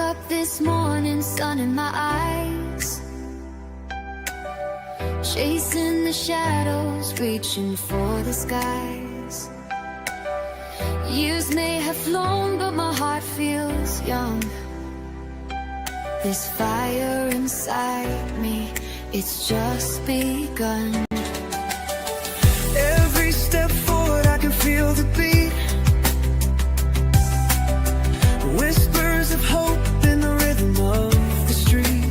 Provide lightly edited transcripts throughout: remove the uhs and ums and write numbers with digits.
up this morning, sun in my eyes, chasing the shadows, reaching for the skies. Years may have flown, but my heart feels young. This fire inside me, it's just begun. Every step forward I can feel the beat, whispers of hope in the rhythm of the street.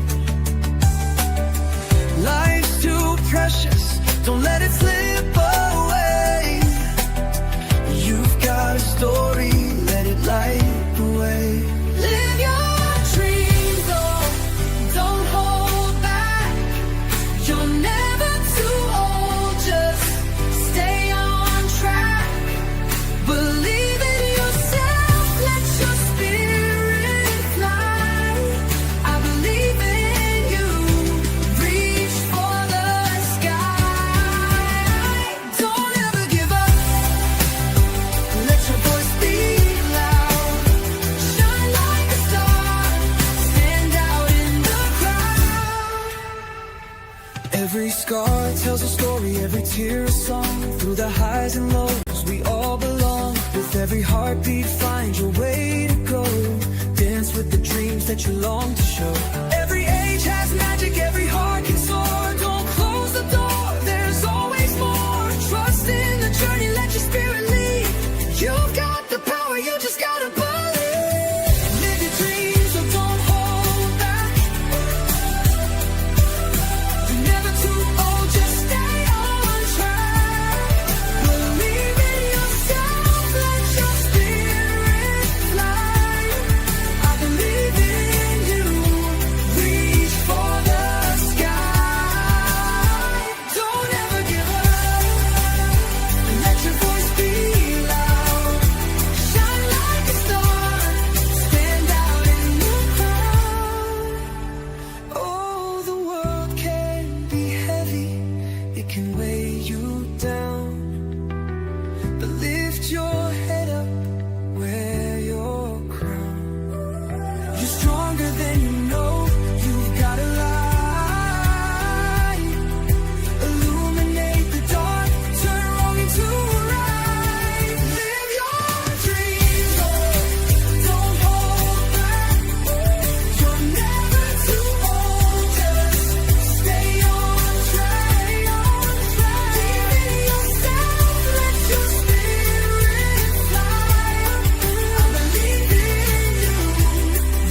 Life's too precious, don't let it slip away. You've got a story, let it light the way. Live your dreams, oh, don't hold back. You're never too old, just stay on track. Believe in yourself, let your spirit fly. I believe in you, reach for the sky. Don't ever give up, let your voice be loud. Shine like a star, stand out in the crowd. Every scar tells a story, every tear a song. Through the highs and lows, we all belong. With every heartbeat, find your way to go. Dance with the dreams that you long to show. Every age has magic, every heart can soar. Don't close the door, there's always more. Trust in the journey, let your spirit lead. You've got the power, you just gotta believe. Live your dreams, so don't hold back. You're never too old, just stay on track. Believe in yourself, let your spirit fly. I believe in you, reach for the sky. Don't ever give up, let your voice be loud. Shine like a star, stand out in the crowd. Oh, the world can be heavy, it can weigh you down. But lift your head up, wear your crown. You're stronger than you know, you've got a light. Illuminate the dark, turn wrong into right. Live your dreams, oh, don't hold back. You're never too old, just stay on track. Believe in yourself, let your spirit fly. I believe in you,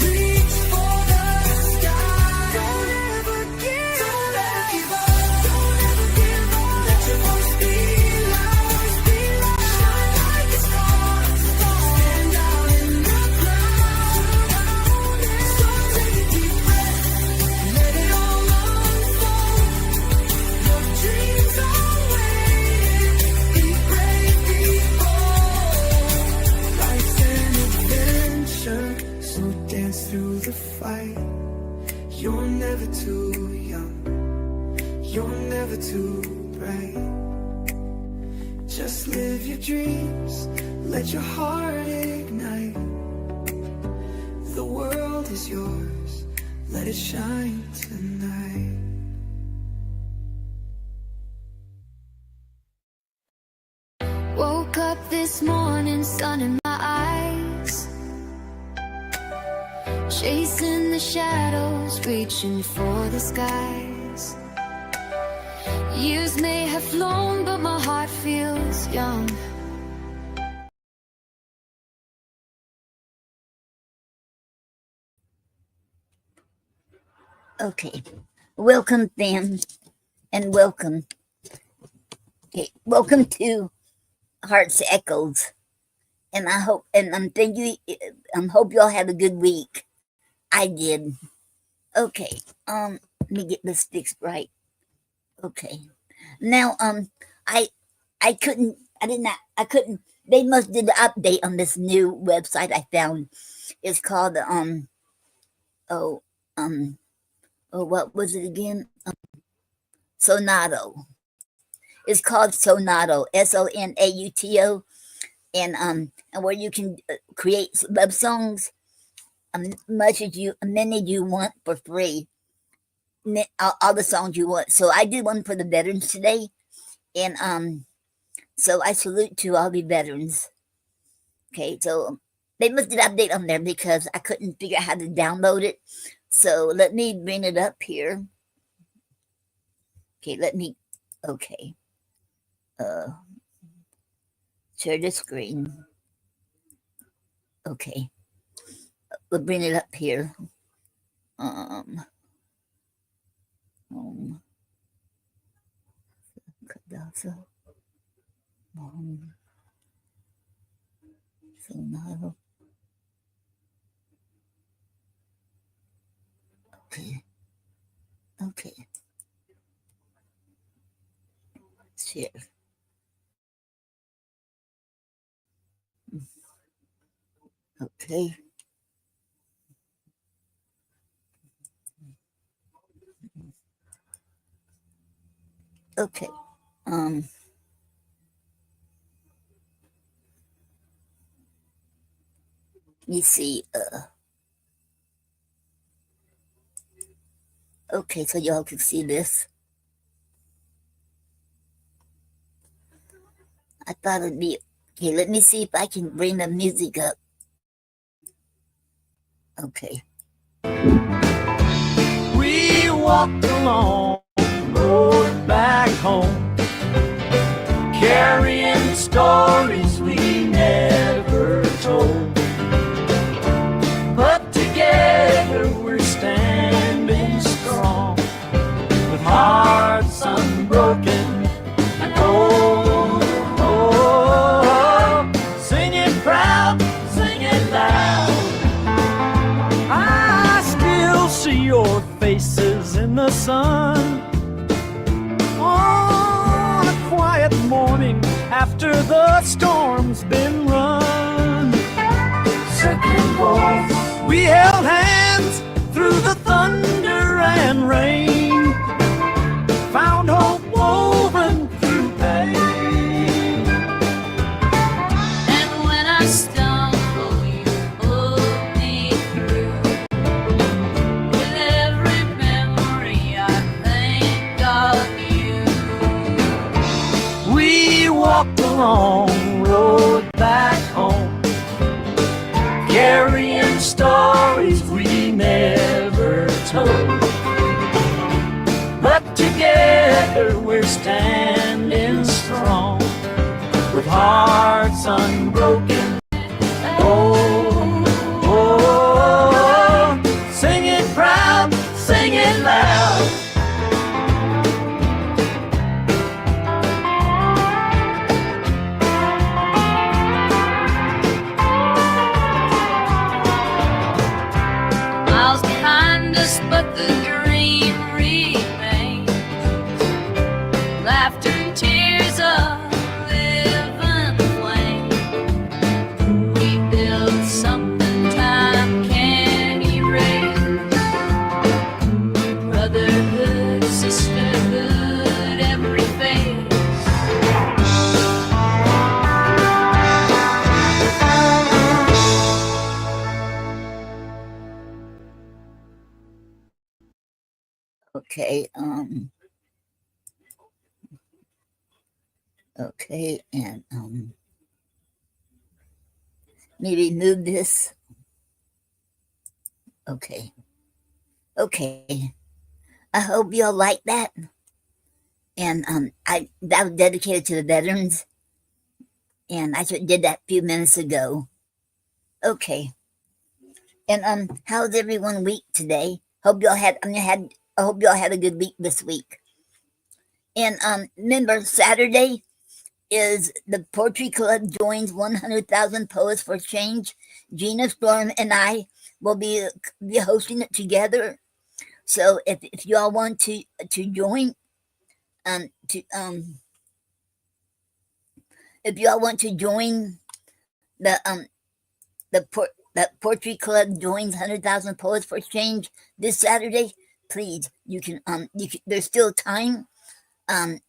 reach for the sky. Don't ever give up, don't ever give up. Let your voice be loud, shine like a star, stand out in the crowd. So take a deep breath, let it all unfold. Your dreams are waiting, be brave, be bold. Life's an adventure, so dance through the fight. You're never too young, you're never too bright. Just live your dreams, let your heart ignite. The world is yours, let it shine tonight. Woke up this morning, sun in my eyes, chasing the shadows, reaching for the skies. Years may have flown, but my heart feels young. Okay, welcome, fam, and welcome. Okay, welcome to Hearts Echoes, and I hope, and I'm thinking, hope y'all had a good week. I did. Okay, let me get this fixed right. Okay, now, I couldn't, they must did the update on this new website I found. It's called, what was it again? Sonato. It's called Sonato, Sonauto, and where you can create web songs. many you want for free. All the songs you want. So I did one for the veterans today, and so I salute to all the veterans. Okay, so they must did update on there because I couldn't figure out how to download it. So let me bring it up here. Okay, okay. Share the screen. Okay. We'll bring it up here. So now, okay. Share. Okay. Okay. Let me see. Okay, so y'all can see this. I thought it'd be okay. Let me see if I can bring the music up. Okay. We walked along the road back home, carrying stories we never told. But together we're standing strong, with hearts unbroken and singing proud, singing loud. I still see your faces in the sun on a quiet morning after the storm's been run. Second voice, we held hands through the thunder and rain, found hope woven through pain. And when I stumble, you pull me through. With every memory, I think of you. We walked along the road back home, carrying stories we never told. But together we're standing strong, with hearts unbroken. Singing proud, singing loud. Miles behind us, but the dream remains. Laughter and tears of living flame. We built something time can't erase. Brotherhood, sisterhood, every face. Okay. Okay, and maybe move this. Okay. Okay. I hope y'all like that. And that was dedicated to the veterans. And I did that a few minutes ago. Okay. And how's everyone week today? Hope y'all had I hope y'all had a good week this week. And remember, Saturday is the Poetry Club joins 100,000 Poets for Change. Gina Storm and I will be hosting it together. So if y'all want to join, if y'all want to join the Poetry Club joins 100,000 Poets for Change this Saturday, please, you can there's still time. I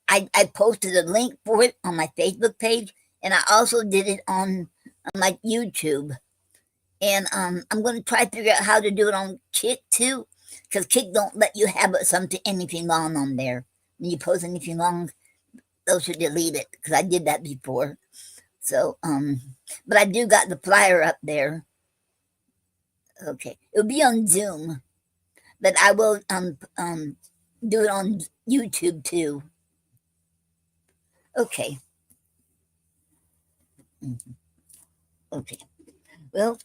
posted a link for it on my Facebook page, and I also did it on my YouTube. And I'm going to try to figure out how to do it on Kick too, because Kick don't let you have anything long on there. When you post anything long, they'll should delete it, because I did that before. So but I do got the flyer up there. Okay, it'll be on Zoom, but I will do it on YouTube too. Okay. Okay. Well,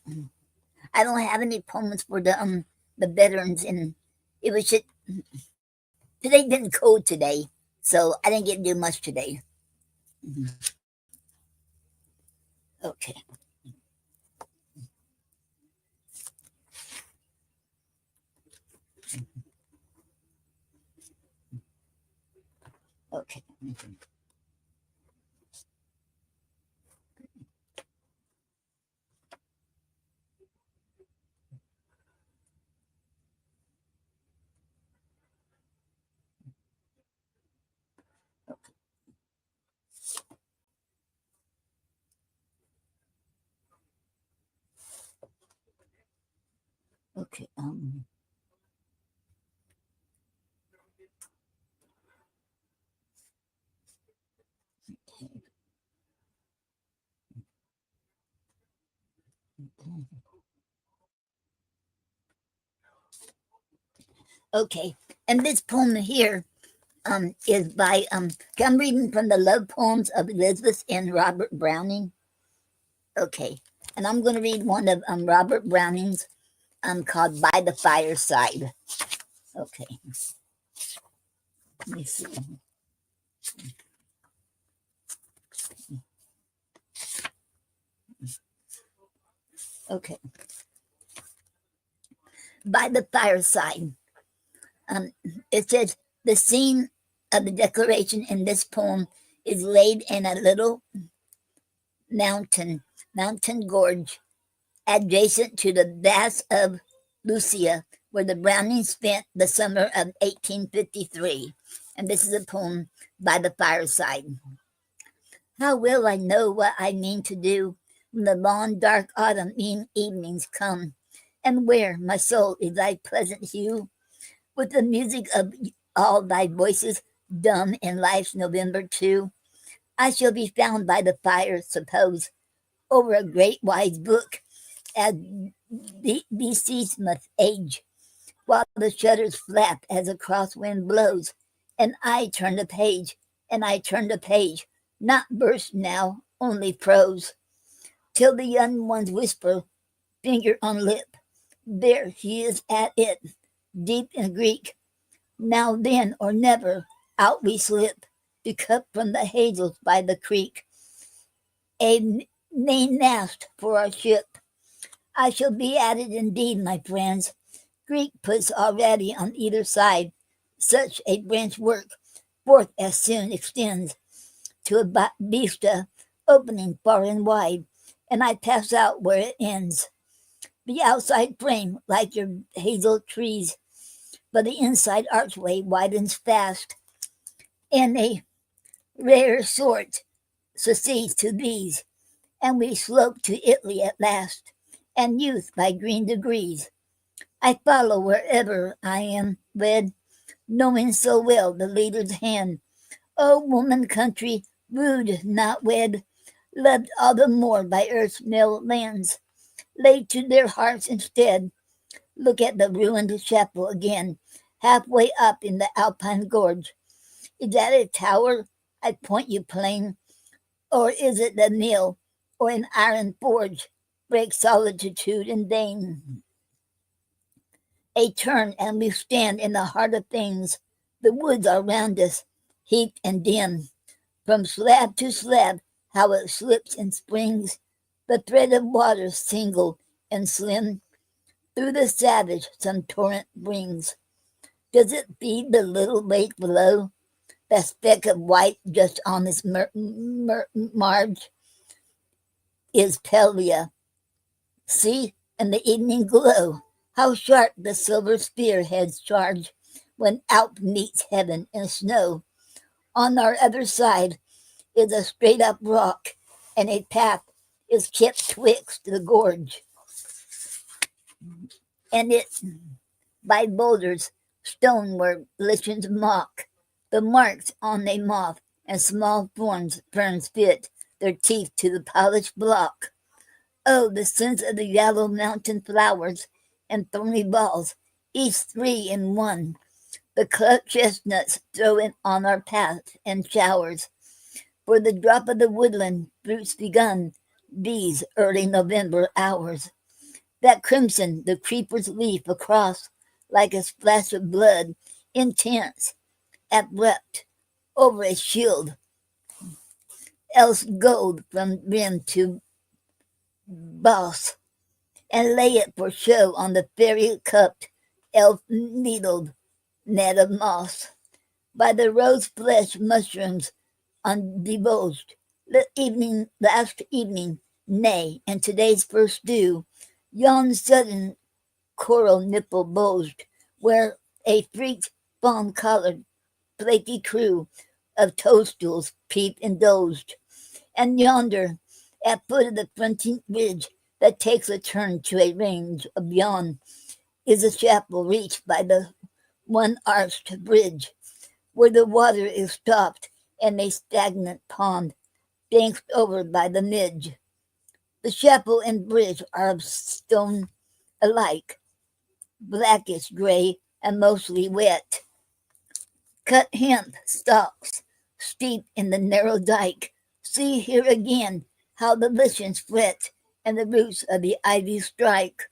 I don't have any poems for the veterans, and it was just today didn't code today, so I didn't get to do much today. Okay. Okay. Okay. Okay. And this poem here is by I'm reading from the love poems of Elizabeth and Robert Browning. Okay. And I'm going to read one of Robert Browning's called By the Fireside. Okay. Let me see. Okay. By the fireside. It says the scene of the declaration in this poem is laid in a little mountain gorge adjacent to the Baths of Lucia, where the Brownings spent the summer of 1853. And this is a poem by the fireside. How will I know what I mean to do when the long, dark autumn evenings come, and where my soul is thy pleasant hue, with the music of all thy voices dumb in life's November too? I shall be found by the fire, suppose, over a great wise book, as beseemeth age, while the shutters flap as a crosswind blows, and I turn the page, not verse now, only prose, till the young ones whisper, finger on lip, there he is at it, deep in Greek. Now then or never, out we slip, to cut from the hazels by the creek, a mainmast for our ship. I shall be at it indeed, my friends. Greek puts already on either side, such a branch work, forth as soon extends to a vista opening far and wide, and I pass out where it ends. The outside frame, like your hazel trees, but the inside archway widens fast, and a rare sort succeeds to these, and we slope to Italy at last, and youth by green degrees. I follow wherever I am led, knowing so well the leader's hand. O woman country, wooed, not wed, loved all the more by earth's mill lands, laid to their hearts instead. Look at the ruined chapel again, halfway up in the Alpine gorge. Is that a tower? I point you plain. Or is it the mill, or an iron forge, break solitude in vain? A turn, and we stand in the heart of things. The woods are round us, heaped and dim. From slab to slab, how it slips and springs, the thread of water single and slim. Through the savage some torrent brings. Does it feed the little lake below? That speck of white just on its marge is Pelia. See, in the evening glow, how sharp the silver spearheads charge when Alp meets heaven in snow. On our other side is a straight up rock, and a path is kept twixt the gorge. and it by boulders, stone where lichens mock, the marks on a moth, and small ferns fit their teeth to the polished block. Oh, the sense of the yellow mountain flowers and thorny balls, each three in one. The club chestnuts throw it on our path and showers. For the drop of the woodland fruits begun, these early November hours. That crimson, the creeper's leaf across, like a splash of blood, intense, abrupt, over a shield, else gold from rim to boss, and lay it for show on the fairy-cupped, elf-needled net of moss. By the rose-flesh mushrooms undivulged, last evening, nay, and today's first dew, yon sudden coral nipple bulged, where a freaked fawn-collared, flaky crew of toadstools peep indulged. And yonder, at foot of the fronting ridge that takes a turn to a range beyond, is a chapel reached by the one-arched bridge, where the water is stopped in a stagnant pond, banked over by the midge. The chapel and bridge are of stone alike, blackish gray and mostly wet. Cut hemp stalks steep in the narrow dike. See here again how the lichens fret and the roots of the ivy strike.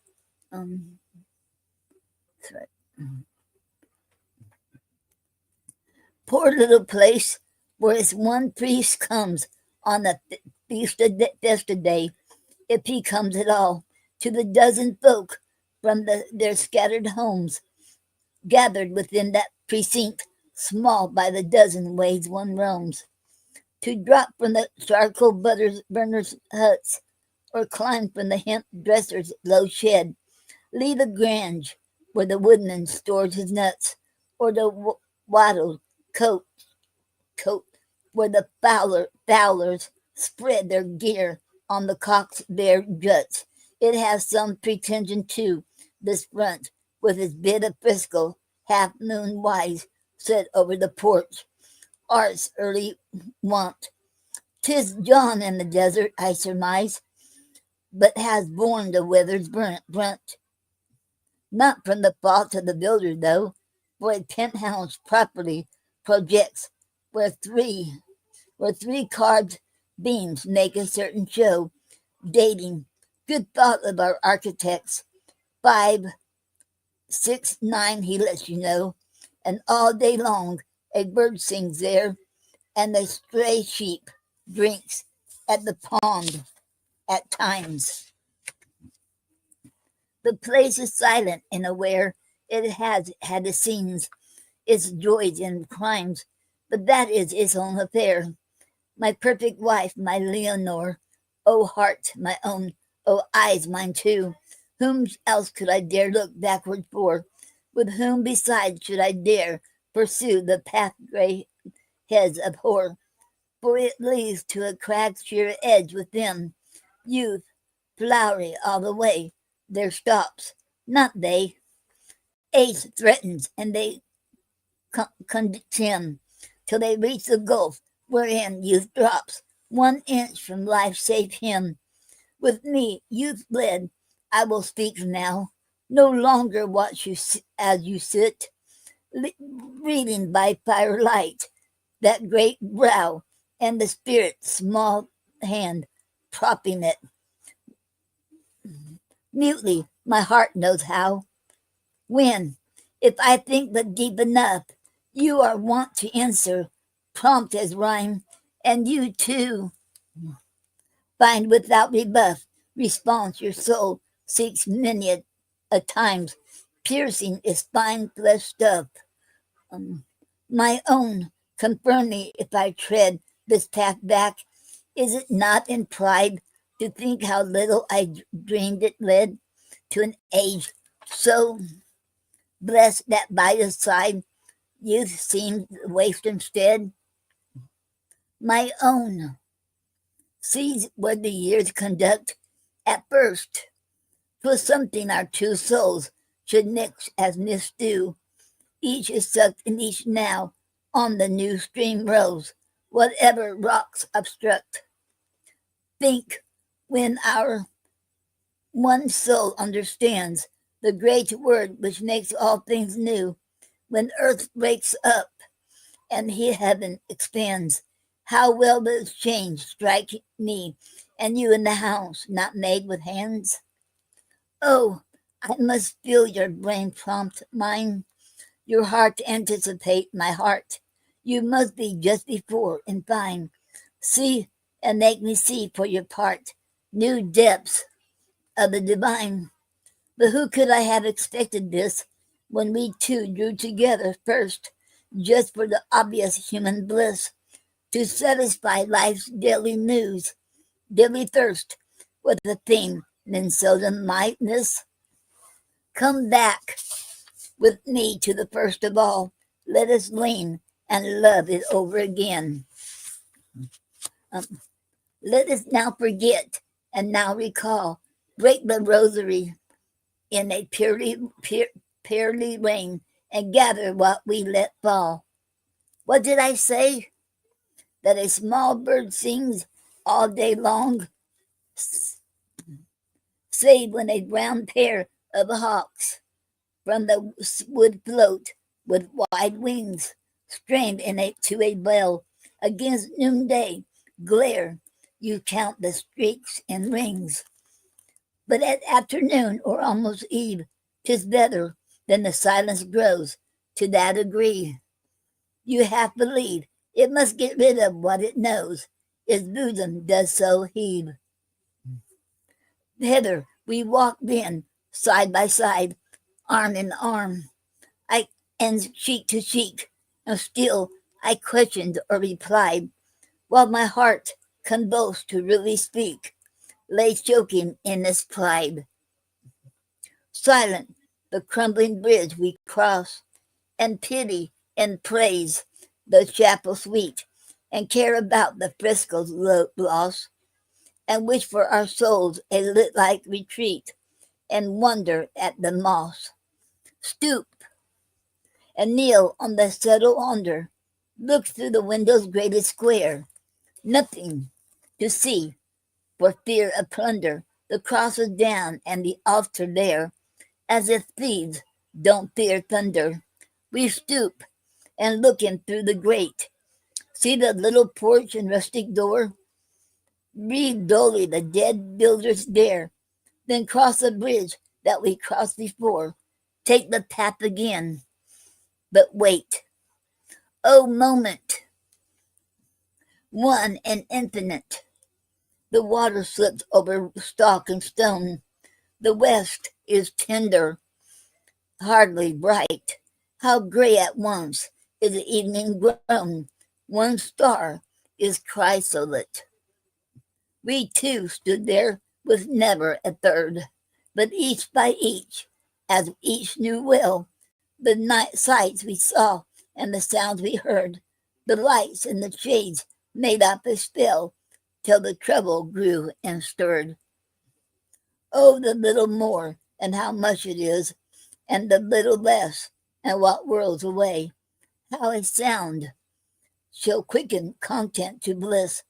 Poor little place where as one priest comes on the festa day, if he comes at all, to the dozen folk from their scattered homes, gathered within that precinct, small by the dozen ways one roams, to drop from the charcoal burners' huts, or climb from the hemp dresser's low shed, leave a grange where the woodman stores his nuts, or the wattled coat where the fowlers spread their gear on the cock's bare juts. It has some pretension too, this front, with its bit of Frisco, half-moon wise, set over the porch. Art's early wont. 'Tis John in the desert, I surmise, but has borne the weather's brunt. Not from the fault of the builder, though, for a penthouse properly projects where three carved beams make a certain show, dating. Good thought of our architects. 5, 6, 9, he lets you know, and all day long a bird sings there, and the stray sheep drinks at the pond at times. The place is silent and aware. It has had its scenes, its joys and crimes, but that is its own affair. My perfect wife, my Leonore, O heart, my own, O eyes, mine too. Whom else could I dare look backward for? With whom besides should I dare pursue the path gray heads abhor? For it leads to a cracked sheer edge within. Youth, flowery all the way, there stops, not they. Age threatens, and they contend till they reach the gulf wherein youth drops 1 inch from life's safe hem. With me, youth led, I will speak now. No longer watch you as you sit, reading by firelight that great brow and the spirit's small hand propping it. Mutely, my heart knows how. When, if I think but deep enough, you are wont to answer, prompt as rhyme, and you too find without rebuff response your soul seeks many a times, piercing its fine flesh stuff. My own, confirm me if I tread this path back. Is it not in pride to think how little I dreamed it led to an age so blessed that by the side youth seemed waste instead? My own, sees what the years conduct at first, 'Twas something our two souls should mix as mist do. Each is sucked in each now on the new stream rose, whatever rocks obstruct. Think when our one soul understands the great word which makes all things new, when earth breaks up and heaven expands, how well does change strike me and you in the house not made with hands? Oh, I must feel your brain prompt mine, your heart anticipate my heart. You must be just before and fine. See and make me see for your part new depths of the divine. But who could I have expected this when we two drew together first, just for the obvious human bliss, to satisfy life's daily news, daily thirst, with a theme men seldom might miss? Come back with me to the first of all. Let us lean and love it over again. Let us now forget and now recall. Break the rosary in a purely rain and gather what we let fall. What did I say? That a small bird sings all day long, save when a brown pair of hawks from the wood float with wide wings, strained to a bell against noonday glare. You count the streaks and rings. But at afternoon or almost eve, 'tis better than the silence grows to that degree. You half believe it must get rid of what it knows, its bosom does so heave. Hither we walked then, side by side, arm in arm, and cheek to cheek, and still I questioned or replied, while my heart, convulsed to really speak, lay choking in its pride. Silent, the crumbling bridge we cross, and pity and praise the chapel sweet, and care about the fresco's loss, and wish for our souls a lit-like retreat, and wonder at the moss. Stoop and kneel on the settle under, look through the window's grated square, nothing to see for fear of plunder. The cross is down and the altar there, as if thieves don't fear thunder. We stoop and look in through the grate, see the little porch and rustic door, read dully the dead builder's dare, then cross the bridge that we crossed before, take the path again. But wait, oh moment, one and infinite. The water slips over stalk and stone. The west is tender, hardly bright. How gray at once is the evening grown. One star is chrysolite. We two stood there with never a third, but each by each, as each knew well, the night sights we saw and the sounds we heard, the lights and the shades made up a spell till the trouble grew and stirred. Oh, the little more and how much it is, and the little less and what worlds away. How a sound shall quicken content to bliss,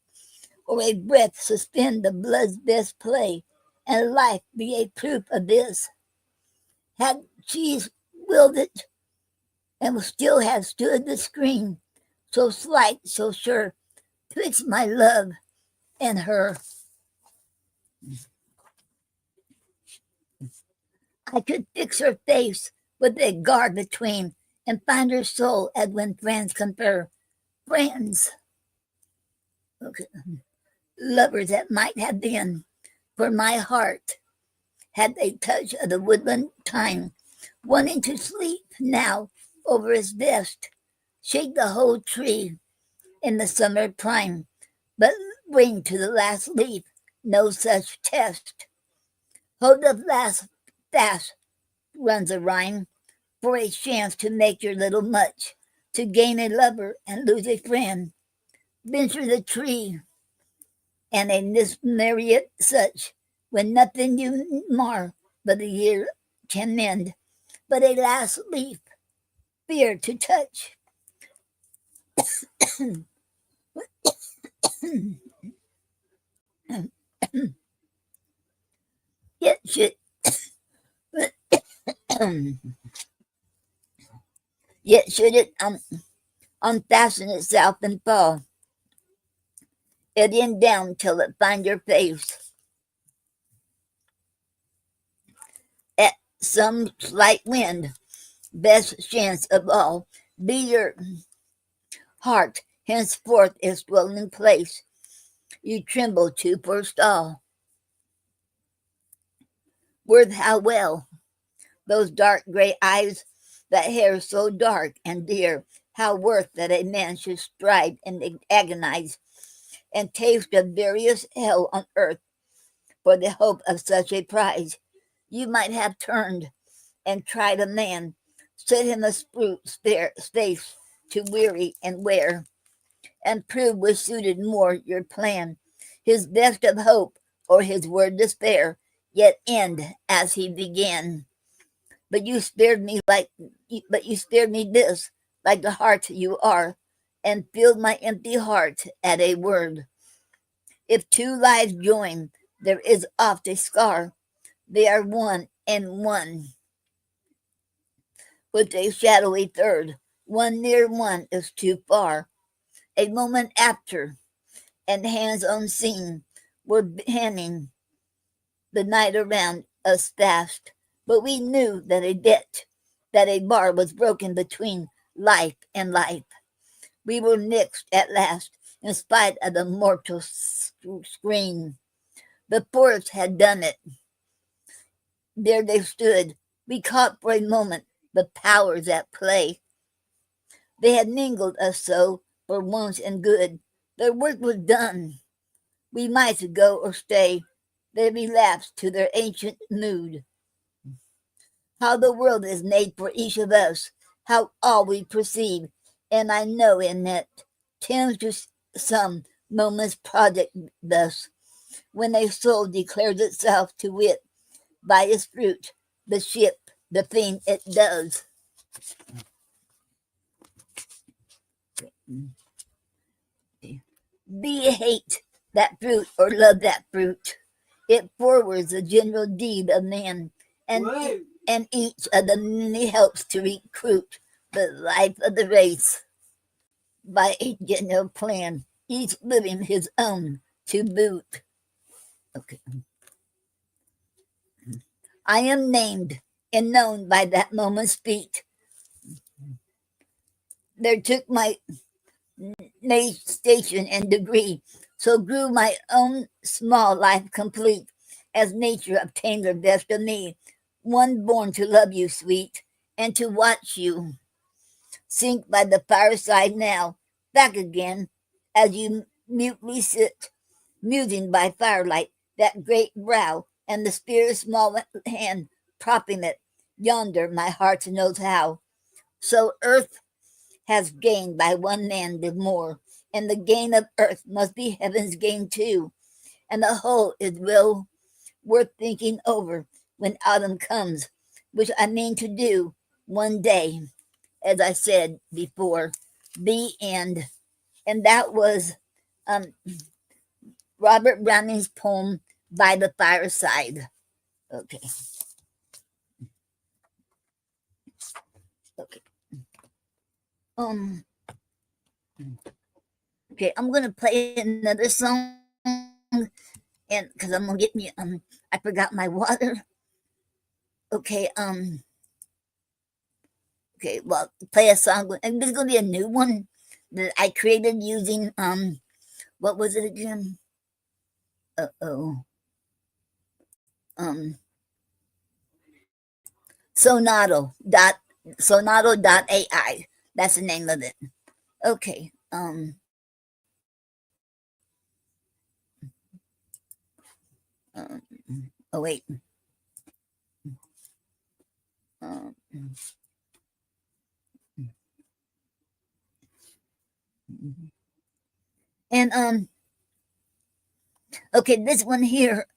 or a breath suspend the blood's best play, and life be a proof of this. Had she willed it, and still have stood the screen, so slight, so sure, twixt my love and her. I could fix her face with a guard between, and find her soul as when friends confer. Friends, okay. Lovers that might have been, for my heart had a touch of the woodland time, wanting to sleep now over his best, shake the whole tree in the summer prime, but bring to the last leaf no such test. Hold the last fast, runs a rhyme, for a chance to make your little much, to gain a lover and lose a friend. Venture the tree, and a myriad such, when nothing you mar, but a year can mend, but a last leaf, fear to touch. Yet should yet should it unfasten itself and fall, eddying down till it find your face. At some slight wind, best chance of all, be your heart henceforth its dwelling place. You tremble to forestall. Worth how well those dark gray eyes, that hair so dark and dear, how worth that a man should strive and agonize and taste of various hell on earth for the hope of such a prize. You might have turned and tried a man, set him a space to weary and wear, and prove was suited more your plan, his best of hope or his word despair, yet end as he began. But you spared me this, like the heart you are, and filled my empty heart at a word. If two lives join, there is oft a scar. They are one and one, with a shadowy third. One near one is too far. A moment after, and hands unseen were handing the night around us fast. But we knew that a bar was broken between life and life. We were mixed at last, in spite of the mortal scream. The forest had done it. There they stood. We caught for a moment the powers at play. They had mingled us so for once and good. Their work was done. We might go or stay. They relapsed to their ancient mood. How the world is made for each of us, how all we perceive, and I know in it tends to some moment's project thus, when a soul declares itself to wit by its fruit, the ship, the thing it does. Be ye hate that fruit or love that fruit. It forwards the general deed of man, and each of the many helps to recruit the life of the race by a general plan, each living his own to boot. Okay. I am named and known by that moment's feet. There took my station and degree, so grew my own small life complete, as nature obtained her best of me, one born to love you, sweet, and to watch you sink by the fireside now, back again, as you mutely sit, musing by firelight, that great brow, and the spirit's small hand propping it, yonder my heart knows how. So earth has gained by one man the more, and the gain of earth must be heaven's gain too, and the whole is well worth thinking over when autumn comes, which I mean to do one day, as I said before. The end. And that was Robert Browning's poem By the Fireside. Okay. Okay. Okay, I'm gonna play another song, and because I'm gonna get me I forgot my water. Okay, okay, well, play a song, and this is gonna be a new one that I created using what was it again? Sonato.ai. That's the name of it. Okay. Oh wait. And okay, this one here,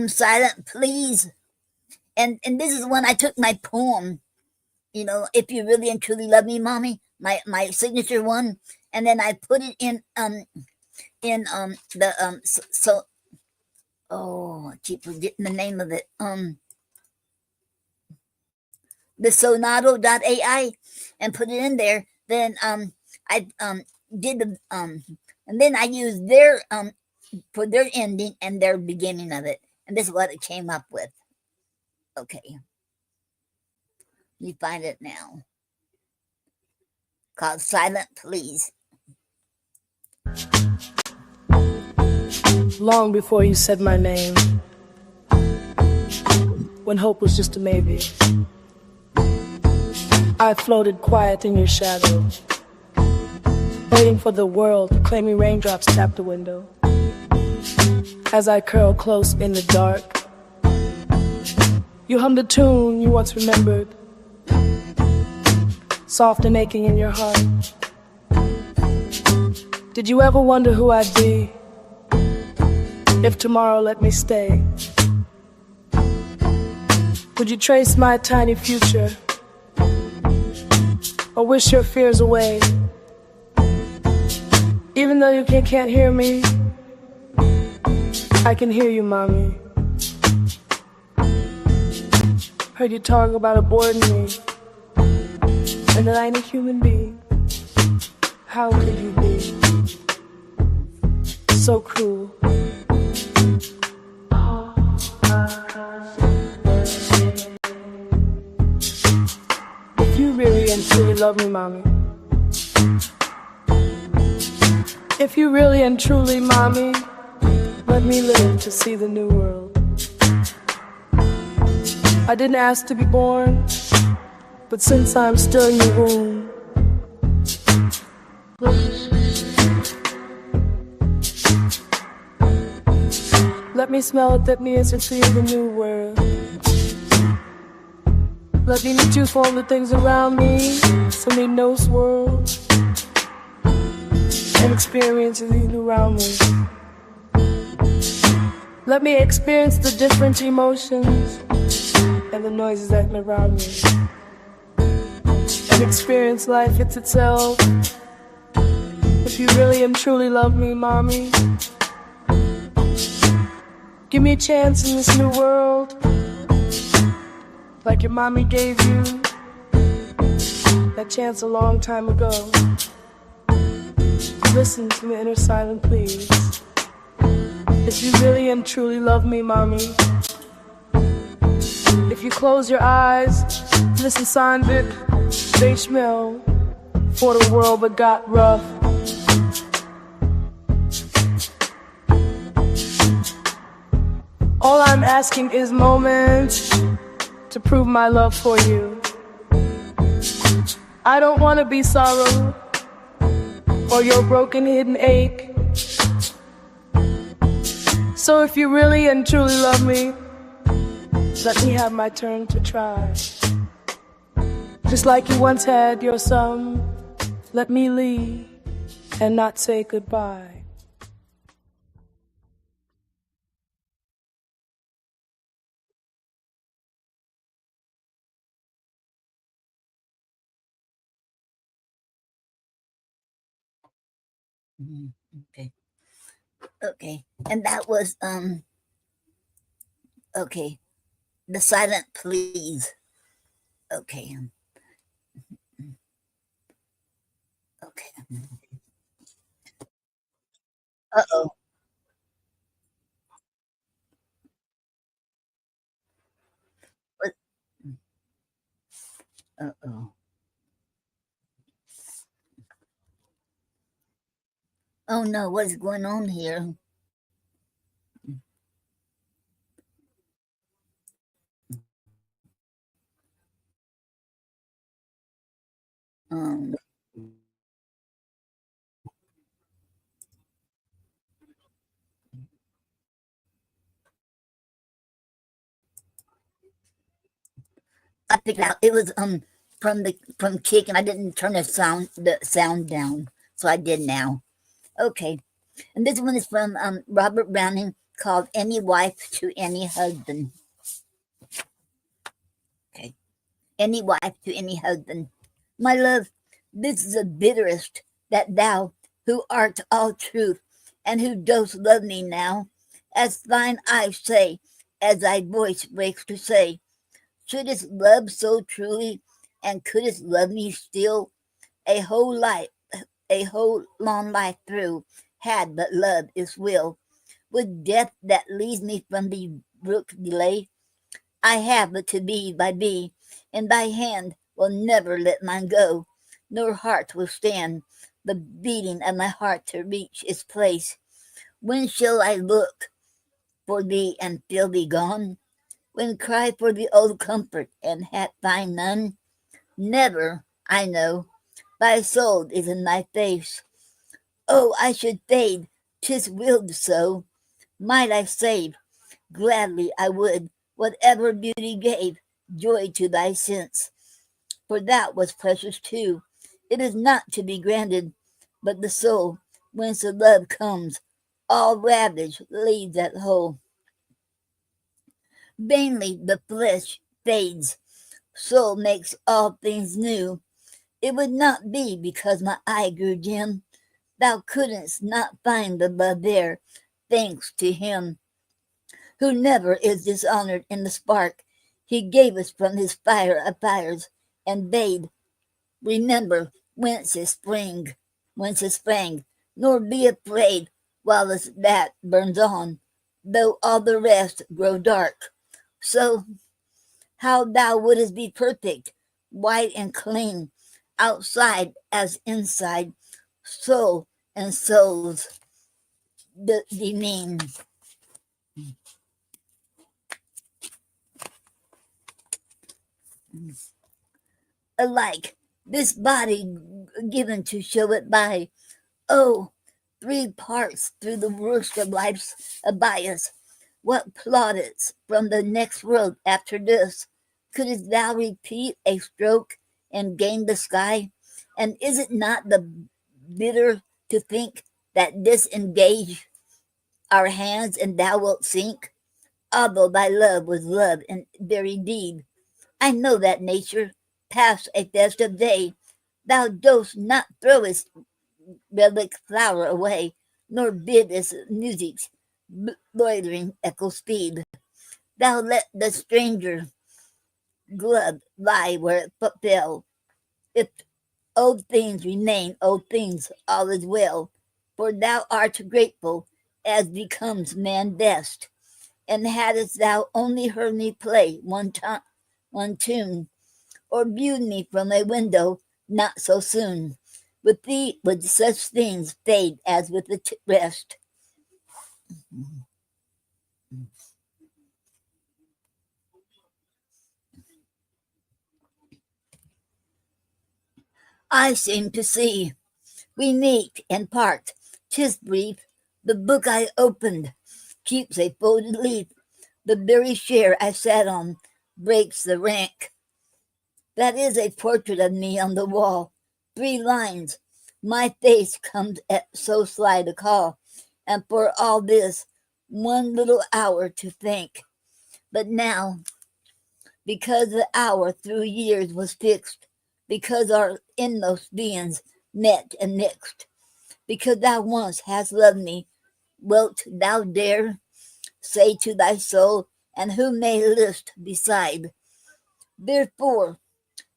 Silent Please. And this is when I took my poem, you know, If You Really and Truly Love Me, Mommy, my signature one, and then I put it in the so oh, I keep forgetting the name of it. The Sonado.ai, and put it in there. Then I did the and then I used their for their ending and their beginning of it, and this is what it came up with. Okay, you find it now. Called Silent Please. Long before you said my name, when hope was just a maybe, I floated quiet in your shadow, waiting for the world to claim me. Raindrops tap the window as I curl close in the dark. You hummed a tune you once remembered, soft and aching in your heart. Did you ever wonder who I'd be if tomorrow let me stay? Would you trace my tiny future or wish your fears away? Even though you can't hear me, I can hear you, Mommy. Heard you talk about aborting me and that I ain't a human being. How could you be so cruel? If you really and truly love me, Mommy, if you really and truly, Mommy, let me live to see the new world. I didn't ask to be born, but since I'm still in your womb, let me smell it, let me answer to you the new world. Let me meet you for all the things around me, so they know this world and experiences even around me. Let me experience the different emotions and the noises that surround me, and experience life itself. If you really and truly love me, Mommy, give me a chance in this new world, like your mommy gave you that chance a long time ago. Listen to my inner silent please. If you really and truly love me, Mommy, if you close your eyes, listen, Sanvik, they smell for the world but got rough. All I'm asking is moments to prove my love for you. I don't want to be sorrow or your broken hidden ache. So if you really and truly love me, let me have my turn to try. Just like you once had your son, let me leave and not say goodbye. Okay. Okay. And that was okay. The Silent Please. Okay. Okay. Uh-oh. What? Uh-oh. Oh no, what is going on here? Um, I figured out it was from Kick, and I didn't turn the sound down, so I did now. Okay, and this one is from Robert Browning, called Any Wife to Any Husband. Okay. Any wife to any husband. My love, this is the bitterest, that thou, who art all truth, and who dost love me now, as thine eyes say, as thy voice breaks to say, shouldst love so truly, and couldst love me still, a whole life, a whole long life through, had but love its will, with death that leads me from thee brook delay, I have but to be by thee, and thy hand will never let mine go, nor heart will stand the beating of my heart to reach its place. When shall I look for thee and feel thee gone? When cry for the old comfort and find none? Never, I know, thy soul is in thy face. Oh, I should fade, 'tis willed so. Might I save, gladly I would, whatever beauty gave joy to thy sense, for that was precious too. It is not to be granted, but the soul, whence the love comes, all ravaged leaves that whole. Vainly the flesh fades, soul makes all things new. It would not be because my eye grew dim, thou couldst not find the love there, thanks to him who never is dishonored in the spark he gave us from his fire of fires, and bade remember whence it sprang, nor be afraid whilst that burns on, though all the rest grow dark. So how thou wouldst be perfect, white and clean, outside as inside, soul and souls demean. Alike, this body given to show it by, oh, 3 parts through the worst of life's bias. What plaudits from the next world after this? Couldst thou repeat a stroke and gain the sky? And is it not the bitter to think that disengage our hands and thou wilt sink? Although thy love was love in very deed, I know that nature, past a festive day, thou dost not throw its relic flower away, nor bid its music's loitering echo speed. Thou let the stranger glove lie where it fell. If old things remain old things, all is well, for thou art grateful as becomes man best. And hadst thou only heard me play one tune, or viewed me from a window not so soon, with thee would such things fade as with the rest. I seem to see we meet and part. 'Tis brief. The book I opened keeps a folded leaf. The very chair I sat on breaks the rank. That is a portrait of me on the wall. 3 lines. My face comes at so slight a call, and for all this, 1 little hour to think. But now, because the hour through years was fixed, because our inmost beings met and mixed, because thou once hast loved me, wilt thou dare say to thy soul, and who may list beside, therefore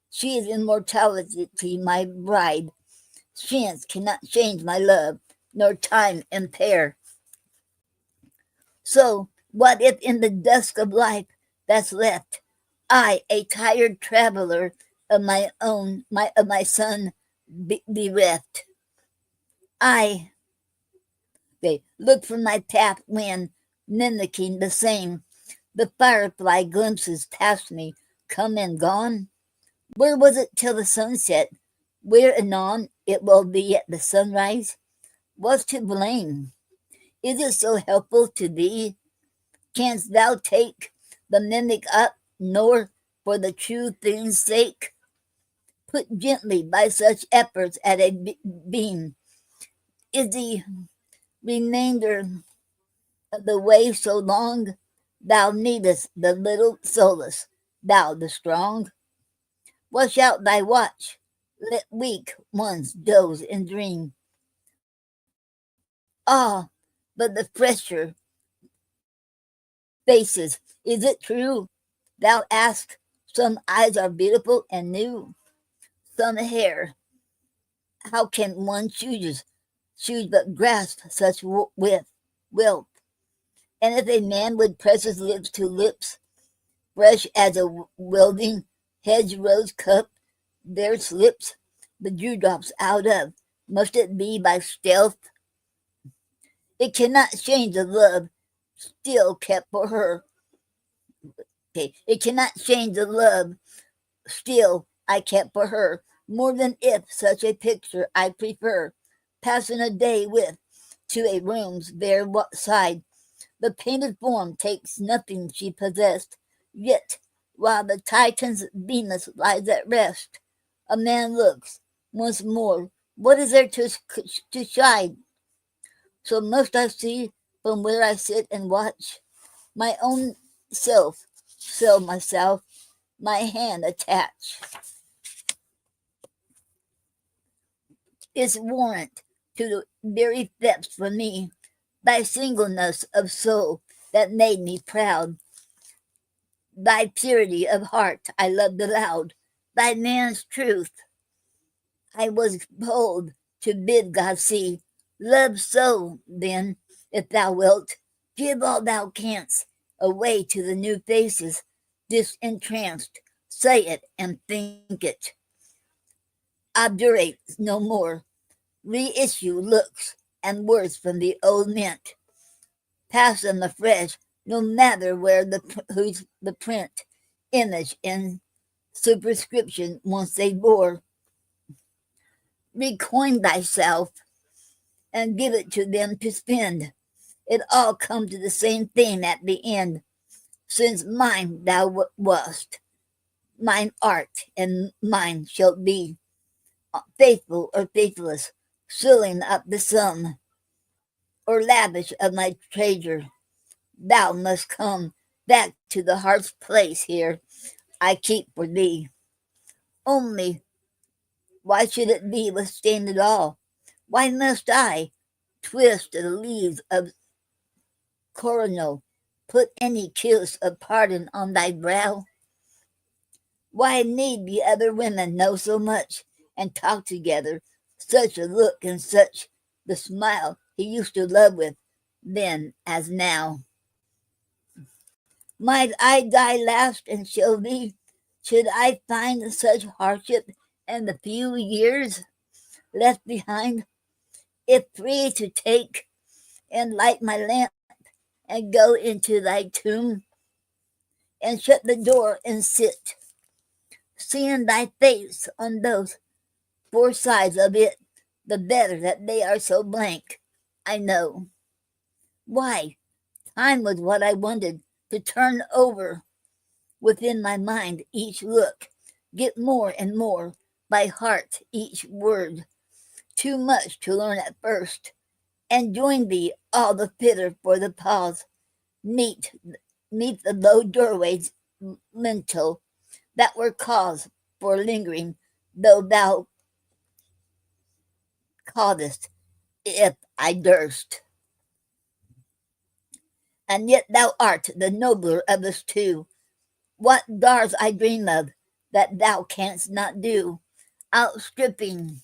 she is immortality, my bride. Chance cannot change my love, nor time impair. So what if in the dusk of life that's left, I, a tired traveler of my son bereft, I look from my path when, mimicking the same, the firefly glimpses past me, come and gone? Where was it till the sunset? Where anon it will be at the sunrise? What's to blame? Is it so helpful to thee? Canst thou take the mimic up, nor for the true thing's sake put gently by such efforts at a beam? Is the remainder the way so long? Thou needest the little solace, thou the strong. Wash out thy watch, let weak ones doze and dream. Ah, but the fresher faces, is it true? Thou ask, some eyes are beautiful and new, some hair. How can one choose but grasp such wealth? And if a man would press his lips to lips, fresh as a wilting hedgerow cup, there slips the dewdrops out of. Must it be by stealth? It cannot change the love still kept for her. Okay, it cannot change the love still I kept for her. More than if such a picture I prefer, passing a day with to a room's bare side. The painted form takes nothing she possessed, yet while the Titan's Venus lies at rest, a man looks once more. What is there to chide? So must I see from where I sit and watch my own self, sell myself, my hand attach. Its warrant to the very thefts for me, thy singleness of soul that made me proud, thy purity of heart I loved aloud, thy man's truth I was bold to bid God see. Love so, then, if thou wilt, give all thou canst away to the new faces, disentranced, say it and think it. Obdurate no more, reissue looks and words from the old mint. Pass them afresh, no matter where who's the print, image, and superscription once they bore. Recoin thyself and give it to them to spend. It all come to the same thing at the end. Since mine thou wast, mine art, and mine shalt be. Faithful or faithless, filling up the sum, or lavish of my treasure, thou must come back to the heart's place here I keep for thee. Only, why should it be withstand it all? Why must I twist the leaves of coronal, put any kiss of pardon on thy brow? Why need the other women know so much and talk together, such a look and such the smile he used to love with then as now? Might I die last and show thee, should I find such hardship in the few years left behind, if free to take and light my lamp and go into thy tomb and shut the door and sit, seeing thy face on those four sides of it, the better that they are so blank, I know. Why, time was what I wanted to turn over within my mind each look, get more and more by heart each word, too much to learn at first, and join thee all the fitter for the pause, meet the low doorways lintel that were cause for lingering, though thou causest, if I durst. And yet thou art the nobler of us two. What dars I dream of that thou canst not do, outstripping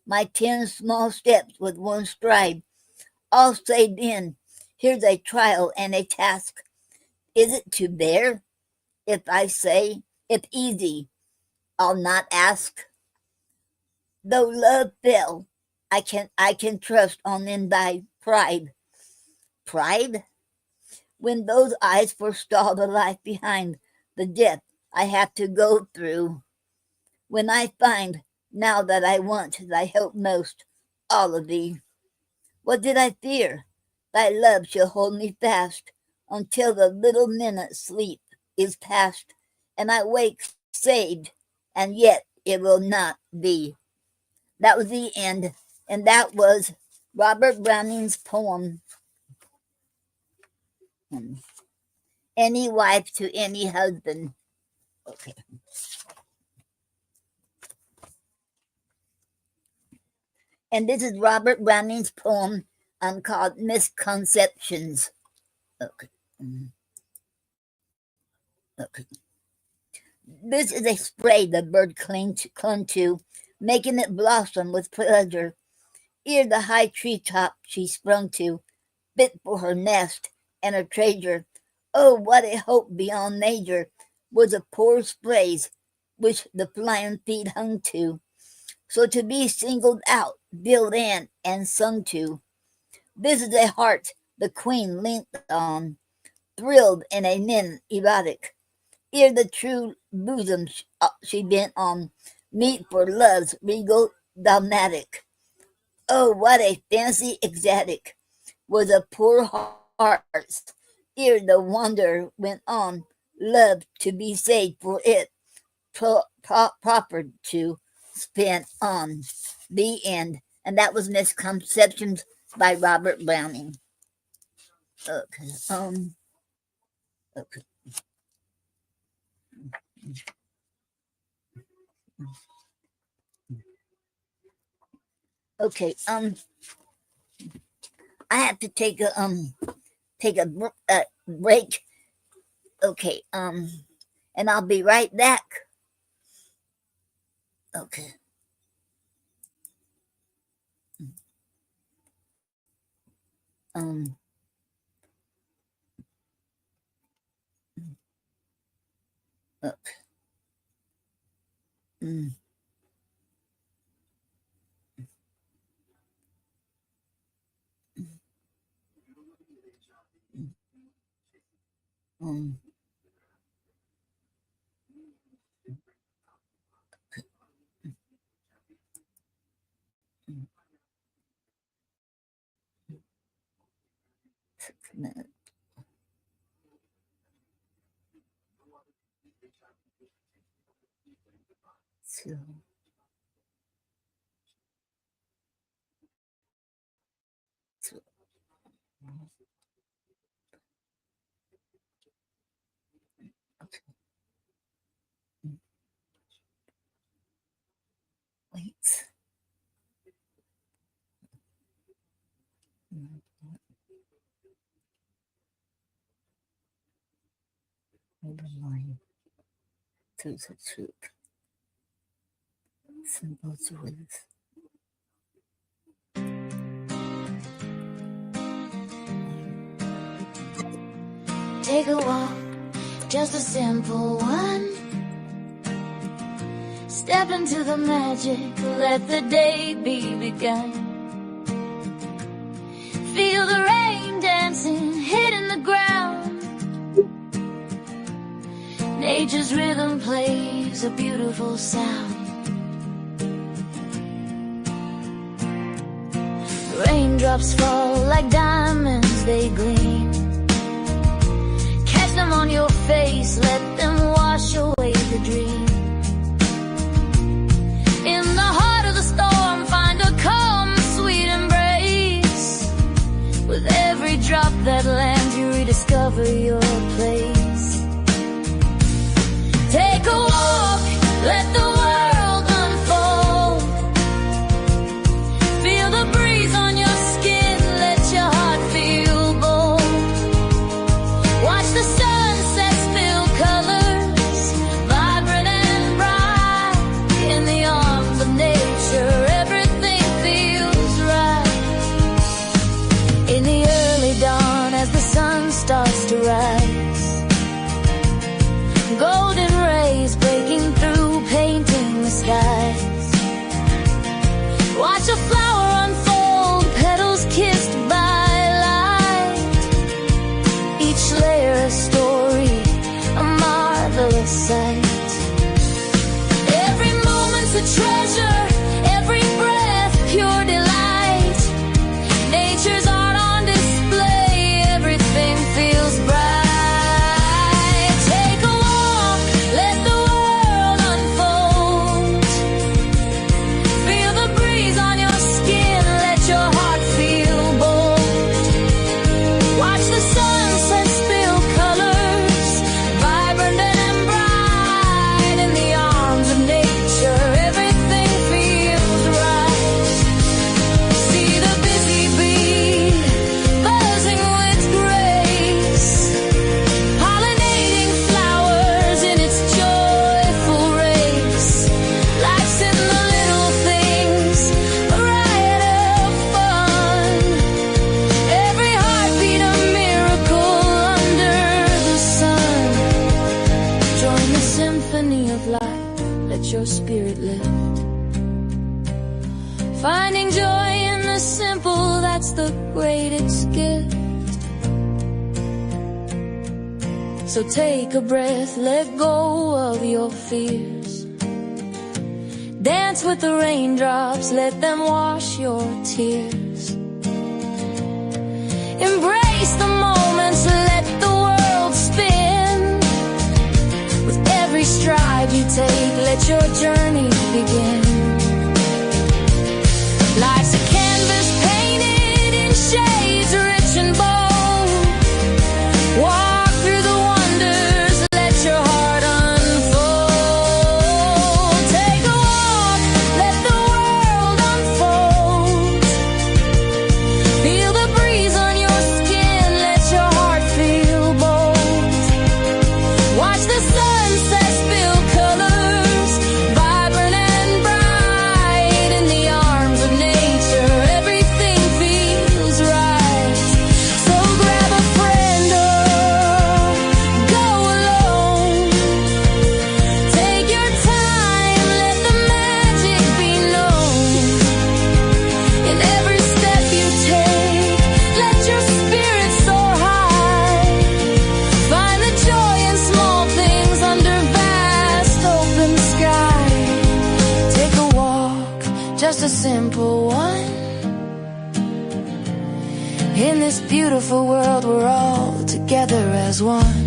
my 10 small steps with one stride? I'll say then, here's a trial and a task. Is it to bear? If I say, if easy, I'll not ask. Though love fail, I can trust on in thy pride. Pride? When those eyes forestall the life behind, the death I have to go through. When I find, now that I want thy help most, all of thee. What did I fear? Thy love shall hold me fast until the little minute sleep is past, and I wake saved, and yet it will not be. That was the end, and that was Robert Browning's poem, Any wife to any husband. Okay. And this is Robert Browning's poem called Misconceptions. Okay. Okay. This is a spray the bird clung to, making it blossom with pleasure. Ere the high treetop she sprung to, fit for her nest and her treasure. Oh, what a hope beyond measure was a poor spray's which the flying feet hung to. So to be singled out, built in, and sung to. This is a heart the queen leant on, thrilled in a nin erotic. Ere the true bosom she bent on, meet for love's regal dogmatic. Oh, what a fancy ecstatic was a poor heart's, ere the wonder went on, love to be saved for it, proffered to spend on. The end. And that was Misconceptions by Robert Browning. Okay. Okay. Okay. I have to take a break. Okay. And I'll be right back. Okay. Okay. Minute. So, okay. Wait. Line to the truth. Simple truth. Take a walk, just a simple one. Step into the magic, let the day be begun. Feel the rain dancing, hitting the ground. Nature's rhythm plays a beautiful sound. Raindrops fall like diamonds, they gleam. Catch them on your face, let them wash away the dream. In the heart of the storm, find a calm, sweet embrace. With every drop that lands, you rediscover your place. Take a walk, let the world unfold. Feel the breeze on your skin, let your heart feel bold. Watch the sunset spill colors, vibrant and bright. In the arms of nature, everything feels right. In the early dawn, as the sun starts to rise, golden rays breaking through, painting the skies. Watch a flower unfold, petals kissed by light. Each layer a story, a marvelous sight. Every moment's a treasure, every breath pure delight. Nature's art on display, everything feels bright. Take a walk, let the world unfold. Feel the breeze on your let your spirit lift. Finding joy in the simple, that's the greatest gift. So take a breath, let go of your fears. Dance with the raindrops, let them wash your tears. Embrace the moments, let the world spin. With every stride you take, let your journey begin. Life's a canvas painted in shades rich and bold. Walk through the wonders, let your heart unfold. Take a walk, let the world unfold. Feel the breeze on your skin, let your heart feel bold. Watch the sunset spill colors, vibrant and bright. In the arms of nature, everything feels right. So grab a friend or go alone. Take your time, let the magic be known. In every step you take, let your spirit soar high. Find the joy in small things under vast open sky. Take a walk, just a simple one. In this beautiful world, we're all together as one.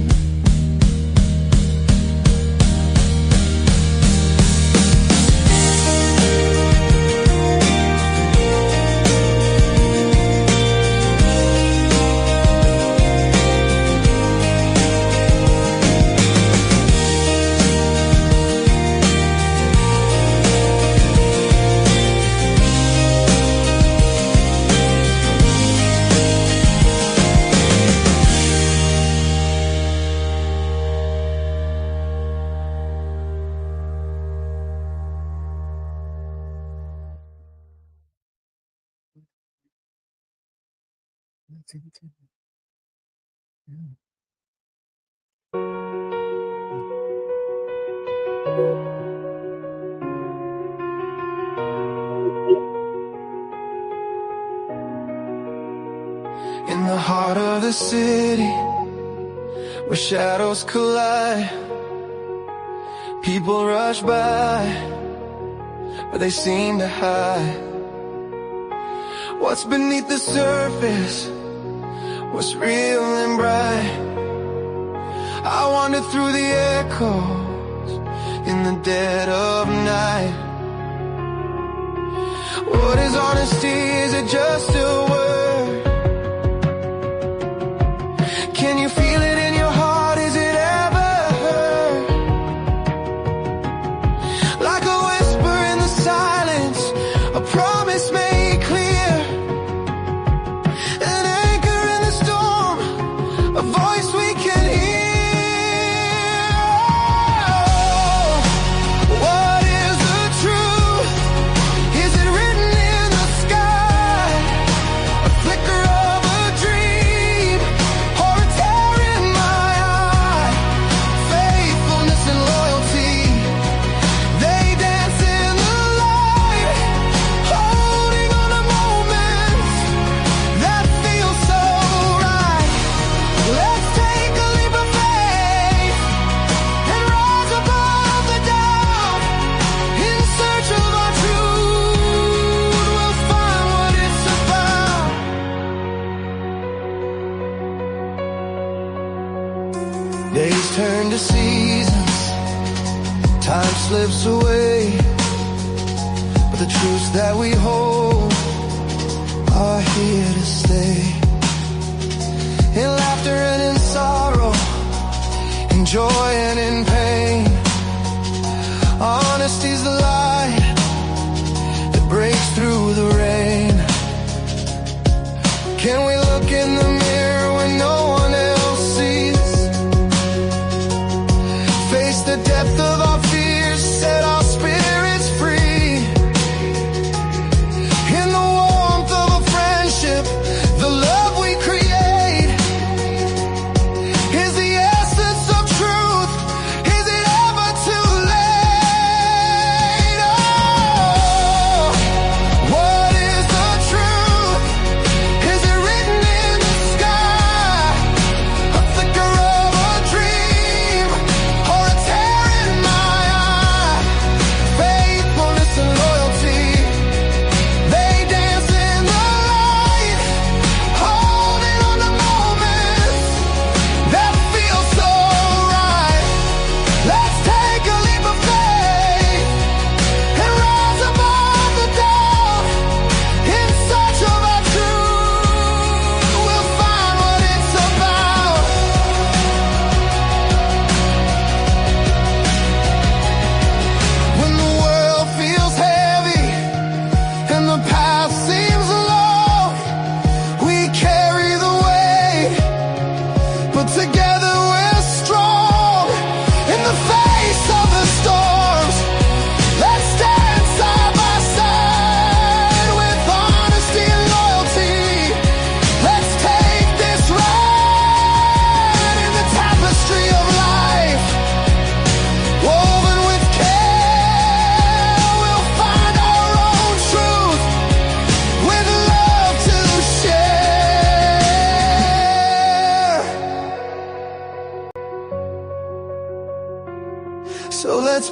In the heart of the city, where shadows collide, people rush by, but they seem to hide what's beneath the surface, what's real and bright. I wander through the echoes in the dead of night. What is honesty? Is it just a word? Can you feel it in your heart? Is it ever heard? Like a whisper in the silence, a promise made clear, an anchor in the storm, a voice we can hear. What is the truth? Is it written in the sky? A flicker of a dream, or a tear in my eye? Faithfulness and loyalty, they dance in the light, holding on to moments that feel so right. Let's take a leap of faith and rise above the doubt. In search of our truth, we'll find what it's about. Days turn to seasons, time slips away, but the truths that we hold are here to stay. In laughter and in sorrow, in joy and in pain, honesty's the light that breaks through the rain. Can we look in the mirror when no one else sees? Face the depth of our fears, set our spirits free. In the warmth of a friendship, the love we create is the essence of truth. Is it ever too late?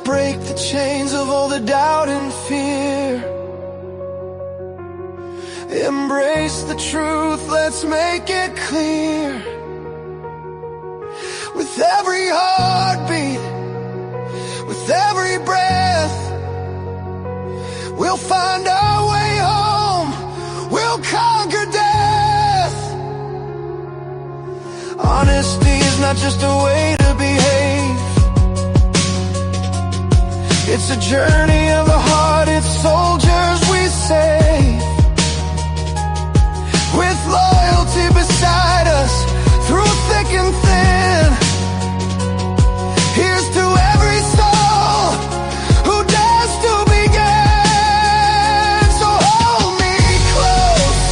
break the chains of all the doubt and fear. Embrace the truth, let's make it clear. With every heartbeat, with every breath, we'll find our way home, we'll conquer death. Honesty is not just a way to behave, it's a journey of the heart, it's soldiers we save. With loyalty beside us, through thick and thin, here's to every soul who dares to begin. So hold me close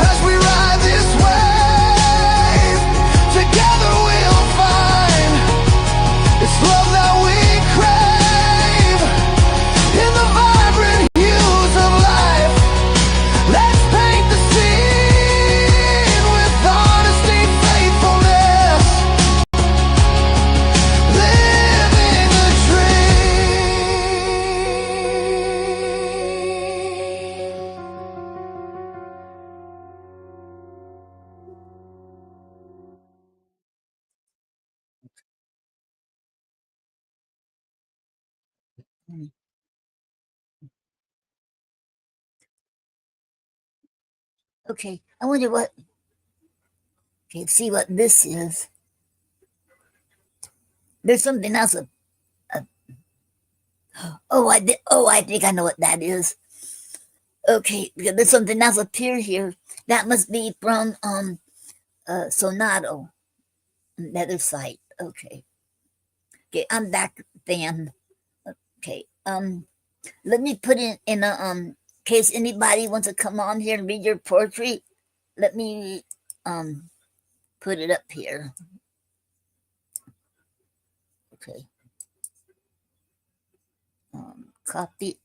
as we ride this wave. Together we'll find it's love that we crave. In the vibrant hues of life, let's paint the scene with honesty, faithfulness, living a Mm. Okay, I wonder what. Okay, see what this is. There's something else. Oh, I think I know what that is. Okay, there's something else up here. That must be from Sonato, another site. Okay, I'm back, fam. Okay, let me put it in a case anybody wants to come on here and read your poetry. Let me put it up here. Okay. Copy.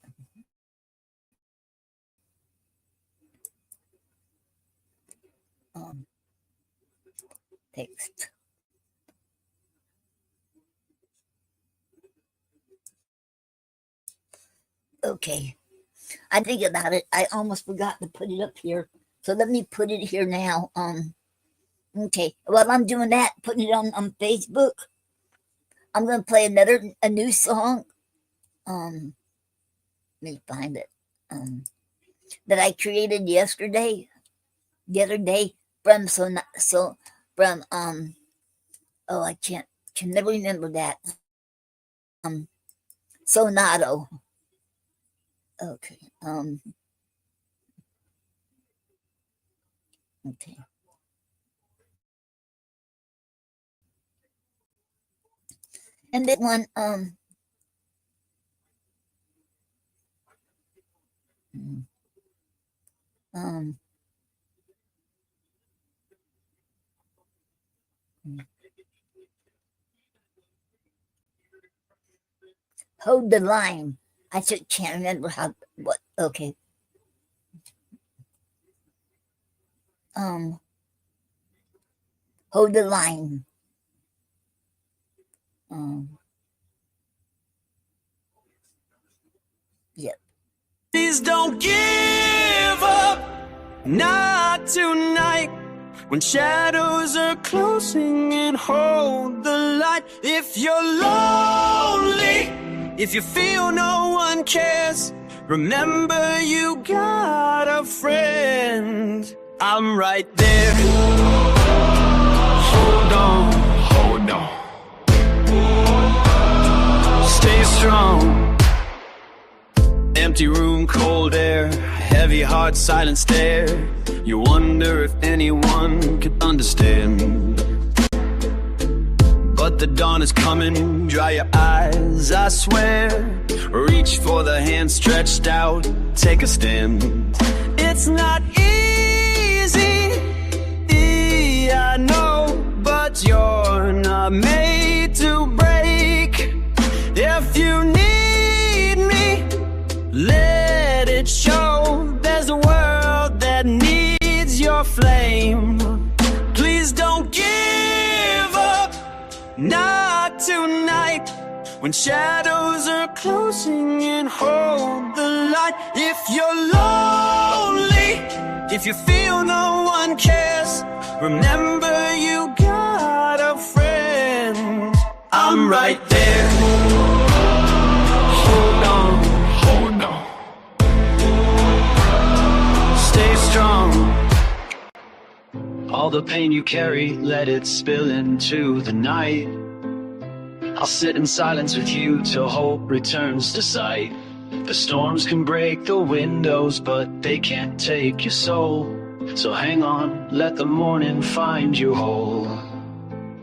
Text. Okay. I think about it. I almost forgot to put it up here. So let me put it here now. Okay. While I'm doing that, putting it on Facebook, I'm gonna play a new song. Let me find it. That I created the other day from oh, I can never remember that. Sonato. Okay. Okay. And this one, hold the line. I just can't remember what. Okay. Hold the line. Yep. Please don't give up, not tonight. When shadows are closing in, hold the light. If you're lonely, if you feel no one cares, remember you got a friend. I'm right there. Hold on, hold on. Stay strong. Empty room, cold air, heavy heart, silent stare. You wonder if anyone could understand. But the dawn is coming, dry your eyes, I swear. Reach for the hand stretched out, take a stand. It's not easy, I know, but you're not made to break. If you need me, let it show. There's a world that needs your flame. Please don't give up, not tonight. when shadows are closing in. Hold the light. If you're lonely, if you feel no one cares, remember you got a friend. I'm right there. Hold on, hold on. Stay strong. All the pain you carry, let it spill into the night. I'll sit in silence with you till hope returns to sight. The storms can break the windows, but they can't take your soul. So hang on, let the morning find you whole.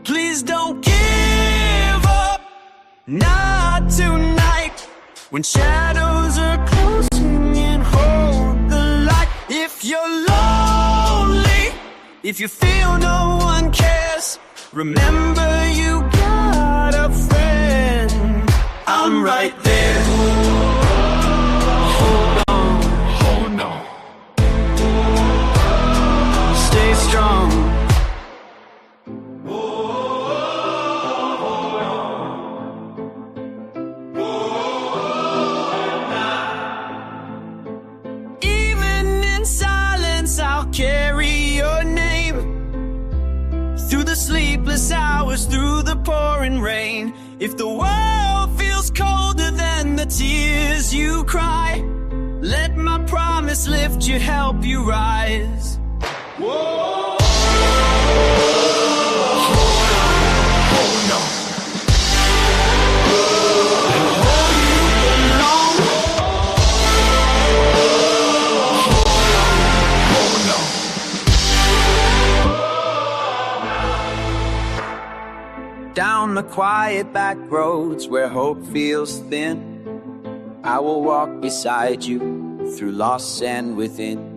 Please don't give up, not tonight. When shadows are closing in, hold the light. If you're lonely, if you feel no one cares, remember you got a friend. I'm right there. Hold on, hold on. Stay strong. Even in silence, I'll carry your name through the sleepless hours, through the pouring rain. If the world feels colder than the tears you cry, let my promise lift you, help you rise. Whoa. Hold on. And hold you along. Hold on. Down the quiet back roads where hope feels thin, I will walk beside you through loss and within.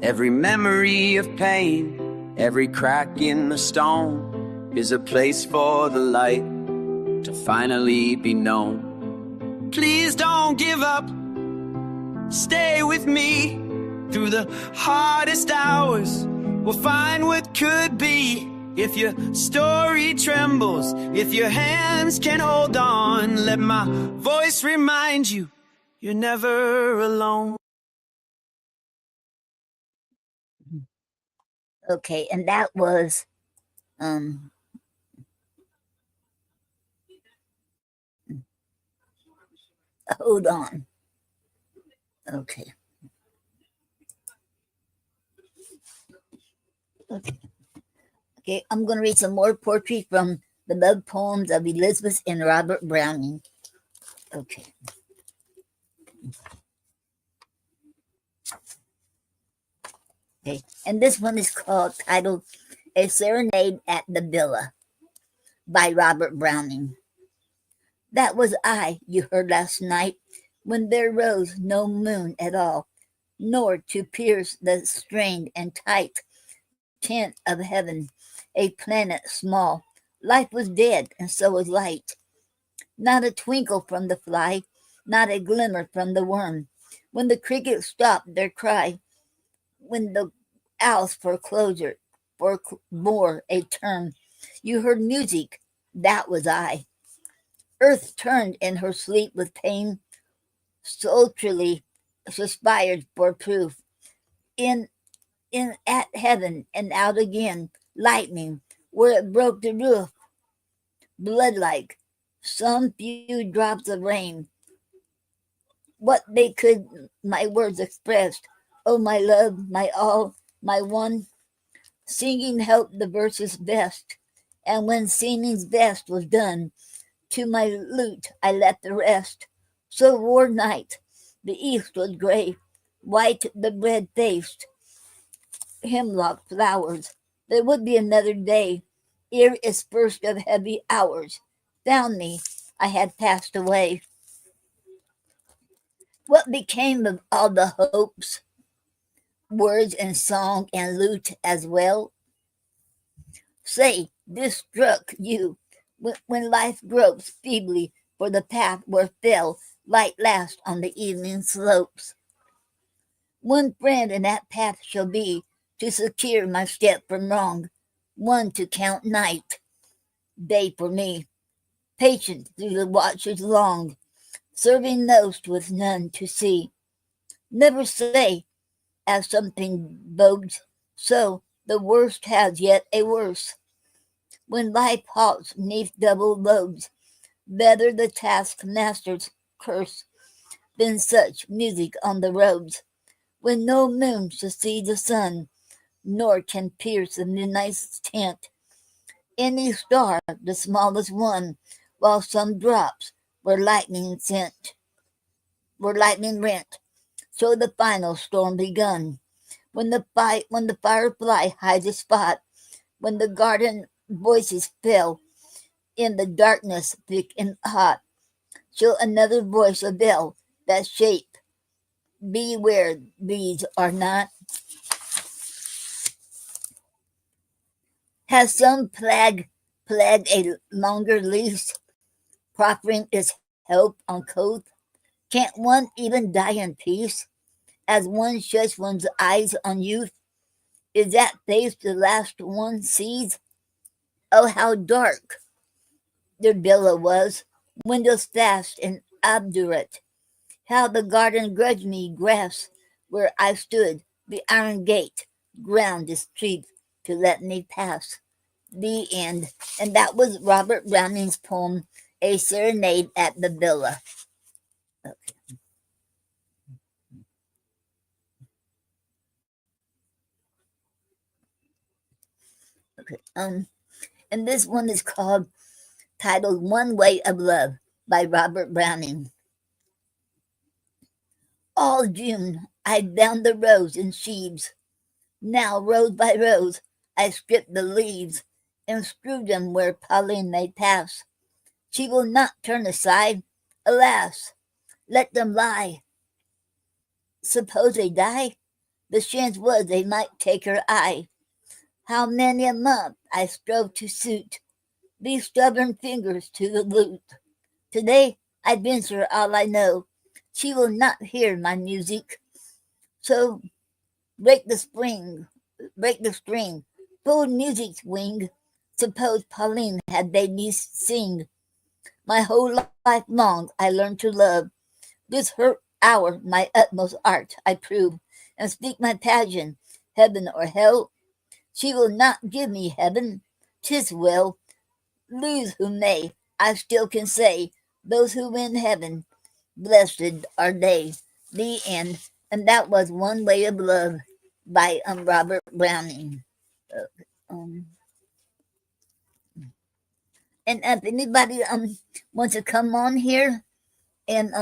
Every memory of pain, every crack in the stone is a place for the light to finally be known. Please don't give up, stay with me through the hardest hours. We'll find what could be. If your story trembles, if your hands can hold on, let my voice remind you, you're never alone. Okay, and that was hold on. Okay. Okay, I'm going to read some more poetry from the love poems of Elizabeth and Robert Browning. Okay. Okay, and this one is titled A Serenade at the Villa by Robert Browning. That was I you heard last night when there rose no moon at all, nor to pierce the strained and tight tent of heaven, a planet small. Life was dead, and so was light. Not a twinkle from the fly, not a glimmer from the worm. When the crickets stopped their cry, when the owls foreclosure for more a term, you heard music. That was I. Earth turned in her sleep with pain, sultrily suspired for proof. In at heaven and out again, lightning, where it broke the roof, blood-like, some few drops of rain. What they could my words expressed, oh my love, my all, my one. Singing helped the verses best, and when singing's best was done, to my lute I let the rest. So wore night, the east was gray, white the red-faced hemlock flowers. There would be another day, ere its first of heavy hours found me, I had passed away. What became of all the hopes, words and song and lute as well? Say, this struck you when life gropes feebly for the path where fell light last on the evening slopes. One friend in that path shall be to secure my step from wrong, one to count night, day for me. patient through the watches long, serving most with none to see. Never say, as something bodes, so the worst has yet a worse. When life halts neath double loads, better the taskmaster's curse than such music on the roads, when no moon shall see the sun, nor can pierce the midnight's tent any star, the smallest one, while some drops were lightning sent, were lightning rent. So the final storm begun, when the firefly hides a spot, when the garden voices fell in the darkness thick and hot, shall another voice avail that shape be where these are not. Has some plague a longer lease, proffering its help uncouth? Can't one even die in peace, as one shuts one's eyes on youth? Is that face the last one sees? Oh, how dark their villa was, windows fast and obdurate. How the garden grudged me grass where I stood, the iron gate, ground its teeth to let me pass. The end. And that was Robert Browning's poem, A Serenade at the Villa. Okay. Okay. And this one is titled One Way of Love by Robert Browning. All June I bound the rose in sheaves. Now, rose by rose, I strip the leaves and strew them where Pauline may pass. She will not turn aside. Alas, let them lie. Suppose they die? The chance was they might take her eye. How many a month I strove to suit these stubborn fingers to the lute. Today I venture all I know. She will not hear my music. So break the string, pull music's wing. Suppose Pauline had bade me sing. My whole life long I learned to love. This her hour my utmost art I prove, and speak my passion, heaven or hell. She will not give me heaven. 'Tis well. Lose who may, I still can say, those who win heaven, blessed are they. The end. And that was One Way of Love by Robert Browning. And if anybody wants to come on here and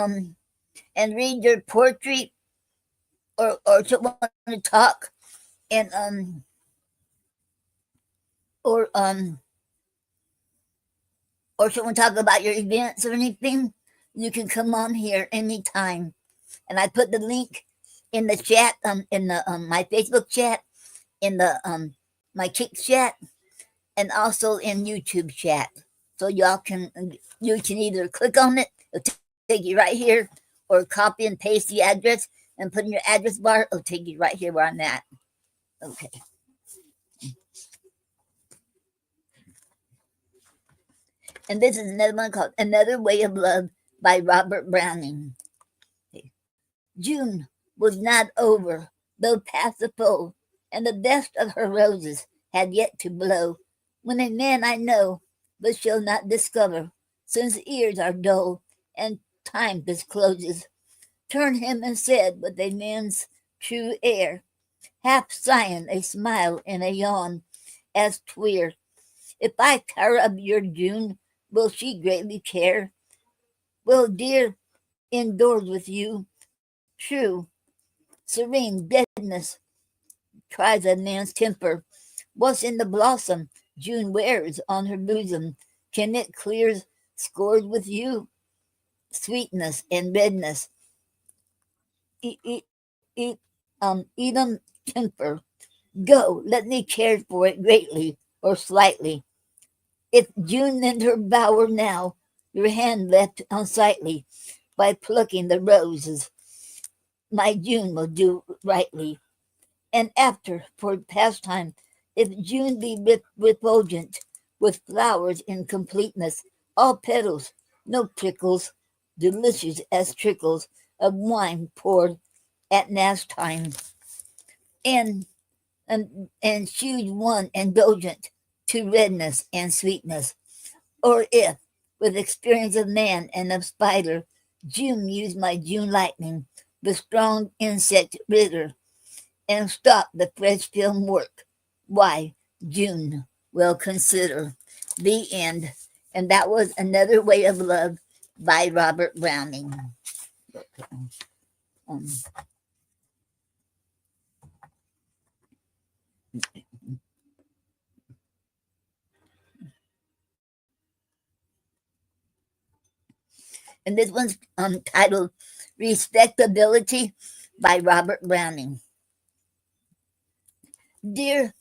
read your poetry or want to talk and or someone talk about your events or anything, you can come on here anytime. And I put the link in the chat, in the my Facebook chat, in the my Kick chat, and also in YouTube chat. So you can either click on it, it'll take you right here, or copy and paste the address and put in your address bar, it'll take you right here where I'm at. Okay. And this is another one called Another Way of Love by Robert Browning. Okay. June was not over, though past the full, and the best of her roses had yet to blow, when a man I know, but shall not discover, since ears are dull, and time discloses, turned him and said with a man's true air, half sighing a smile and a yawn, as twere, if I tire of your June, will she greatly care? Will dear indoors with you, true, serene deadness tries a man's temper. What's in the blossom June wears on her bosom? Can it clear scores with you? Sweetness and redness, even temper. Go, let me care for it greatly or slightly. If June in her bower now, your hand left unsightly, by plucking the roses, my June will do rightly. And after, for pastime, if June be refulgent with flowers in completeness, All petals, no prickles, delicious as trickles of wine poured at mass time. And, and choose one indulgent to redness and sweetness. Or if, with experience of man and of spider, June used my June lightning, the strong insect ritter, and stop the fresh film work, why, June will consider. The end. And that was Another Way of Love by Robert Browning. Um, and this one's titled Respectability by Robert Browning. Dear,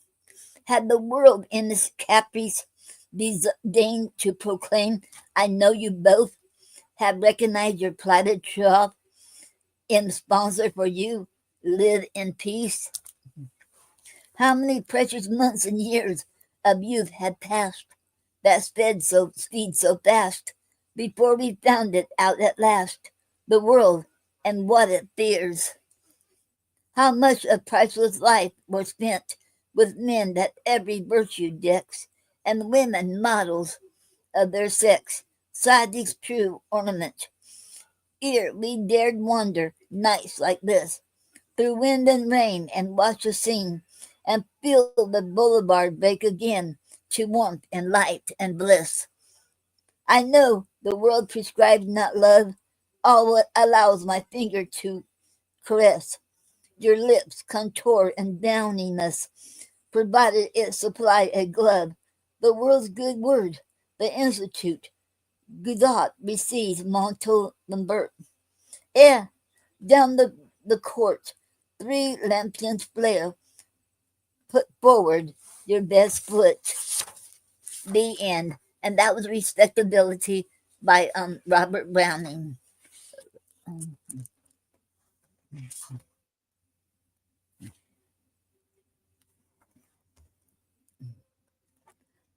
had the world in its caprice deigned to proclaim, I know you both have recognized your plighted troth in sponsor for you, live in peace. How many precious months and years of youth had passed that speed so fast before we found it out at last, the world and what it fears. How much of priceless life was spent with men that every virtue decks, and women models of their sex, Sadiq's true ornament. Ere we dared wander nights like this, through wind and rain, and watch the scene, and feel the boulevard break again to warmth and light and bliss. I know the world prescribes not love, all what allows my finger to caress your lips, contour and downiness, provided it supply a glove. The world's good word, the institute, Godot receives Montalembert. Ere down the court, 3 lampions flare, put forward your best foot. The end. And that was Respectability by Robert Browning.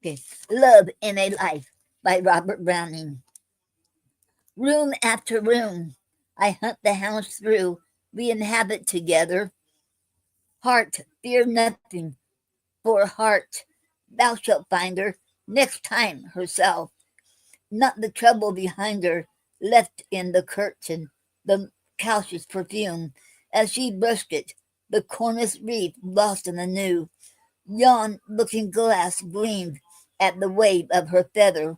Okay. Love in a Life by Robert Browning. Room after room, I hunt the house through, we inhabit together. Heart, fear nothing, for heart, thou shalt find her next time herself. Not the trouble behind her, left in the curtain, the couch's perfume, as she brushed it, the cornice reef lost in the new. Yon looking glass gleamed at the wave of her feather,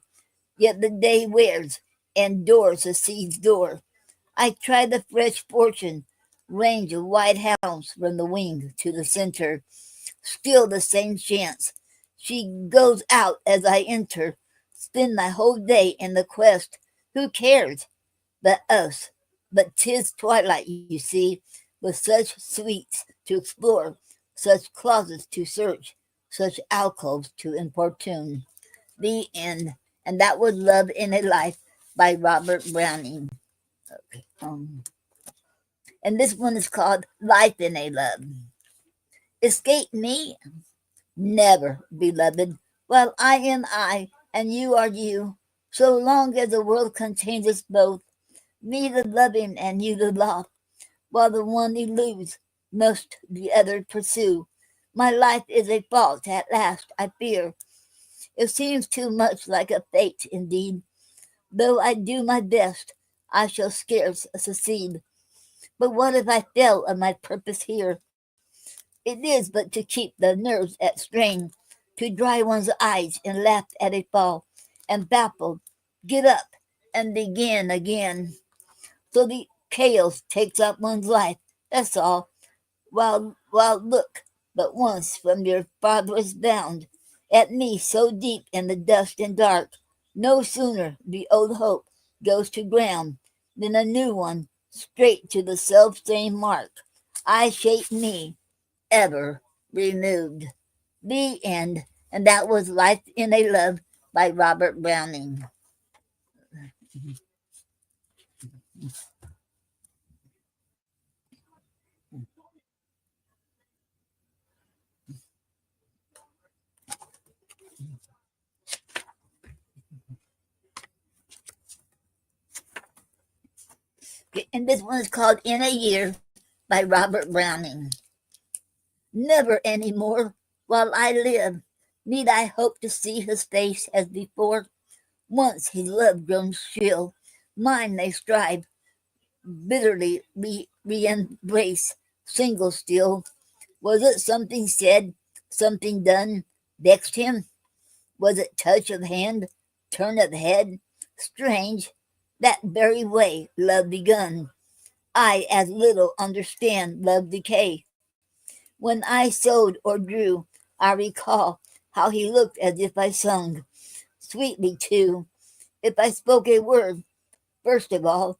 yet the day wears and doors the sea's door. I try the fresh fortune, range of white hounds from the wing to the center, still the same chance. She goes out as I enter, spend my whole day in the quest. Who cares but us? But 'tis twilight, you see, with such suites to explore, such closets to search, such alcoves to importune. The end. And that was Love in a Life by Robert Browning. Um, and this one is called Life in a Love. Escape me? Never, beloved, while I am I and you are you, so long as the world contains us both, me the loving and you the lost, while the one eludes, must the other pursue. My life is a fault at last, I fear. It seems too much like a fate indeed. Though I do my best, I shall scarce succeed. But what if I fail of my purpose here? It is but to keep the nerves at strain, to dry one's eyes and laugh at a fall, and baffled, get up and begin again. So the chaos takes up one's life, that's all. While look but once from your farthest bound at me so deep in the dust and dark, no sooner the old hope goes to ground than a new one straight to the self same mark. I shape me ever removed. The end. And that was Life in a Love by Robert Browning. And this one is called In a Year by Robert Browning. Never any more while I live need I hope to see his face as before. Once his love grown shrill, mine they strive, bitterly re-embrace, single still. Was it something said, something done, vexed him? Was it touch of hand, turn of head? Strange, that very way love begun. I as little understand love decay. When I sewed or drew, I recall how he looked as if I sung, sweetly too. If I spoke a word, first of all,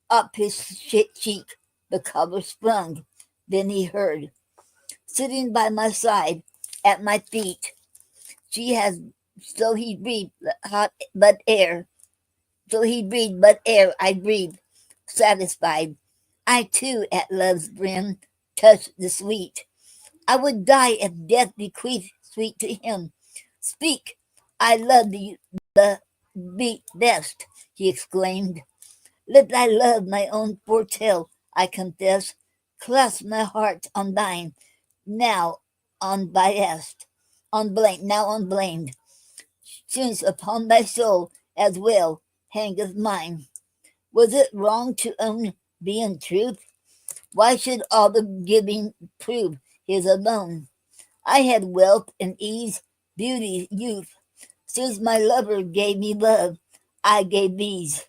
up his cheek the color sprung. Then he heard, sitting by my side, at my feet, she has, so he breathed hot but air, so he breathed but air I breathed, satisfied. I too at love's brim touched the sweet. I would die if death bequeathed sweet to him. Speak, I love thee the beat best, he exclaimed. Let thy love my own foretell, I confess. Clasp my heart on thine, now unbiased, unblamed, now unblamed. Since upon thy soul as well hangeth mine. Was it wrong to own thee in truth? Why should all the giving prove his alone? I had wealth and ease, beauty, youth. Since my lover gave me love, I gave these.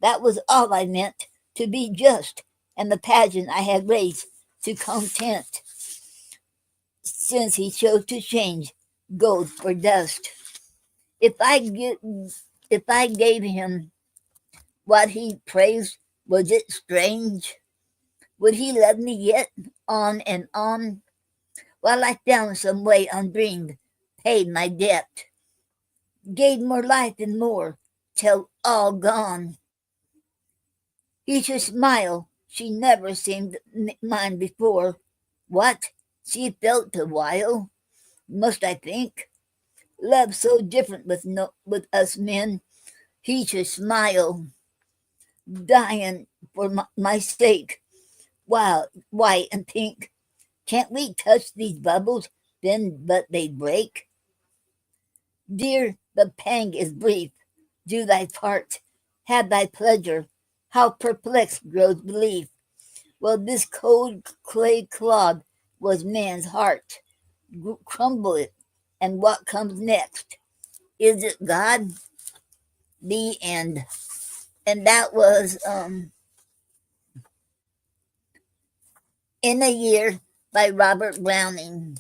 That was all I meant, to be just, and the pageant I had raised to content, since he chose to change gold for dust. If I gave him what he praised, was it strange? Would he love me yet, on and on, while I found some way undreamed, paid my debt, gave more life and more, till all gone? He should smile, she never seemed mine before. What? She felt a while, must I think? Love so different with us men. He should smile, dying for my sake, wild, white and pink. Can't we touch these bubbles, then but they break? Dear, the pang is brief. Do thy part, have thy pleasure. How perplexed grows belief. Well, this cold clay clod was man's heart. Crumble it, and what comes next? Is it God? The end. And that was In a Year by Robert Browning.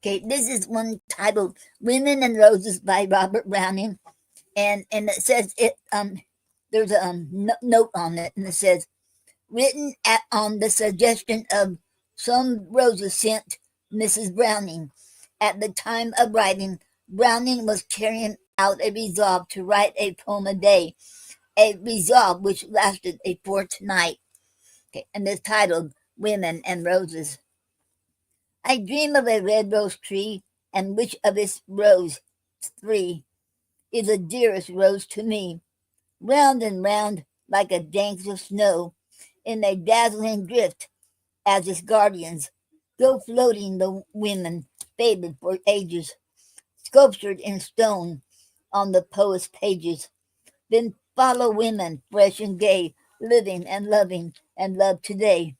Okay, this is one titled Women and Roses by Robert Browning. And it says there's a note on it, and it says, written on the suggestion of some roses sent Mrs. Browning. At the time of writing, Browning was carrying out a resolve to write a poem a day, a resolve which lasted a fortnight. Okay, and it's titled Women and Roses. I dream of a red rose tree, and which of its rose three is the dearest rose to me. Round and round, like a dance of snow, in a dazzling drift, as its guardians go floating the women, faded for ages, sculptured in stone on the poet's pages. Then follow women, fresh and gay, living and loving, and love today.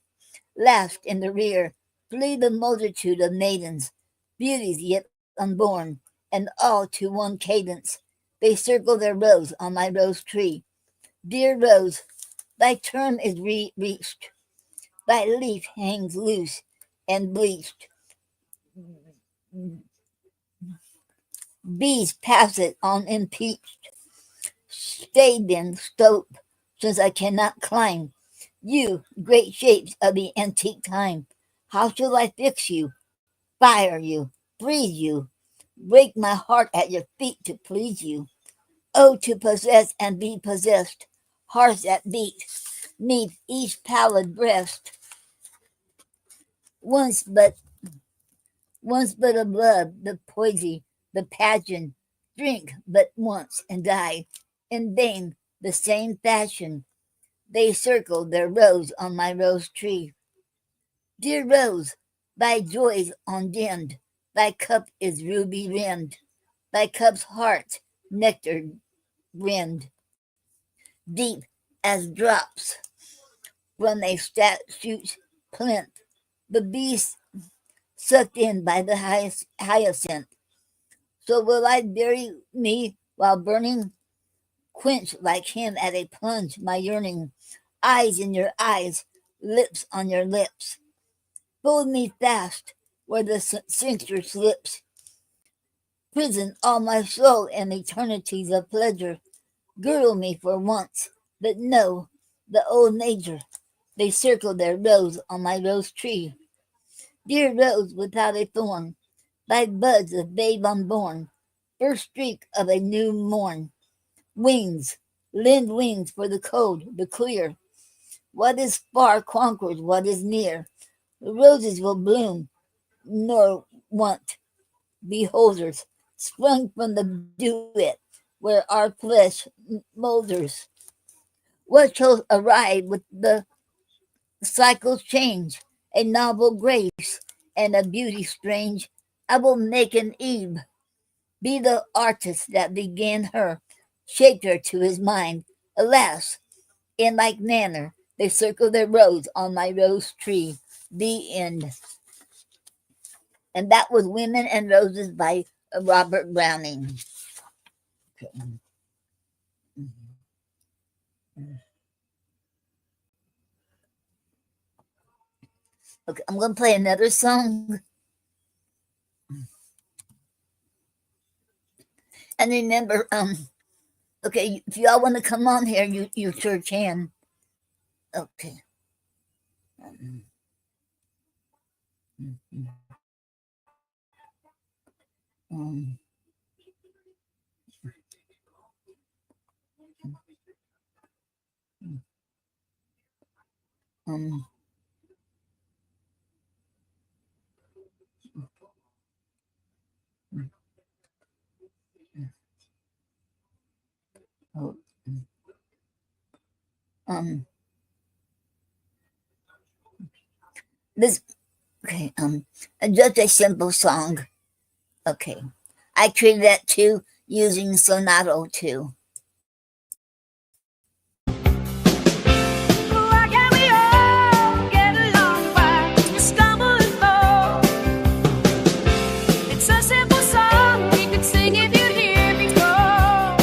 Last in the rear, flee the multitude of maidens, beauties yet unborn, and all to one cadence. They circle their rose on my rose tree. Dear rose, thy term is reached. Thy leaf hangs loose and bleached. Bees pass it unimpeached. Stay then, stope, since I cannot climb. You, great shapes of the antique time, how shall I fix you, fire you, freeze you, break my heart at your feet to please you? Oh, to possess and be possessed, hearts that beat, neath each pallid breast. Once but a blood, the poesy, the pageant, drink but once and die. In vain, the same fashion, they circle their rose on my rose tree. Dear rose, thy joys undimmed, thy cup is ruby rimmed, thy cup's heart nectar brimmed, deep as drops from a statue's plinth, the beast sucked in by the hyacinth. So will I bury me while burning, quench like him at a plunge my yearning, eyes in your eyes, lips on your lips. Fold me fast where the cincture slips. Prison all my soul in eternities of pleasure. Girdle me for once, but no, the old nature. They circle their rose on my rose tree. Dear rose without a thorn, thy buds of babe unborn, first streak of a new morn. Wings, lend wings for the cold, the clear. What is far conquers what is near. The roses will bloom, nor want beholders, sprung from the duet where our flesh moulders. What shall arrive with the cycle's change, a novel grace and a beauty strange? I will make an Eve, be the artist that began her, shaped her to his mind. Alas, in like manner, they circle their rose on my rose tree. The end. And that was Women and Roses by Robert Browning. Okay. Okay, I'm going to play another song. And remember, okay, if y'all want to come on here, you sure can. Okay. Um, um, oh, this, okay, just a simple song. Okay. I created that too using Sonato too. Why can't we all get along? Why we stumble and fall? It's a simple song, you could sing if you'd hear me call.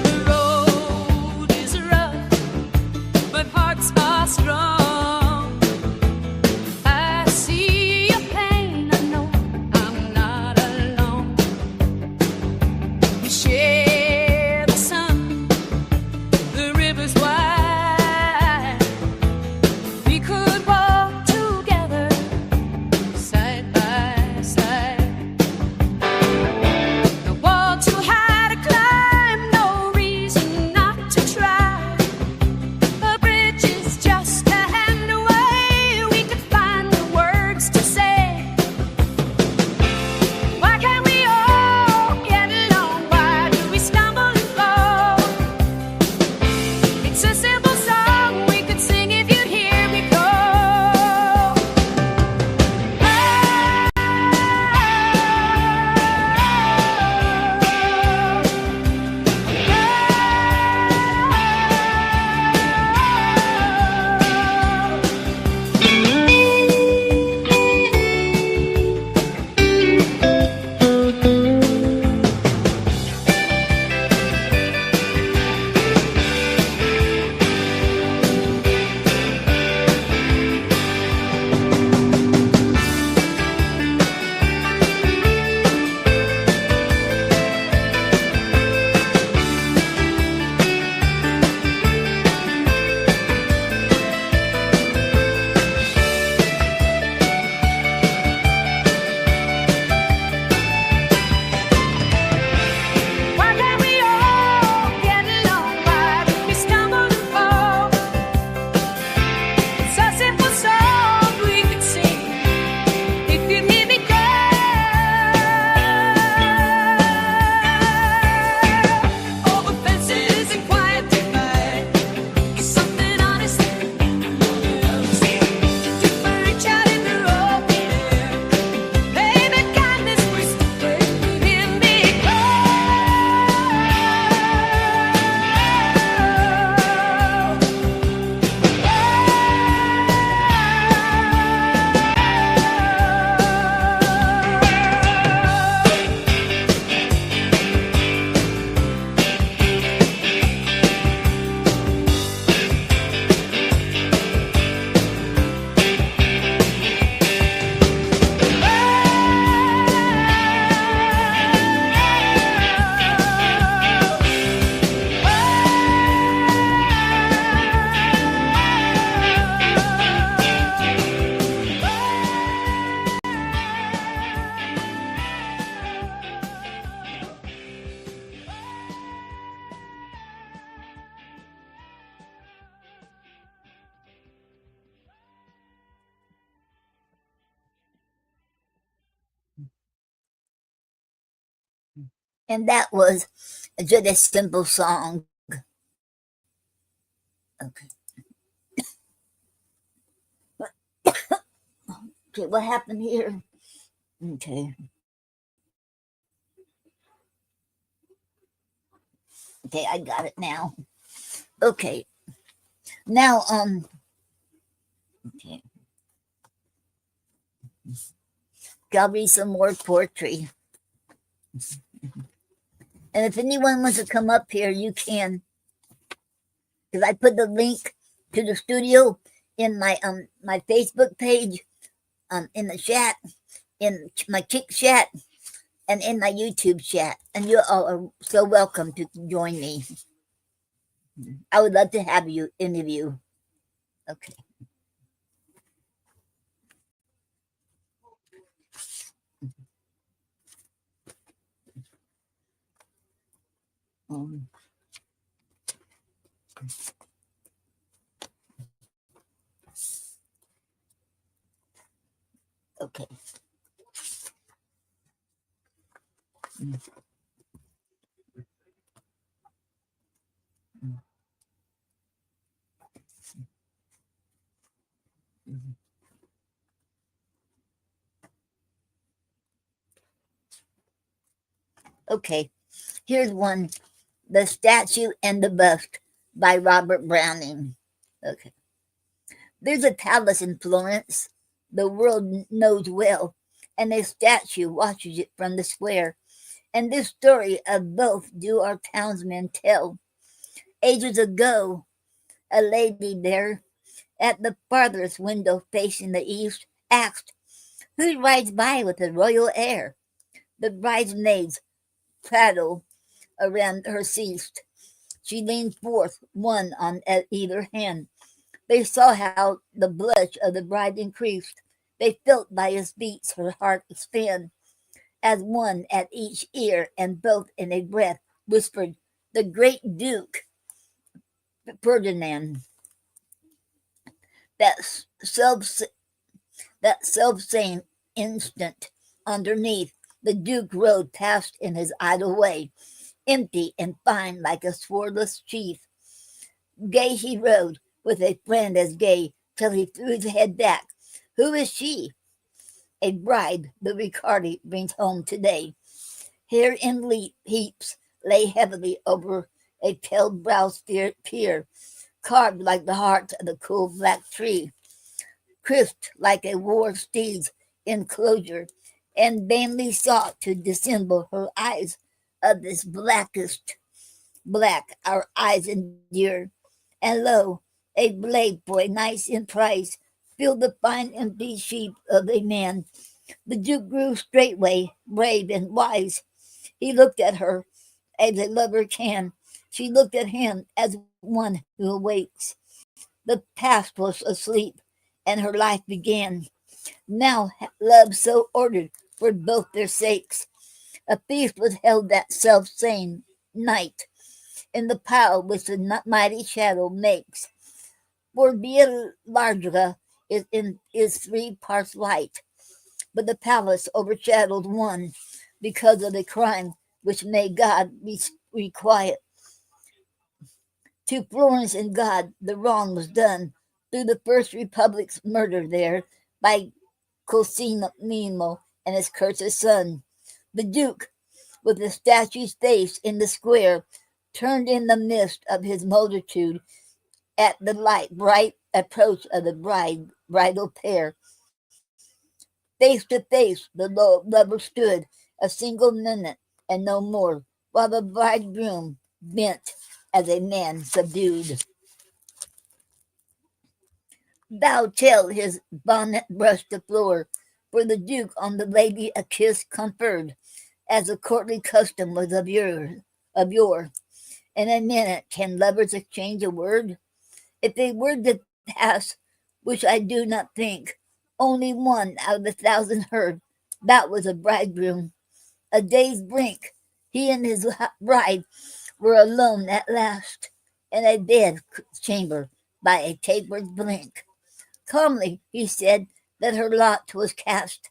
The road And that was just a simple song. Okay. Okay, what happened here? Okay. Okay, I got it now. Okay. Now, okay. I'll read some more poetry. And if anyone wants to come up here, you can. Because I put the link to the studio in my my Facebook page, in the chat, in my Kick chat, and in my YouTube chat. And you all are so welcome to join me. I would love to have you interview. Okay. Um, okay. Okay. Here's one. The Statue and the Bust by Robert Browning. Okay. There's a palace in Florence the world knows well, and a statue watches it from the square. And this story of both do our townsmen tell. Ages ago, a lady there at the farthest window facing the east asked, "Who rides by with a royal air?" The bridesmaids prattle around her ceased. She leaned forth, one on either hand. They saw how the blush of the bride increased. They felt by his beats her heart expand, as one at each ear, and both in a breath whispered, "The great Duke Ferdinand." That self same instant, underneath, the Duke rode past in his idle way, empty and fine like a swordless chief. Gay he rode, with a friend as gay, till he threw his head back. Who is she? A bride the Riccardi brings home today. Hair in heaps lay heavily over a pale browed peer, carved like the heart of the cool black tree, crisped like a war steed's enclosure, and vainly sought to dissemble her eyes of this blackest black our eyes endure. And lo, a blade for a nice in price filled the fine empty sheep of a man. The Duke grew straightway brave and wise. He looked at her as a lover can. She looked at him as one who awakes. The past was asleep, and her life began. Now love so ordered for both their sakes. A feast was held that self-same night, in the pile which the mighty shadow makes. For Via Larga is 3 parts light, but the palace overshadowed one, because of the crime which made God requite. To Florence and God the wrong was done through the First Republic's murder there by Cosimo and his cursed son. The Duke, with the statue's face in the square, turned in the midst of his multitude at the bright approach of the bridal pair. Face to face the lover stood a single minute and no more, while the bridegroom bent as a man subdued. Thou tell his bonnet brushed the floor, for the Duke on the lady a kiss conferred, as the courtly custom was of yore. In a minute can lovers exchange a word? If a word did pass, which I do not think, only one out of 1,000 heard, that was a bridegroom. A day's brink, he and his bride were alone at last, in a bed chamber by a taper's blink. Calmly he said that her lot was cast,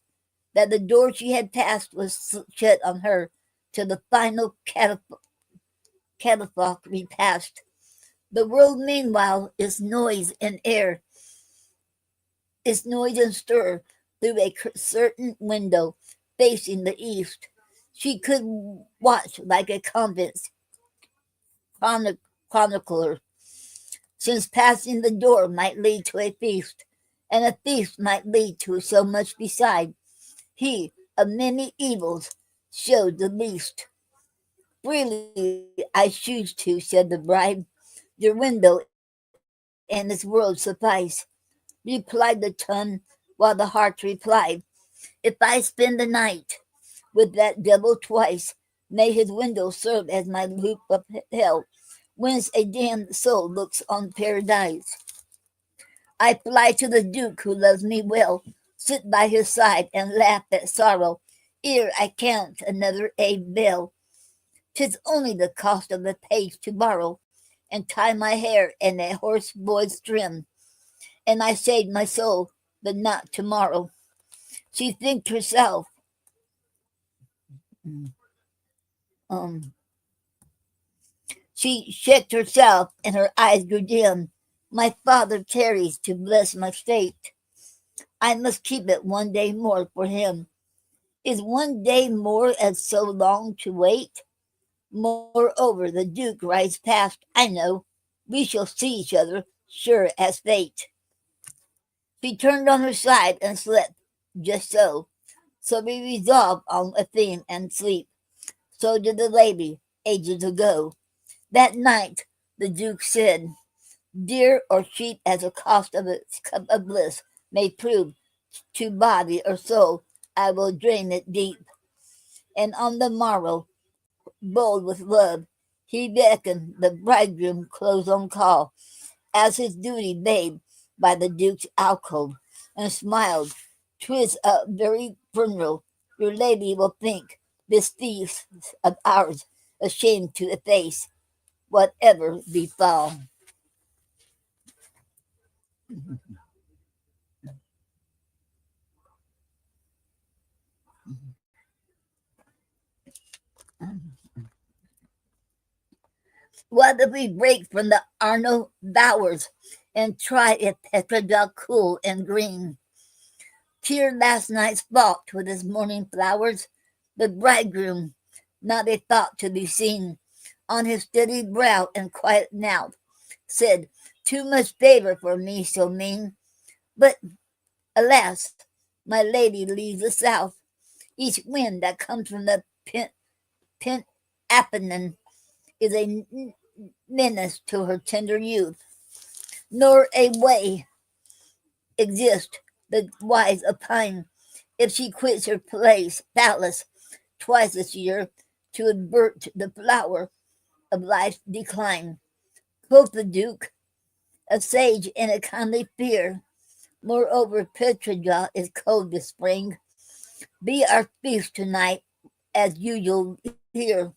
that the door she had passed was shut on her, to the final catafalque repast. The world, meanwhile, is noise and air, is noise and stir through a certain window facing the east. She could watch like a convent chronicler, since passing the door might lead to a feast, and a feast might lead to so much beside. He, of many evils, showed the least. Freely I choose to, said the bride. Your window and this world suffice, replied the tongue, while the heart replied, if I spend the night with that devil twice, may his window serve as my loop of hell, whence a damned soul looks on paradise. I fly to the Duke who loves me well, sit by his side and laugh at sorrow, ere I count another a bell. 'Tis only the cost of a page to borrow, and tie my hair in a horse boy's trim, and I saved my soul, but not tomorrow. She thanked herself. She checked herself, and her eyes grew dim. My father tarries to bless my state. I must keep it one day more for him. Is one day more as so long to wait? Moreover, the Duke rides past, I know. We shall see each other, sure as fate. She turned on her side and slept, just so. So we resolved on a theme and sleep. So did the lady, ages ago. That night, the Duke said, dear or cheap as the cost of its cup of bliss may prove to body or soul, I will drain it deep. And on the morrow, bold with love, he beckoned the bridegroom close on call, as his duty bade by the Duke's alcove, and smiled. 'Twas a very funeral. Your lady will think this feast of ours ashamed to efface, whatever befall. What if we break from the Arno bowers and try if Petrodel cool and green? Cheered last night's fault with his morning flowers, the bridegroom, not a thought to be seen, on his steady brow and quiet mouth, said, too much favor for me so mean. But alas, my lady leaves the south. Each wind that comes from the pent Apennine is a menace to her tender youth, nor a way exist the wise opine, if she quits her palace twice this year, to avert the flower of life's decline. Quoth the Duke, a sage in a kindly fear. Moreover, Petrodel is cold this spring. Be our feast tonight, as usual here.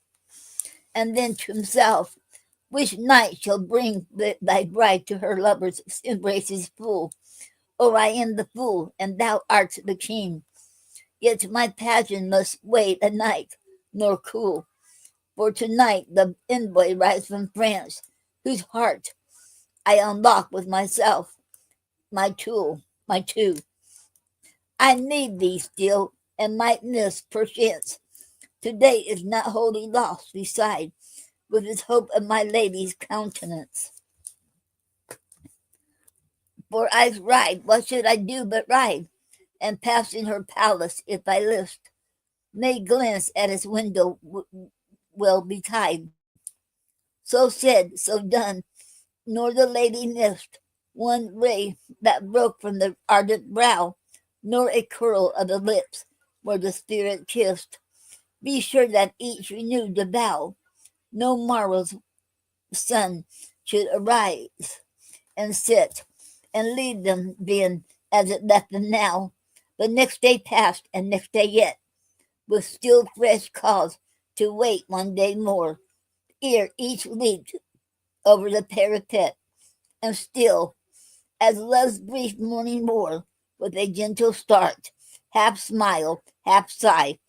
And then to himself, which night shall bring thy bride to her lover's embraces full? Or I am the fool, and thou art the king. Yet my passion must wait a night, nor cool. For tonight the envoy rides from France, whose heart I unlock with myself, my two. I need thee still, and might miss perchance. Today is not wholly lost beside, with his hope of my lady's countenance. For I ride, what should I do but ride, and passing her palace, if I list, may glance at his window will betide. So said, so done, nor the lady missed one ray that broke from the ardent brow, nor a curl of the lips where the spirit kissed. Be sure that each renewed the vow, no morrow's sun should arise and set, and leave them then as it left them now. The next day passed, and next day yet, with still fresh cause to wait one day more, ere each leaped over the parapet, and still, as love's brief morning wore, with a gentle start, half smile, half sigh,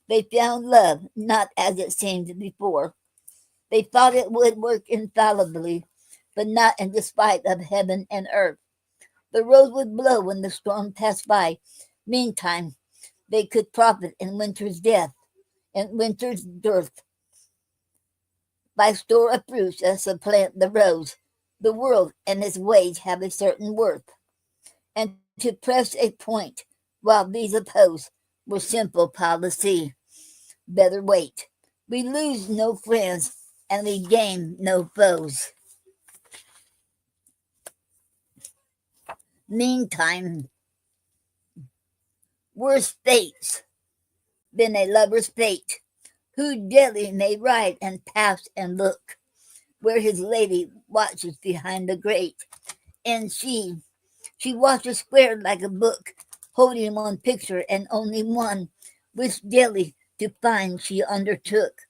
They found love not as it seemed before. They thought it would work infallibly, but not in despite of heaven and earth. The rose would blow when the storm passed by. Meantime, they could profit in winter's death and winter's dearth by store of fruits that supplant the rose. The world and its ways have a certain worth, and to press a point while these oppose were simple policy. Better wait. We lose no friends and we gain no foes. Meantime, worse fates than a lover's fate, who daily may ride and pass and look where his lady watches behind the grate, and she watches squared like a book, holding one picture and only one, which daily to find she undertook.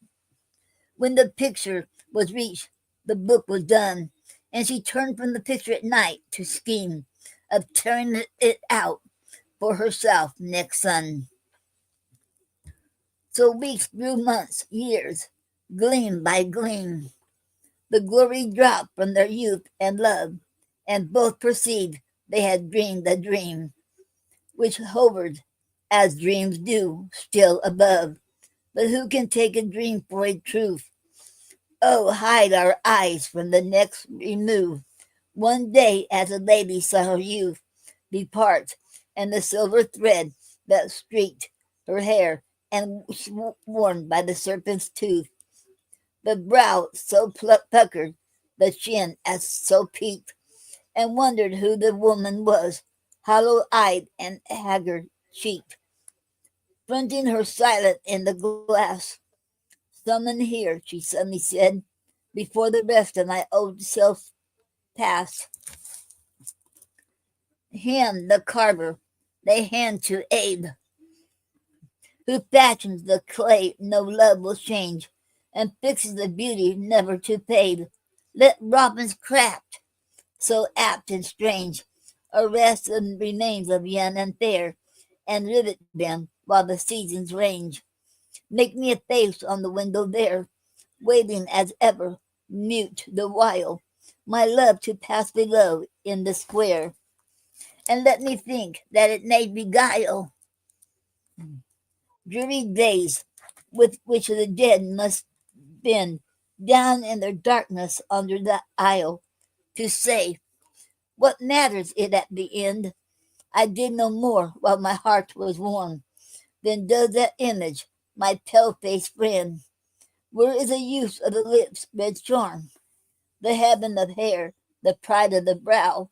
When the picture was reached, the book was done, and she turned from the picture at night to scheme of turning it out for herself next sun. So weeks grew months, years, gleam by gleam. The glory dropped from their youth and love, and both perceived they had dreamed a dream, which hovered, as dreams do, still above. But who can take a dream for a truth? Oh, hide our eyes from the next remove. One day, as a lady saw her youth depart, and the silver thread that streaked her hair, and worn by the serpent's tooth, the brow so puckered, the chin as so peaked, and wondered who the woman was, hollow-eyed and haggard-cheeked, fronting her silent in the glass. Someone here, she suddenly said, before the rest of my old self passed. Him, the carver, they hand to Abe, who fashions the clay no love will change, and fixes the beauty never to fade. Let Robin's craft, so apt and strange, arrest the remains of young and fair, and rivet them while the seasons range. Make me a face on the window there, waiting as ever, mute the while, my love to pass below in the square, and let me think that it may beguile dreary days with which the dead must bend down in their darkness under the aisle, to say, what matters it at the end? I did no more while my heart was warm than does that image, my pale-faced friend. Where is the use of the lips' red charm, the heaven of hair, the pride of the brow,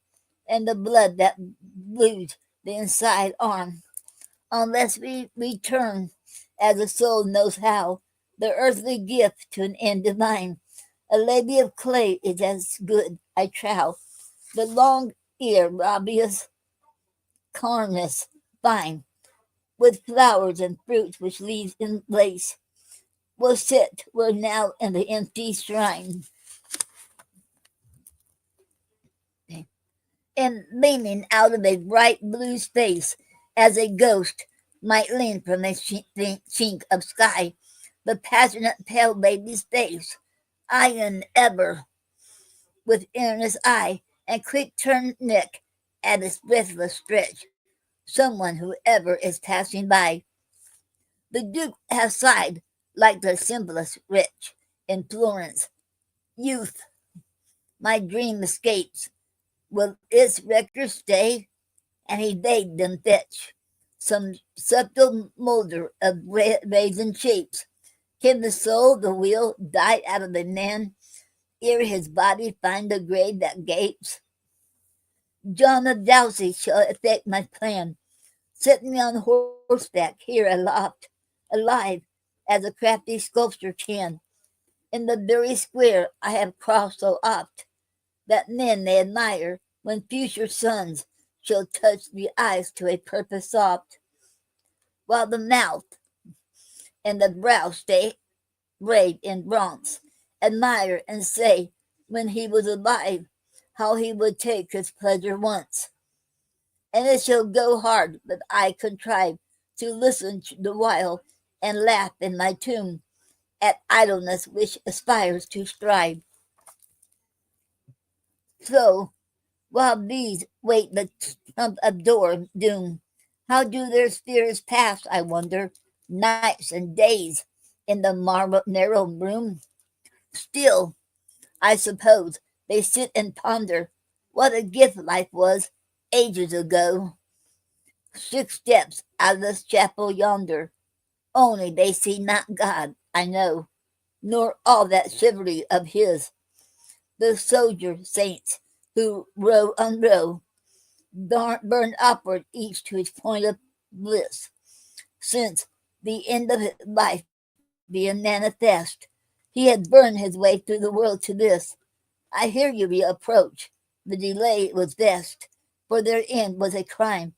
and the blood that blues the inside arm, unless we return, as the soul knows how, the earthly gift to an end divine? A lady of clay is as good, I trow. The long ear, Rabia's carness fine, with flowers and fruits which leaves in lace, will sit where now in the empty shrine. And leaning out of a bright blue space, as a ghost might lean from a chink of sky, the passionate pale lady's face, iron ever, with earnest eye and quick turned neck at its breathless stretch, someone who ever is passing by. The Duke has sighed like the simplest wretch in Florence. Youth, my dream escapes. Will its rector stay? And he bade them fetch some subtle molder of raisin shapes. Can the soul, the will, die out of the man ere his body find the grave that gapes? John of Doughty shall effect my plan. Set me on horseback here aloft, alive as a crafty sculptor can. In the very square I have crossed so oft, that men may admire when future sons shall touch the eyes to a purpose soft, while the mouth and the brow stay brave in bronze, admire and say, when he was alive, how he would take his pleasure once. And it shall go hard, but I contrive to listen the while and laugh in my tomb at idleness which aspires to strive. So, while these wait the trump of doom, how do their spirits pass, I wonder, nights and days in the narrow room? Still, I suppose, they sit and ponder what a gift life was ages ago. 6 steps out of the chapel yonder, only they see not God, I know, nor all that chivalry of his. The soldier saints who row on row burned upward each to his point of bliss, since the end of his life being manifest, he had burned his way through the world to this. I hear you reapproach. The delay was best, for their end was a crime.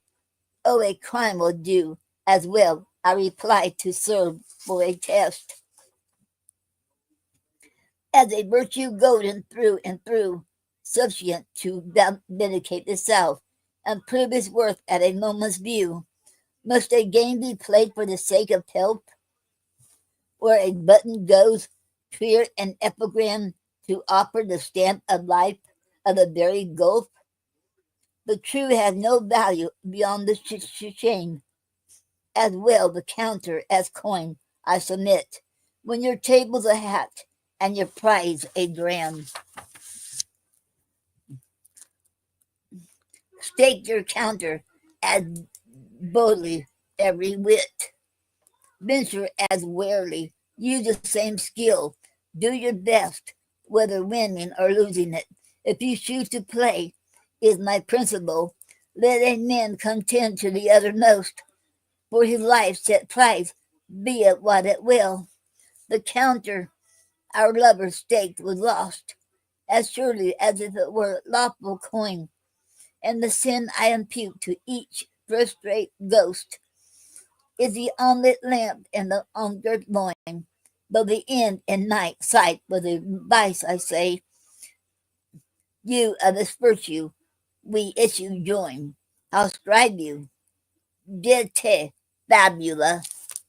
Oh, a crime will do as well, I replied, to serve for a test. As a virtue golden through and through, sufficient to vindicate the South and prove its worth at a moment's view, must a game be played for the sake of pelf, where a button goes clear an epigram to offer the stamp of life of the very gulf? The true has no value beyond the shame, as well the counter as coin, I submit, when your table's a hat and your prize a dram. Stake your counter as boldly every wit. Venture as warily, use the same skill. Do your best, whether winning or losing it. If you choose to play, is my principle. Let a man contend to the uttermost, for his life set price, be it what it will. The counter our lover staked was lost, as surely as if it were lawful coin, and the sin I impute to each prostrate ghost is the unlit lamp in the ungirt loin, though the end in night sight was a vice, I say. You of this virtue we issue join. How strive you? Dite fabula,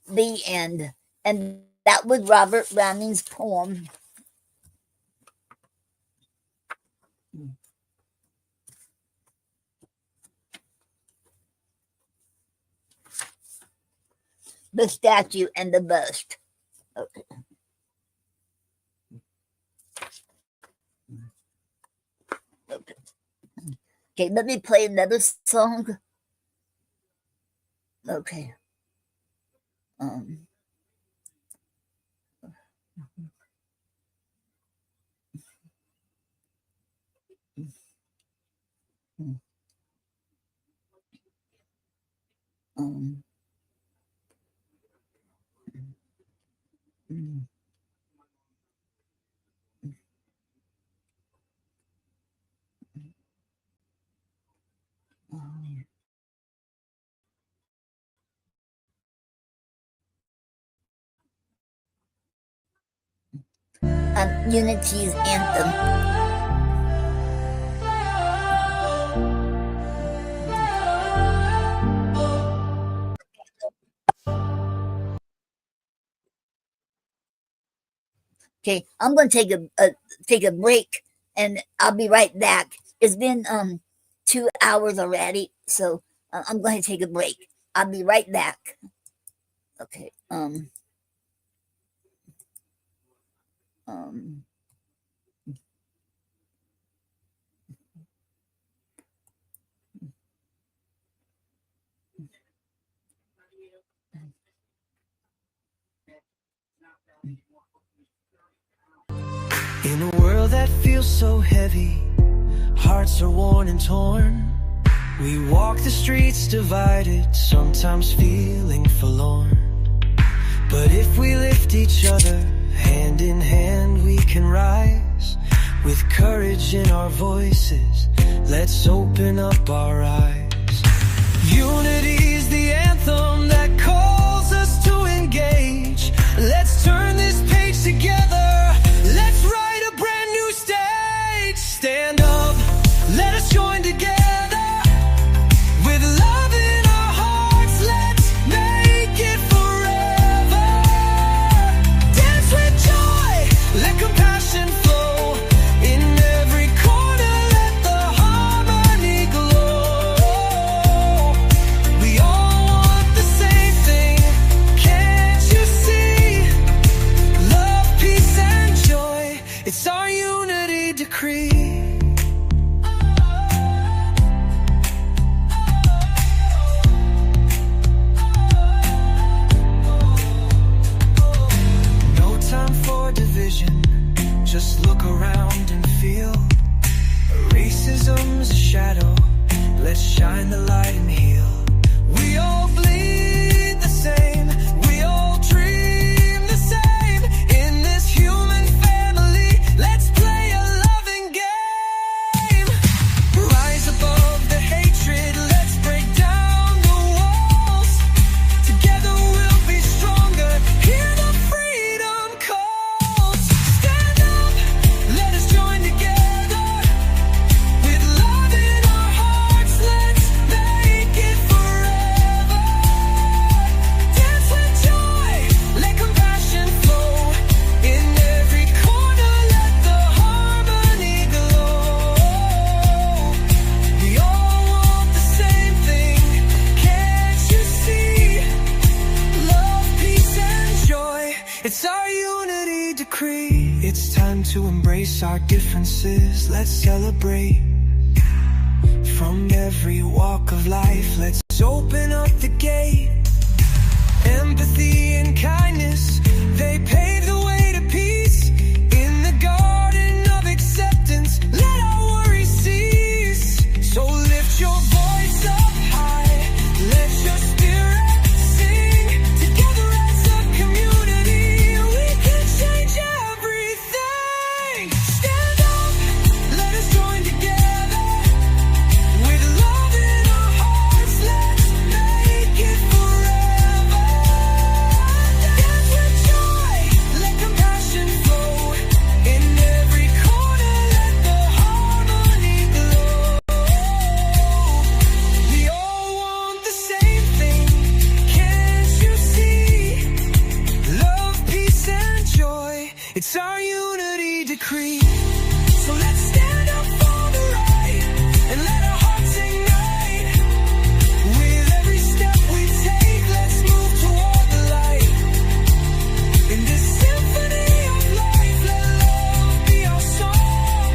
the end. And that was Robert Browning's poem. The statue and the bust. Okay. Okay, let me play another song. Okay. Unity's anthem. Okay, I'm going to take a break, and I'll be right back. It's been 2 hours already, so I'm going to take a break. I'll be right back. Okay. In a world that feels so heavy, hearts are worn and torn. We walk the streets divided, sometimes feeling forlorn. But if we lift each other, hand in hand we can rise. With courage in our voices, let's open up our eyes. Unity's the anthem that calls us to engage. Let's turn this page together. Let's write a brand new stage. Stand up, let us join together. With love in our hearts, let's make it forever. let's shine the light and heal. We all bleed the same, we all dream the same. In this human family, let's play a loving game. Rise above the hatred, let's break down the walls. Together we'll be stronger, hear the freedom calls. Stand up, let us join together. With love in our hearts, let's make it forever. Dance with joy, let compassion flow. In every corner, let the harmony glow. We all want the same thing, can't you see? Love, peace, and joy, it's our unity decree. It's time to embrace our differences, let's celebrate. From every walk of life, let's open up the gate. Empathy and kindness, they pave the way to peace. In the garden of acceptance, let our worries cease. So lift your voice up high, let your spirit sing. Together as a community, we can change everything. Stand up, let us join together. With love in our hearts, let's make it forever. Dance with joy, let compassion flow. In every corner, let the harmony glow. We all want the same thing, can't you see? Love, peace, and joy, it's our unity decree. So let's stand up for the right and let our hearts ignite. With every step we take, let's move toward the light. In this symphony of life, let love be our song.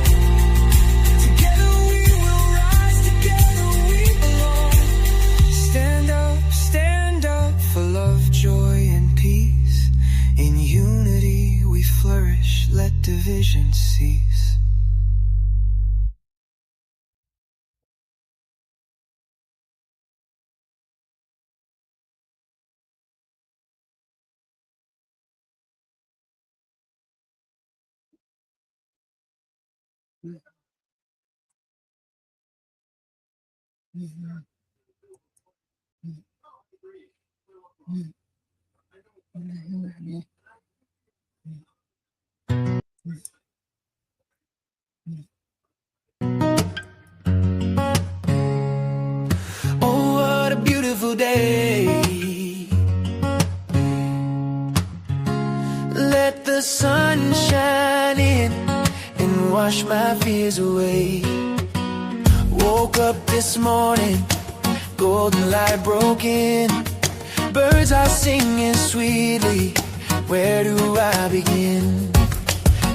Together we will rise, together we belong. Stand up for love, joy, and peace. In unity we flourish, let division cease. Oh, what a beautiful day. Let the sun shine in and wash my fears away. Woke up this morning, golden light broke in. Birds are singing sweetly, where do I begin?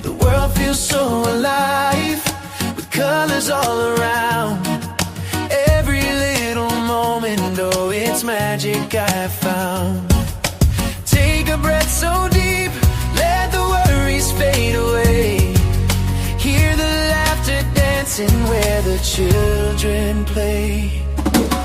The world feels so alive, with colors all around. Every little moment, oh, it's magic I found. Take a breath so deep, let the worries fade away. Hear the laughter dancing where the children play.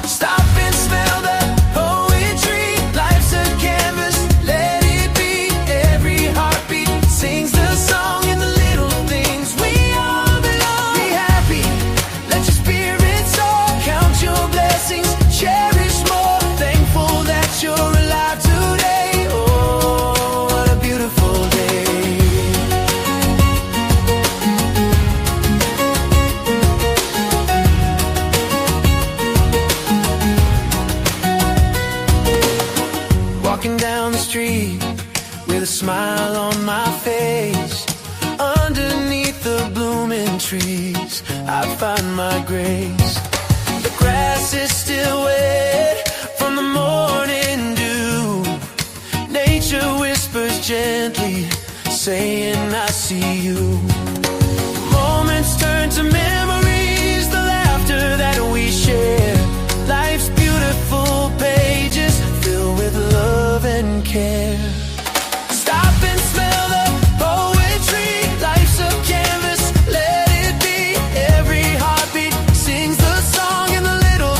Stop and smell the poetry, life's a canvas, let it be. Every heartbeat sings the song in the little things. We all belong. Be happy, let your spirit soar. Count your blessings, cherish more. Thankful that you're alive today. Oh, what a beautiful day. Walking down the street with a smile on my face. Underneath the blooming trees, I find my grace. The grass is still wet from the morning dew. Nature whispers gently, saying I see you. Moments turn to memories, the laughter that we share. Life's beautiful pages filled with love and care. Stop and smell the poetry, life's a canvas, let it be. Every heartbeat sings the song in the little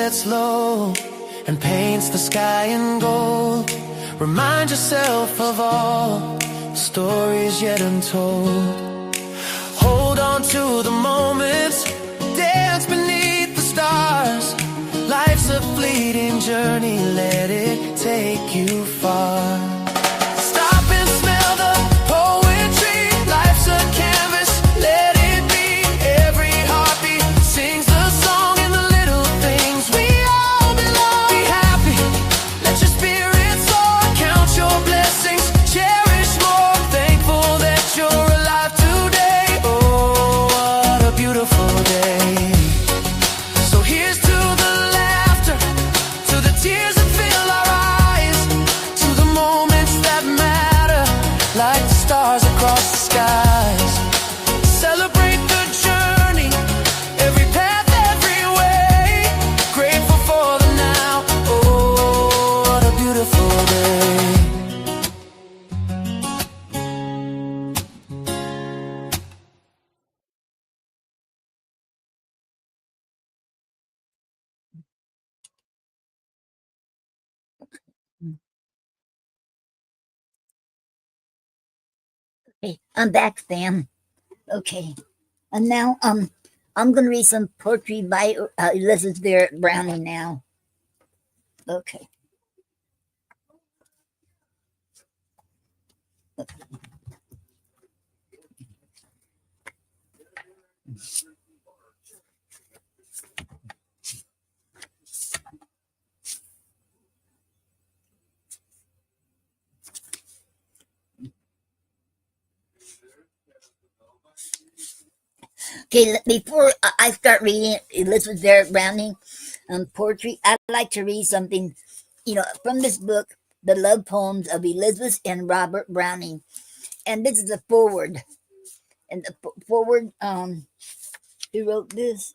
sets low and paints the sky in gold. Remind yourself of all the stories yet untold. Hold on to the moments, dance beneath the stars. Life's a fleeting journey, let it take you far. Stop and smell the poetry. Life's a canvas, let it be. Every heartbeat sings the song in the little things. We all belong. Be happy, let your spirit soar. Count your blessings, cherish more. Thankful that you're alive today. Oh, what a beautiful day. So here's to the laughter, to the tears that fill our eyes, to the moments that matter, like the stars across the skies. Celebrate the journey, every path, every way. Grateful for the now. Oh, what a beautiful day. Okay, I'm back, fam. Okay, and now I'm gonna read some poetry by Elizabeth Barrett Browning now. Okay. Okay, before I start reading Elizabeth Barrett Browning poetry, I'd like to read something, from this book, The Love Poems of Elizabeth and Robert Browning. And this is the foreword. And the foreword, who wrote this?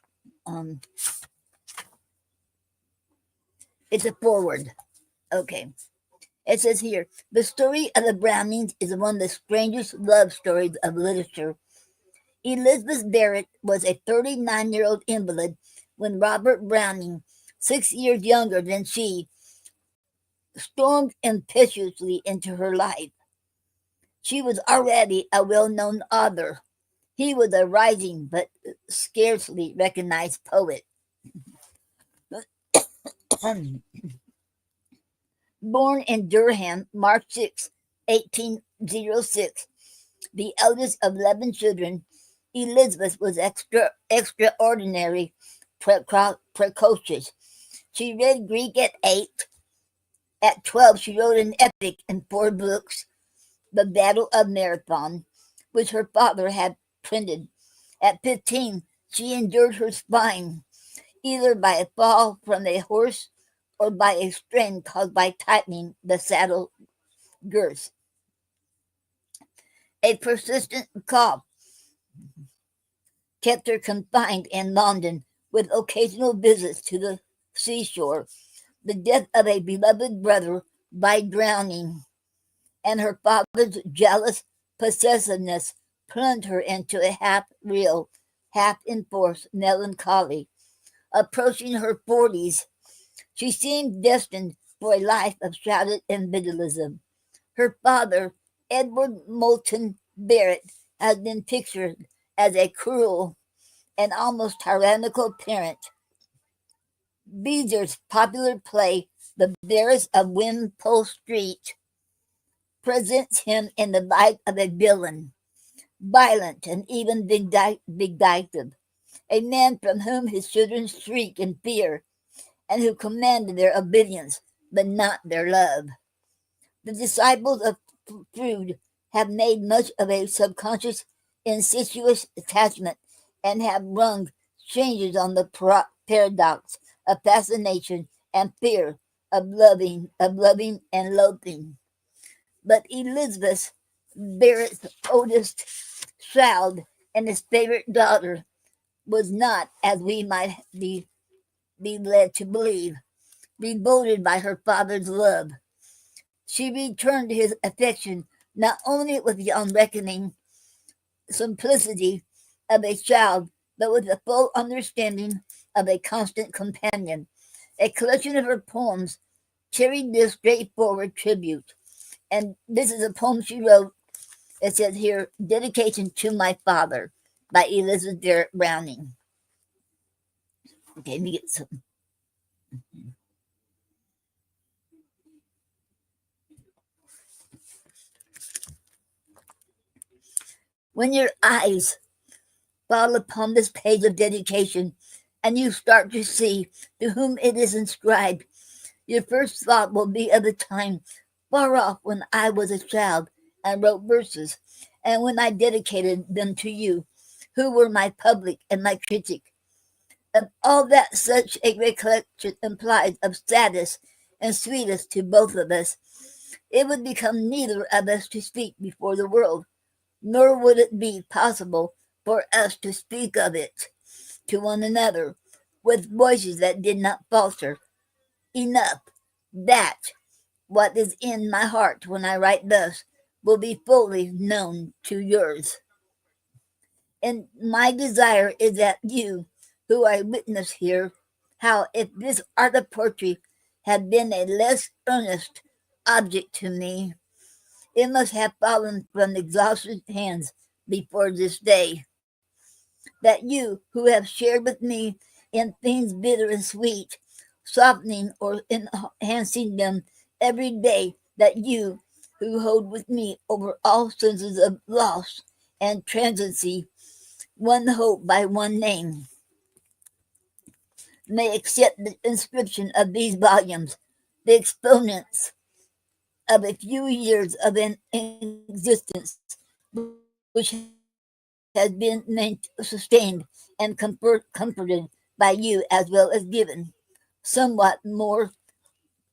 It's a foreword. Okay. It says here, the story of the Brownings is one of the strangest love stories of literature. Elizabeth Barrett was a 39-year-old invalid when Robert Browning, 6 years younger than she, stormed impetuously into her life. She was already a well-known author. He was a rising but scarcely recognized poet. Born in Durham, March 6, 1806, the eldest of 11 children, Elizabeth was extraordinary precocious. She read Greek at 8. At 12, she wrote an epic in 4 books, The Battle of Marathon, which her father had printed. At 15, she injured her spine, either by a fall from a horse or by a strain caused by tightening the saddle girths. A persistent cough kept her confined in London with occasional visits to the seashore. The death of a beloved brother by drowning and her father's jealous possessiveness plunged her into a half-real, half-enforced melancholy. Approaching her 40s, she seemed destined for a life of shrouded individualism. Her father, Edward Moulton Barrett, has been pictured as a cruel and almost tyrannical parent. Beezer's popular play, The Barretts of Wimpole Street, presents him in the light of a villain, violent and even vindictive, a man from whom his children shriek in fear and who commanded their obedience but not their love. The disciples of Froude have made much of a subconscious, insidious attachment and have rung changes on the paradox of fascination and fear, of loving and loathing. But Elizabeth Barrett's oldest child and his favorite daughter was not, as we might be led to believe, devoted by her father's love. She returned his affection not only with the unreckoning simplicity of a child, but with the full understanding of a constant companion. a collection of her poems carried this straightforward tribute. And this is a poem she wrote. It says here, Dedication to My Father by Elizabeth Barrett Browning. Okay, let me get some. When your eyes fall upon this page of dedication and you start to see to whom it is inscribed, your first thought will be of the time far off when I was a child and wrote verses, and when I dedicated them to you, who were my public and my critic. Of all that such a recollection implies of saddest and sweetest to both of us, it would become neither of us to speak before the world, nor would it be possible for us to speak of it to one another with voices that did not falter enough, that what is in my heart when I write thus will be fully known to yours. And my desire is that you, who are witness here, how if this art of poetry had been a less earnest object to me, it must have fallen from exhausted hands before this day. That you, who have shared with me in things bitter and sweet, softening or enhancing them every day, that you, who hold with me over all senses of loss and transiency, one hope by one name, may accept the inscription of these volumes, the exponents of a few years of an existence which has been sustained and comforted by you as well as given, somewhat more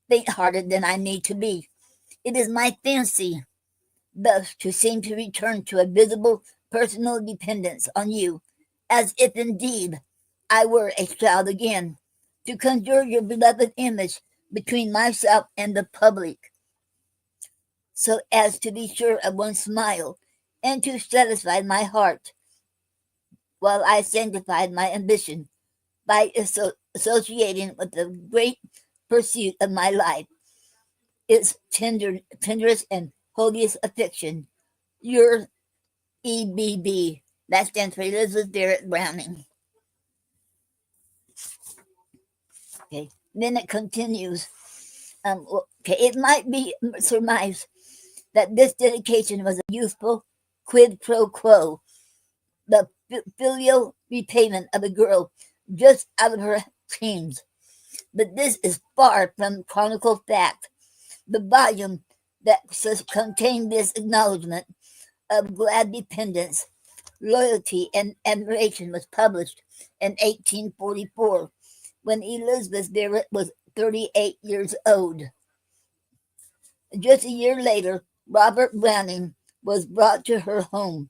faint-hearted than I need to be. It is my fancy thus to seem to return to a visible personal dependence on you, as if indeed I were a child again, to conjure your beloved image between myself and the public, so as to be sure of one smile, and to satisfy my heart, while I sanctified my ambition by associating with the great pursuit of my life, its tenderest and holiest affection, your EBB. That stands for Elizabeth Barrett Browning. Okay, then it continues. Okay, it might be surmised that this dedication was a youthful quid pro quo, the filial repayment of a girl just out of her teens. But this is far from chronicled fact. The volume that contained this acknowledgement of glad dependence, loyalty, and admiration was published in 1844, when Elizabeth Barrett was 38 years old. Just a year later, Robert Browning was brought to her home.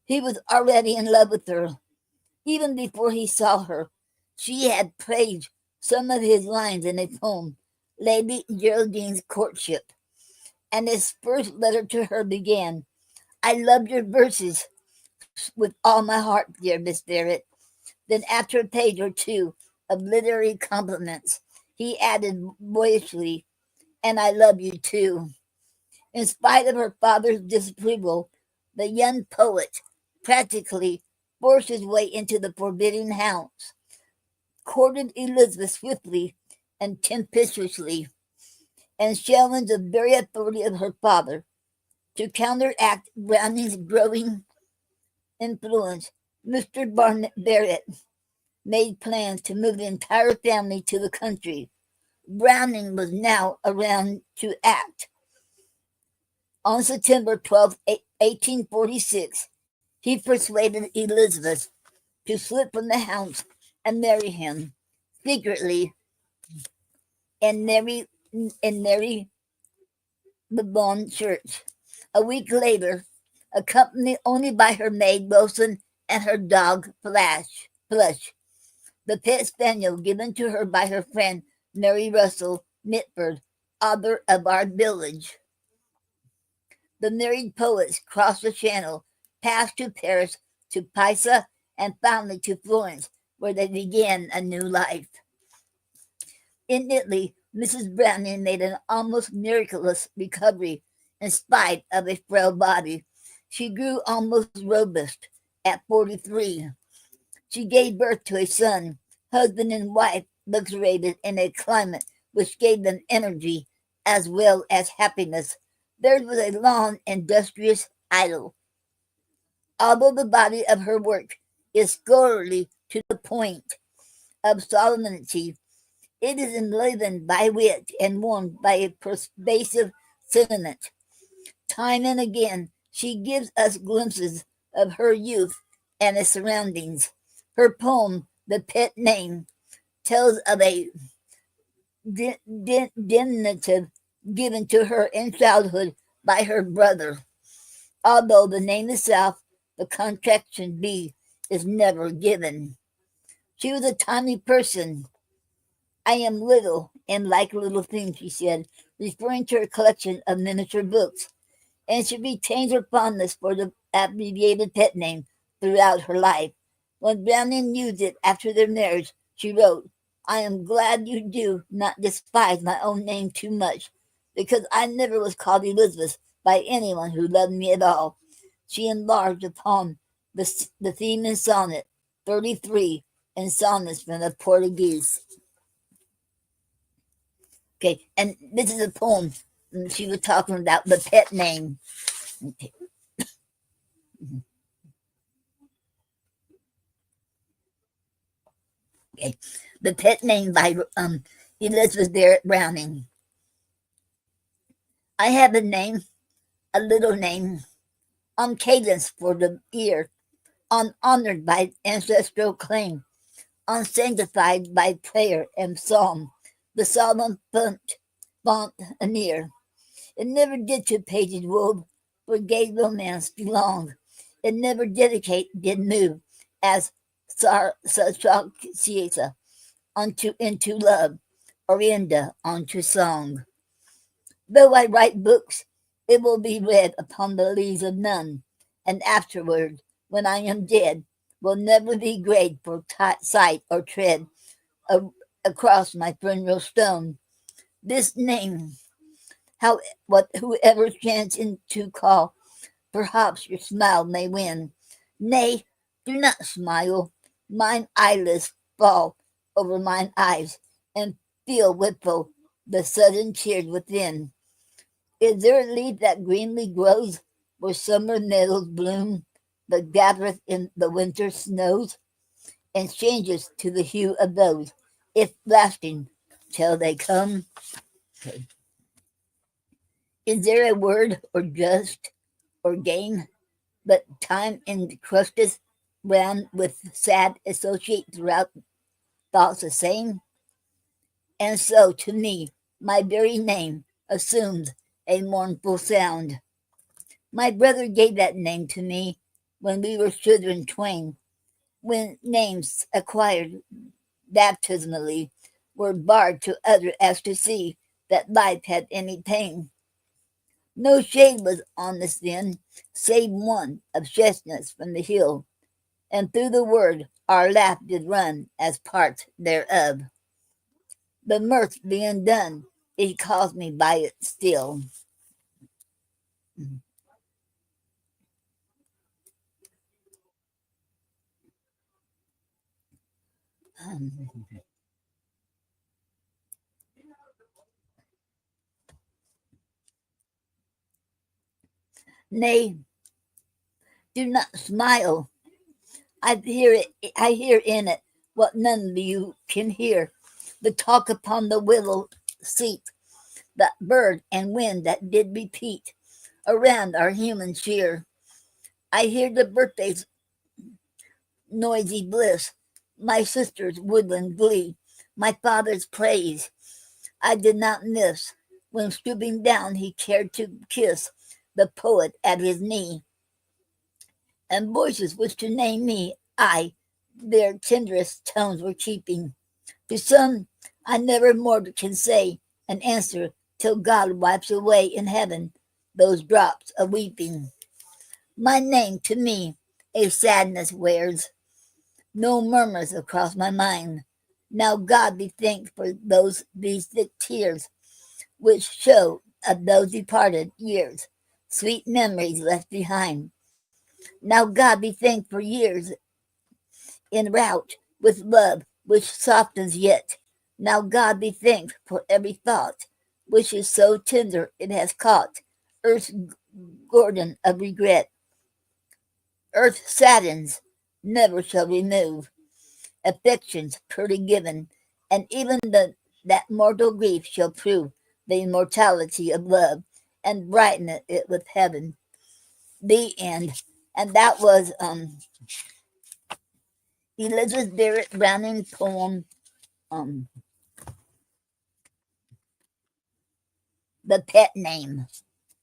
He was already in love with her. Even before he saw her, she had praised some of his lines in a poem, Lady Geraldine's Courtship, and his first letter to her began, I love your verses with all my heart, dear Miss Barrett. Then after a page or two of literary compliments, he added boyishly, and I love you too. In spite of her father's disapproval, the young poet practically forced his way into the forbidden house, courted Elizabeth swiftly and tempestuously, and challenged the very authority of her father. To counteract Browning's growing influence, Mr. Barrett made plans to move the entire family to the country. Browning was now around to act. On September 12, 1846, he persuaded Elizabeth to slip from the house and marry him secretly in Mary the Bond Church. A week later, accompanied only by her maid Wilson and her dog Plush, the pet spaniel given to her by her friend Mary Russell Mitford, author of our village. The married poets crossed the Channel, passed to Paris, to Pisa, and finally to Florence, where they began a new life. In Italy, Mrs. Browning made an almost miraculous recovery in spite of a frail body. She grew almost robust at 43. She gave birth to a son. Husband and wife luxuriated in a climate which gave them energy as well as happiness. Theirs was a long, industrious idyll. Although the body of her work is scholarly to the point of solemnity, it is enlivened by wit and warmed by a pervasive sentiment. Time and again, she gives us glimpses of her youth and its surroundings. Her poem, The Pet Name, tells of a diminutive given to her in childhood by her brother. Although the name itself, the contraction B, is never given. She was a tiny person. I am little and like little things, she said, referring to her collection of miniature books, and she retains her fondness for the abbreviated pet name throughout her life. When Browning used it after their marriage, she wrote, I am glad you do not despise my own name too much, because I never was called Elizabeth by anyone who loved me at all. She enlarged upon the theme in Sonnet 33 and Sonnets from the Portuguese. Okay, and this is a poem. She was talking about the pet name. Okay. Okay. The Pet Name by Elizabeth Barrett Browning. I have a name, a little name, on cadence for the ear, honored by ancestral claim, unsanctified by prayer and psalm, the solemn font anear. It never did to pages wove, for gay romance belonged. It never did move, as Sarsiesa into love, Orinda onto song. Though I write books, it will be read upon the leaves of none, and afterward, when I am dead, will never be grayed for sight or tread across my funeral stone. This name, whoever chancing to call, perhaps your smile may win. Nay, do not smile. Mine eyelids fall over mine eyes, and feel wistful the sudden tears within. Is there a leaf that greenly grows where summer meadows bloom, but gathereth in the winter snows, and changes to the hue of those, if lasting, till they come? Okay. Is there a word or just or gain, but time encrusteth round with sad associate throughout thoughts the same? And so to me, my very name assumes a mournful sound. My brother gave that name to me when we were children twain, when names acquired baptismally were barred to utter as to see that life had any pain. No shade was on us then, save one of chestnuts from the hill, and through the word our laugh did run as parts thereof. The mirth being done, he calls me by it still. Nay, do not smile. I hear in it what none of you can hear. The talk upon the willow seat, the bird and wind that did repeat around our human cheer. I hear the birthday's noisy bliss, my sister's woodland glee, my father's praise. I did not miss when stooping down he cared to kiss the poet at his knee, and voices which to name me, I, their tenderest tones were keeping. To some I never more can say an answer till God wipes away in heaven those drops of weeping. My name to me a sadness wears, no murmurs across my mind, Now God be thanked for these thick tears, which show of those departed years, sweet memories left behind. Now God be thanked for years en route with love which softens yet. Now God be thanked for every thought which is so tender it has caught earth's Gordon of regret. Earth saddens, never shall remove affections purely given, and even that mortal grief shall prove the immortality of love and brighten it with heaven. The end. And that was Elizabeth Barrett Browning's poem, The Pet Name.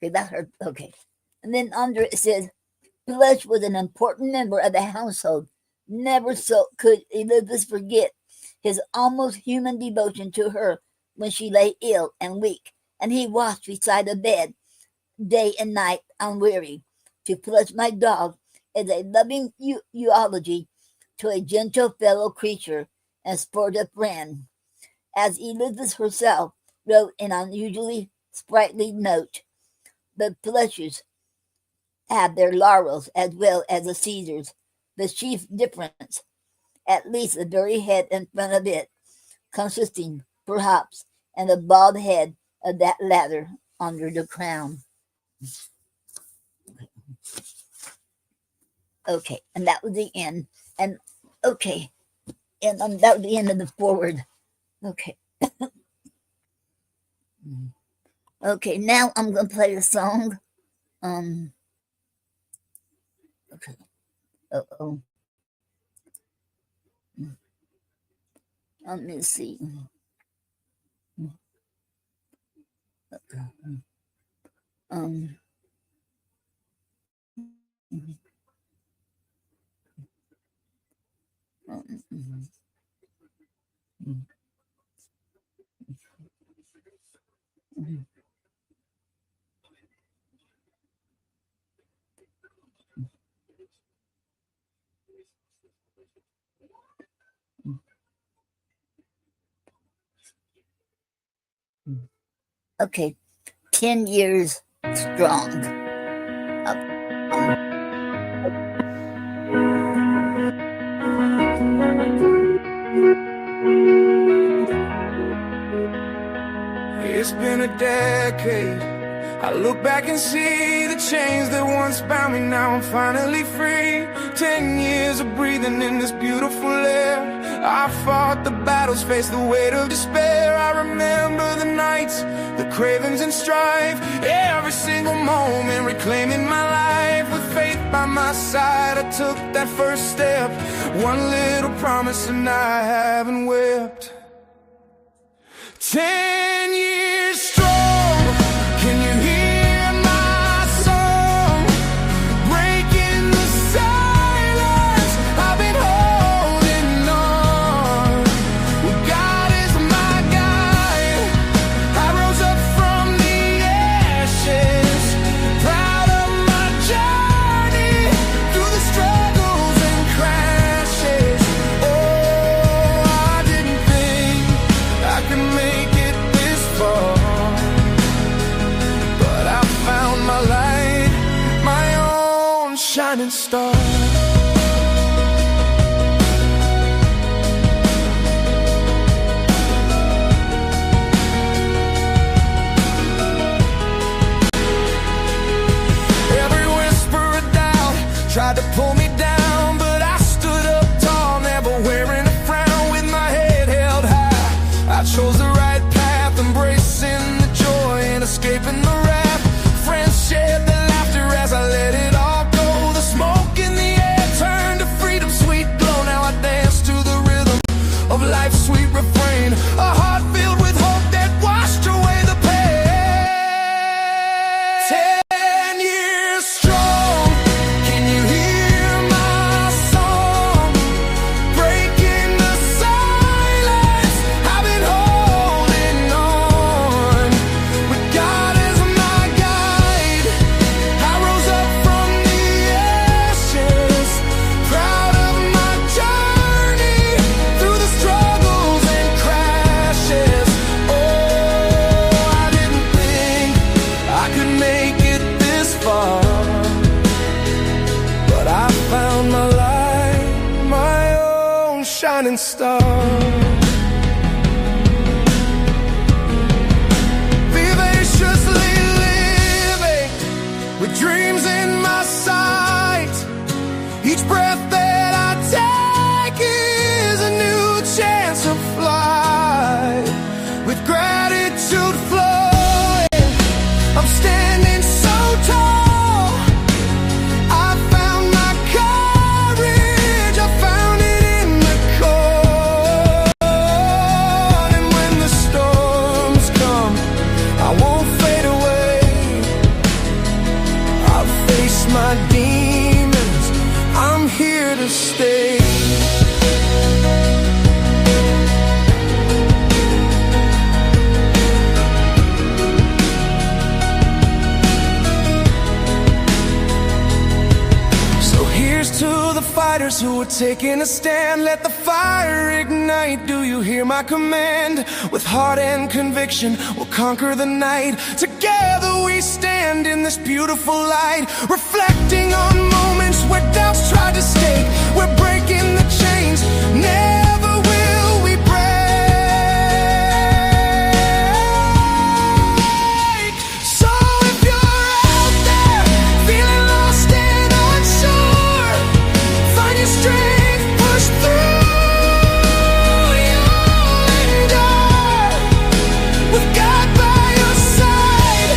Okay, that's her. Okay. And then under it says, Blush was an important member of the household. Never so could Elizabeth forget his almost human devotion to her when she lay ill and weak, and he watched beside the bed day and night unweary. To Plush, my dog, is a loving eulogy to a gentle fellow creature and sportive friend. As Elizabeth herself wrote in an unusually sprightly note, the Plushes have their laurels as well as the Caesars. The chief difference, at least the very head in front of it, consisting, perhaps, in the bald head of that latter under the crown. Okay, and that was the end. And okay, and that was the end of the forward. Okay. Okay, now I'm going to play the song. Okay. Uh-oh. Let me see. Okay, 10 years strong. It's been a decade. I look back and see the chains that once bound me. Now I'm finally free. 10 years of breathing in this beautiful air. I fought the battles, faced the weight of despair. I remember the nights, the cravings and strife. Every single moment reclaiming my life. With faith by my side, I took that first step. One little promise and I haven't wept. 10 years strong. Can you hear my song? Breaking the silence. I've been holding on. God is my guide. I rose up from the ashes, proud of my journey through the struggles and crashes. Oh, I didn't think I could make it this far, but I found my light, my own shining star. Every whisper of doubt tried to pull me down, but I stood up tall, never wearing a frown, with my head held high. I chose the right path, embracing the joy and escaping the wrath. Friends shared the laughter as I let it all go. The smoke in the air turned to freedom's sweet glow. Now I dance to the rhythm of life's sweet refrain. A heart filled with hope that washed away the pain. 10 years strong. Can you hear my shining star. Vivaciously living with dreams in my sight. Each breath that I take is a new chance to fly. With gratitude flowing, I'm standing so tall. I found my courage, I found it in the cold. And when the storms come, I won't fade away. I'll face my demons, I'm here to stay. So here's to the fighters who are taking a stand. Let the fire ignite. Do you hear my command? With heart and conviction, we'll conquer the night. Together we stand in this beautiful light, reflecting on moments where doubts tried to stake. We're breaking the chains, never will we break. So if you're out there feeling lost and unsure, find your strength, push through, you'll endure. With God by your side,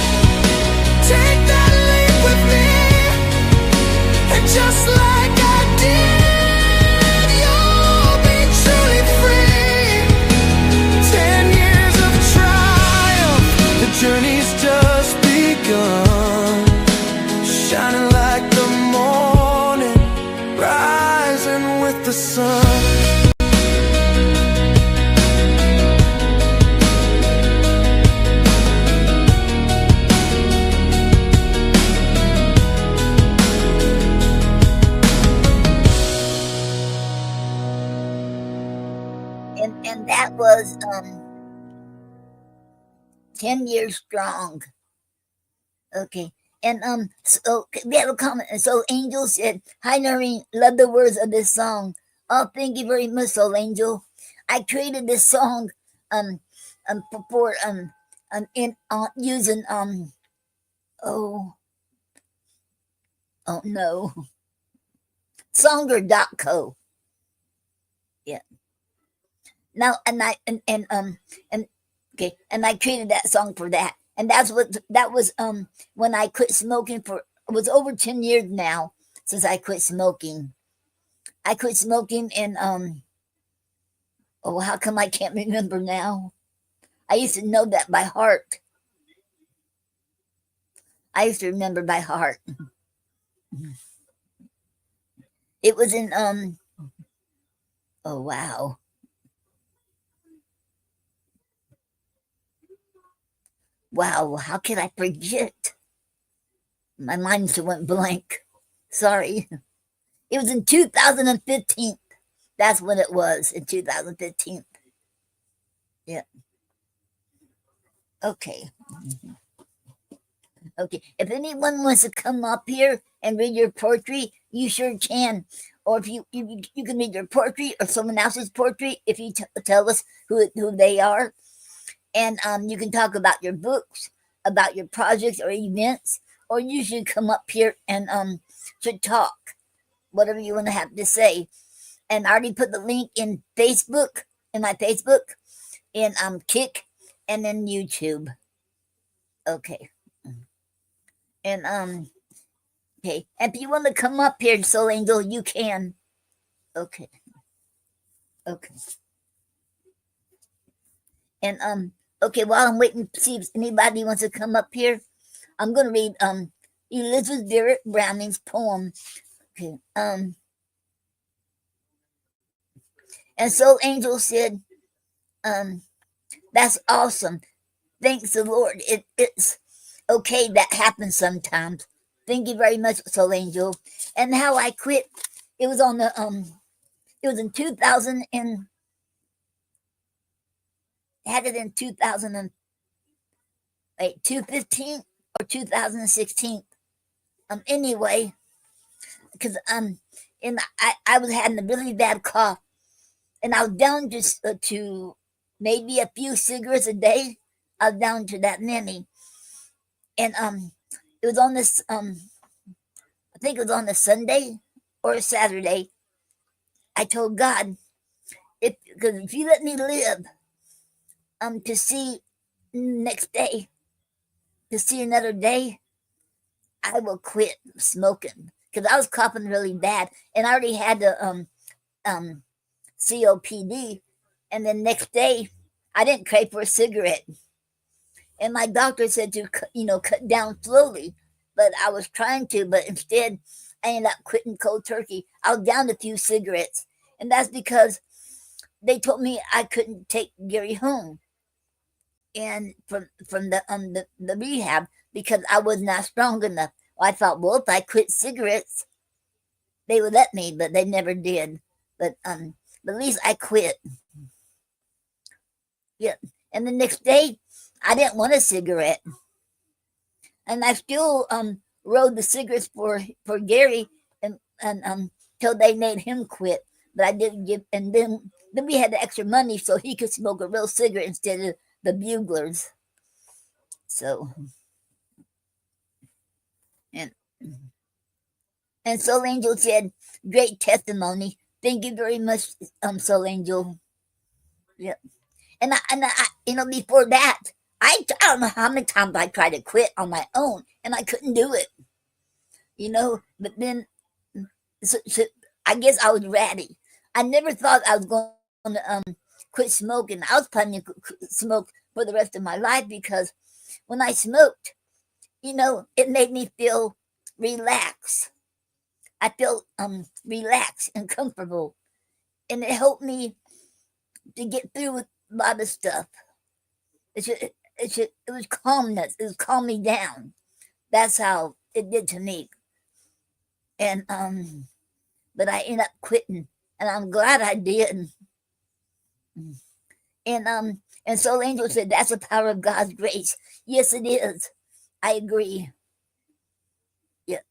take that leap with me. And just like I did, you'll be truly free. 10 years of triumph, the journey's just begun. Shining like the morning, rising with the sun. And that was 10 years strong. Okay. And so we have a comment. And so Angel said, "Hi Noreen, love the words of this song." Oh, thank you very much, Soul Angel. I created this song for in using oh no, Songer.co. Yeah. Now and okay, and I created that song for that. And that was when I quit smoking for, it was over 10 years now since I quit smoking. I quit smoking in oh, how come I can't remember now? I used to know that by heart. I used to remember by heart. It was in oh wow. Wow, how could I forget? My mind just went blank. Sorry. It was in 2015. That's when it was, in 2015. Yeah. Okay. Okay. If anyone wants to come up here and read your poetry, you sure can. Or if you can read your poetry or someone else's poetry if you tell us who they are. And you can talk about your books, about your projects or events, or you should come up here and should talk, whatever you want to have to say. And I already put the link in Facebook, in my Facebook, in Kick, and then YouTube. Okay. And okay. And if you want to come up here, Soul Angel, you can. Okay. Okay. And okay, while I'm waiting to see if anybody wants to come up here, I'm gonna read Elizabeth Barrett Browning's poem. Okay. And Soul Angel said, that's awesome. Thanks the Lord. It's okay, that happens sometimes. Thank you very much, Soul Angel. And how I quit, it was on the it was in 2000 and had it in 2015 or 2016. Anyway, because I was having a really bad cough, and I was down to maybe a few cigarettes a day. I was down to that many, and it was on this I think it was on a Sunday or a Saturday. I told God, if you let me live to see next day, to see another day, I will quit smoking because I was coughing really bad, and I already had the COPD. And then next day, I didn't crave for a cigarette, and my doctor said to cut down slowly, but I was trying to, but instead, I ended up quitting cold turkey. I was down a few cigarettes, and that's because they told me I couldn't take Gary home and from the rehab because I was not strong enough. Well, I thought, well, if I quit cigarettes, they would let me, but they never did. But at least I quit. Yeah. And the next day, I didn't want a cigarette, and I still rode the cigarettes for Gary and till they made him quit. But I didn't give, and then we had the extra money so he could smoke a real cigarette instead of the buglers. So and Soul Angel said, "Great testimony. Thank you very much, Soul Angel." Yep. And I before that, I don't know how many times I tried to quit on my own, and I couldn't do it. But then so I guess I was ratty. I never thought I was going to quit smoking. I was planning to smoke for the rest of my life because when I smoked, it made me feel relaxed. I felt relaxed and comfortable, and it helped me to get through with a lot of stuff. It was calmness. It was calm me down. That's how it did to me. And but I ended up quitting, and I'm glad I did. And Soul Angel said that's the power of God's grace. Yes, it is. I agree. Yeah,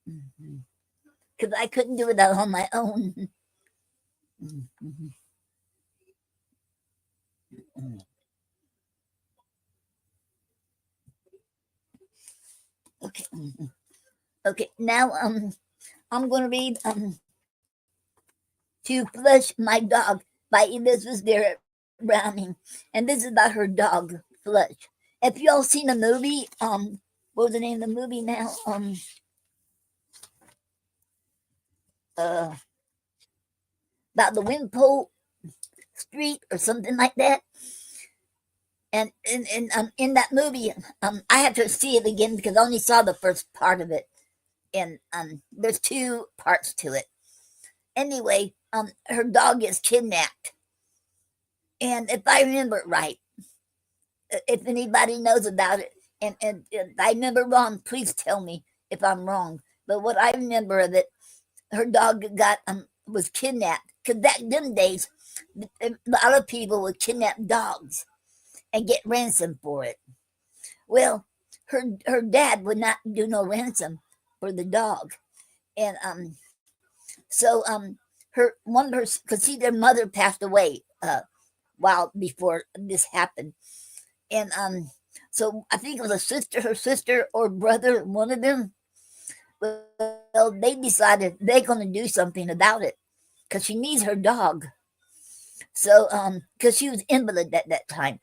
because I couldn't do it on my own. Okay. Okay. Now I'm gonna read To Flush My Dog by Elizabeth Barrett Browning. And this is about her dog, Flush. If y'all seen the movie, what was the name of the movie now? About the Wimpole Street or something like that. And in that movie, I have to see it again because I only saw the first part of it. And there's two parts to it. Anyway, her dog gets kidnapped. And if I remember it right, if anybody knows about it, and if I remember wrong, please tell me if I'm wrong. But what I remember of it, her dog was kidnapped. Because back them days, a lot of people would kidnap dogs and get ransom for it. Well, her dad would not do no ransom for the dog. And so because their mother passed away while before this happened. And so I think it was her sister or brother, one of them. Well, they decided they're going to do something about it because she needs her dog. So because she was invalid at that time.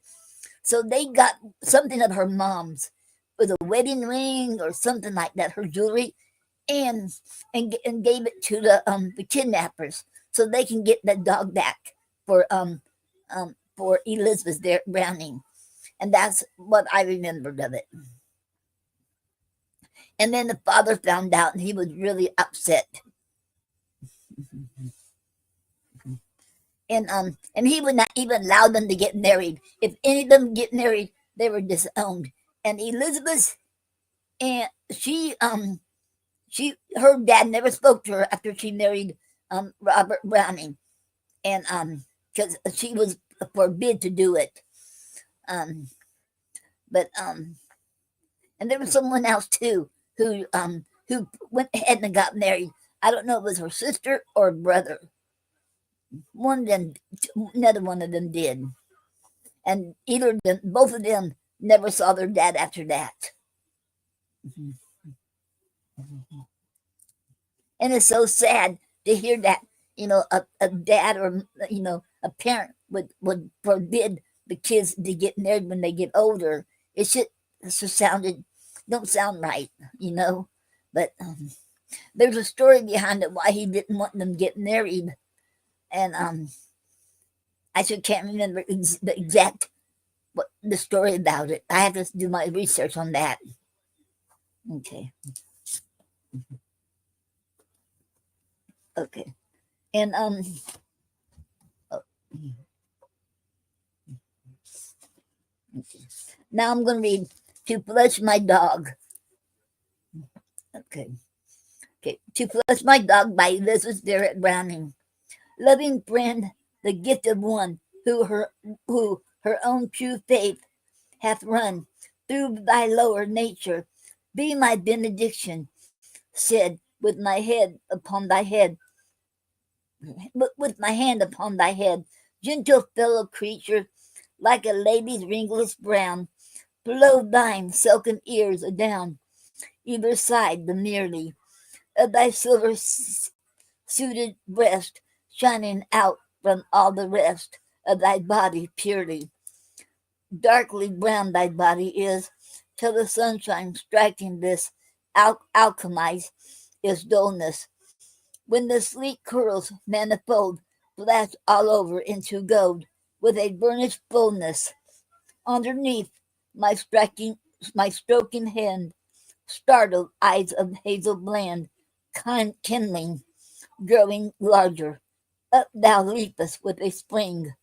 So they got something of her mom's with a wedding ring or something like that, her jewelry, and gave it to the kidnappers so they can get that dog back for Elizabeth Browning. And that's what I remembered of it. And then the father found out and he was really upset. And he would not even allow them to get married. If any of them get married, they were disowned. And Elizabeth, and her dad never spoke to her after she married Robert Browning, and because she was forbid to do it. But and there was someone else too who went ahead and got married. I don't know if it was her sister or brother. One of them, neither one of them did. And either of them, both of them never saw their dad after that. And it's so sad to hear that, a dad or, a parent would forbid the kids to get married when they get older. It just don't sound right, But there's a story behind it why he didn't want them to get married. And I just can't remember the exact the story about it. I have to do my research on that. Okay. Okay. And oh, okay. Now I'm going to read To Flush My Dog. Okay. To Flush My Dog by Elizabeth Barrett Browning. Loving friend, the gift of one who her own true faith hath run through thy lower nature, be my benediction, said with my head upon thy head, with my hand upon thy head, gentle fellow creature, like a lady's ringless brown, below thine silken ears adown, either side the merely of thy silver suited breast, shining out from all the rest of thy body purely. Darkly brown thy body is, till the sunshine striking this alchemize its dullness. When the sleek curls manifold flash all over into gold with a burnished fullness. Underneath my stroking hand, startled eyes of hazel bland, kindling, growing larger. Up thou leapest with a spring,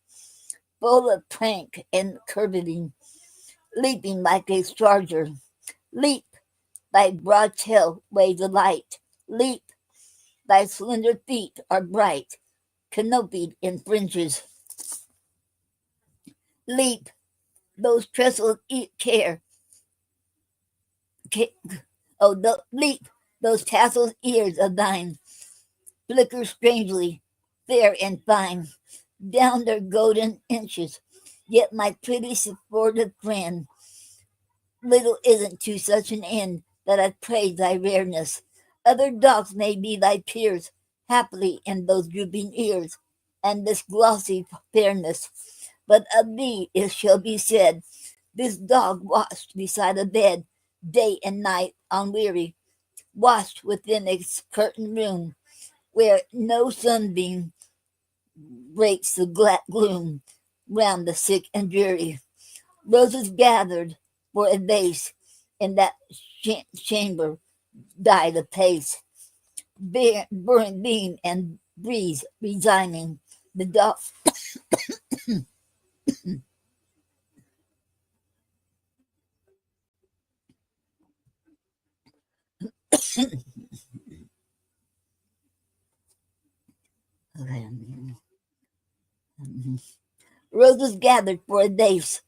full of prank and curveting, leaping like a charger. Leap, thy broad tail waves of light. Leap, thy slender feet are bright, canopied in fringes. Leap, those trestled leap, those tasseled ears of thine, flicker strangely, fair and fine, down their golden inches. Yet my pretty supportive friend, little isn't to such an end that I praise thy rareness. Other dogs may be thy peers, happily in those drooping ears, and this glossy fairness. But of thee it shall be said, this dog watched beside a bed, day and night unweary, watched within a curtained room, where no sunbeam breaks the gloom round the sick and dreary. Roses gathered for a vase in that chamber died apace. Burning beam and breeze resigning the dog. Roses gathered for a vase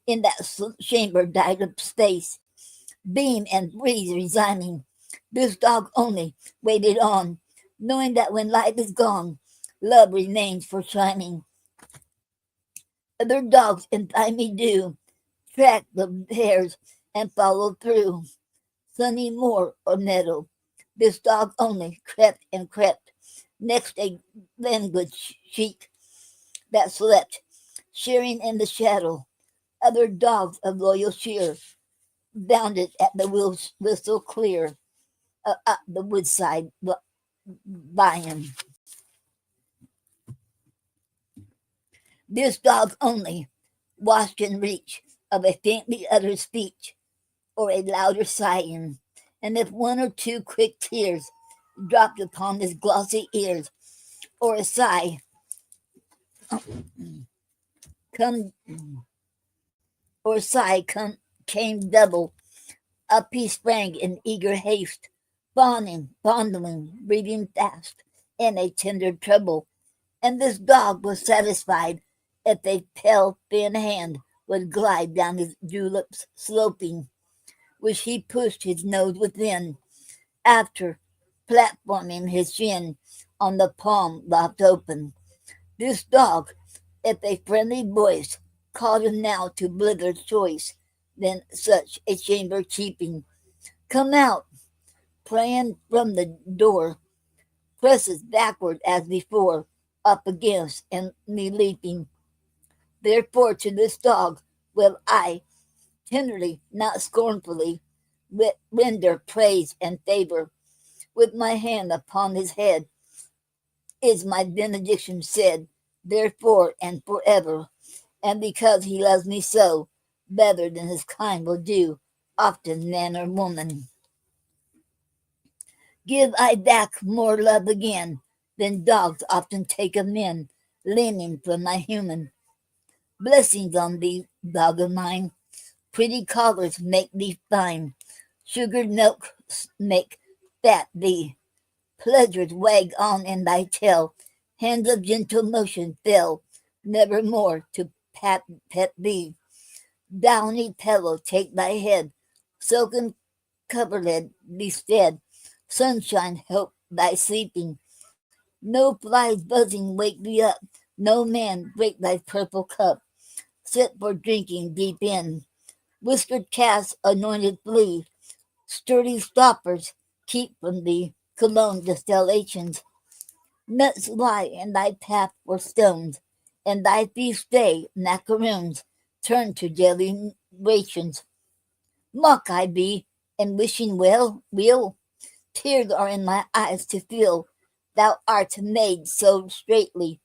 in that chamber died of space. Beam and breeze resigning. This dog only waited on, knowing that when light is gone, love remains for shining. Other dogs in thymy dew track the hairs and follow through sunny moor or meadow. This dog only crept and crept next a languid sheep that slept, shearing in the shadow. Other dogs of loyal cheer bounded at the whistle clear up the woodside by him. This dog only watched in reach of a faintly uttered speech or a louder sighing, and if one or two quick tears dropped upon his glossy ears, or a sigh came double, up he sprang in eager haste, fondling, breathing fast, in a tender trouble. And this dog was satisfied if a pale, thin hand would glide down his juleps sloping, which he pushed his nose within, after platforming his chin on the palm lopped open. This dog, if a friendly voice called him now to blither choice, then such a chamber keeping, come out, praying from the door, presses backward as before, up against and me leaping. Therefore to this dog will I, tenderly, not scornfully, render praise and favor. With my hand upon his head is my benediction said, therefore and forever. And because he loves me so, better than his kind will do, often man or woman. Give I back more love again than dogs often take of men, leaning from my human. Blessings on thee, dog of mine. Pretty collars make thee fine. Sugared milk make fat thee. Pleasures wag on in thy tail. Hands of gentle motion fill, never more to pet thee. Downy pillow take thy head. Silken coverlid be stead. Sunshine help thy sleeping. No flies buzzing wake thee up. No man break thy purple cup. Sit for drinking deep in. Whiskered cats anointed flee. Sturdy stoppers keep from thee. Cologne distillations. Nuts lie in thy path for stones. And thy feast day macaroons turn to daily rations. Mock I be, and wishing well, will. Tears are in my eyes to feel. Thou art made so straightly.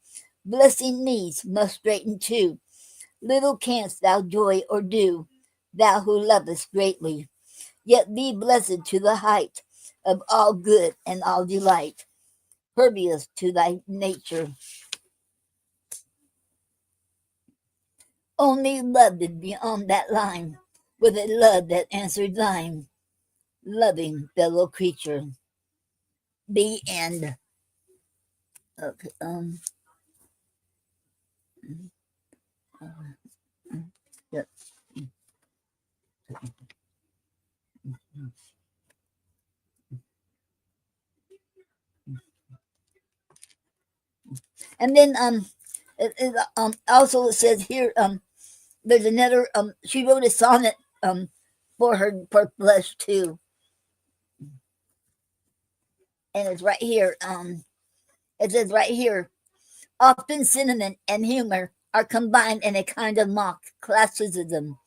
Blessing needs must straighten too. Little canst thou joy or do, thou who lovest greatly. Yet be blessed to the height of all good and all delight, pervious to thy nature. Only loved beyond that line, with a love that answered thine, loving fellow creature. The end. Okay, yeah. And then also it says here there's another she wrote a sonnet for her for Flesh too, and it's right here. It says right here, often sentiment and humor are combined in a kind of mock classicism.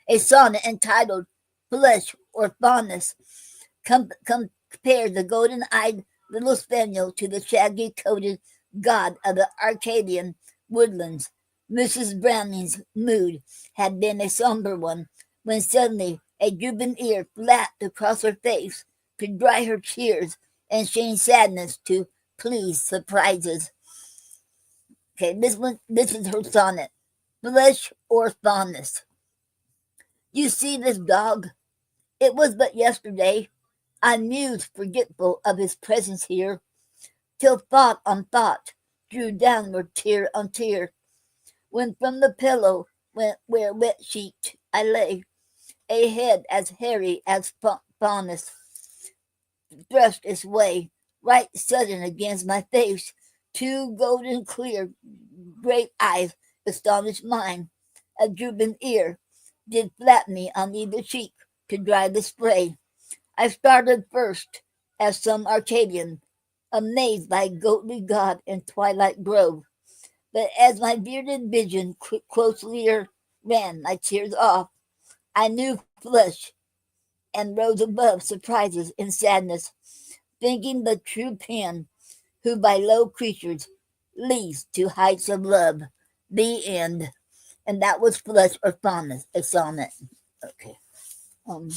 A sonnet entitled Flesh or Fondness compares the golden-eyed little spaniel to the shaggy-coated god of the Arcadian woodlands. Mrs. Browning's mood had been a somber one, when suddenly a drooping ear flapped across her face to dry her tears and change sadness to pleased surprises. Okay, this is her sonnet. Flesh or Fondness. You see this dog? It was but yesterday I mused forgetful of his presence here, till thought on thought drew downward tear on tear, when from the pillow where wet sheet I lay, a head as hairy as Faunus thrust its way, right sudden against my face, two golden clear great eyes astonished mine, a drooping ear did flap me on either cheek to dry the spray. I started first, as some Arcadian, amazed by goatly god in twilight grove. But as my bearded vision closelier ran my tears off, I knew flesh and rose above surprises and sadness, thinking the true Pan, who by low creatures leads to heights of love. The end. And that was Flesh or Fondness, a sonnet. Okay. Um,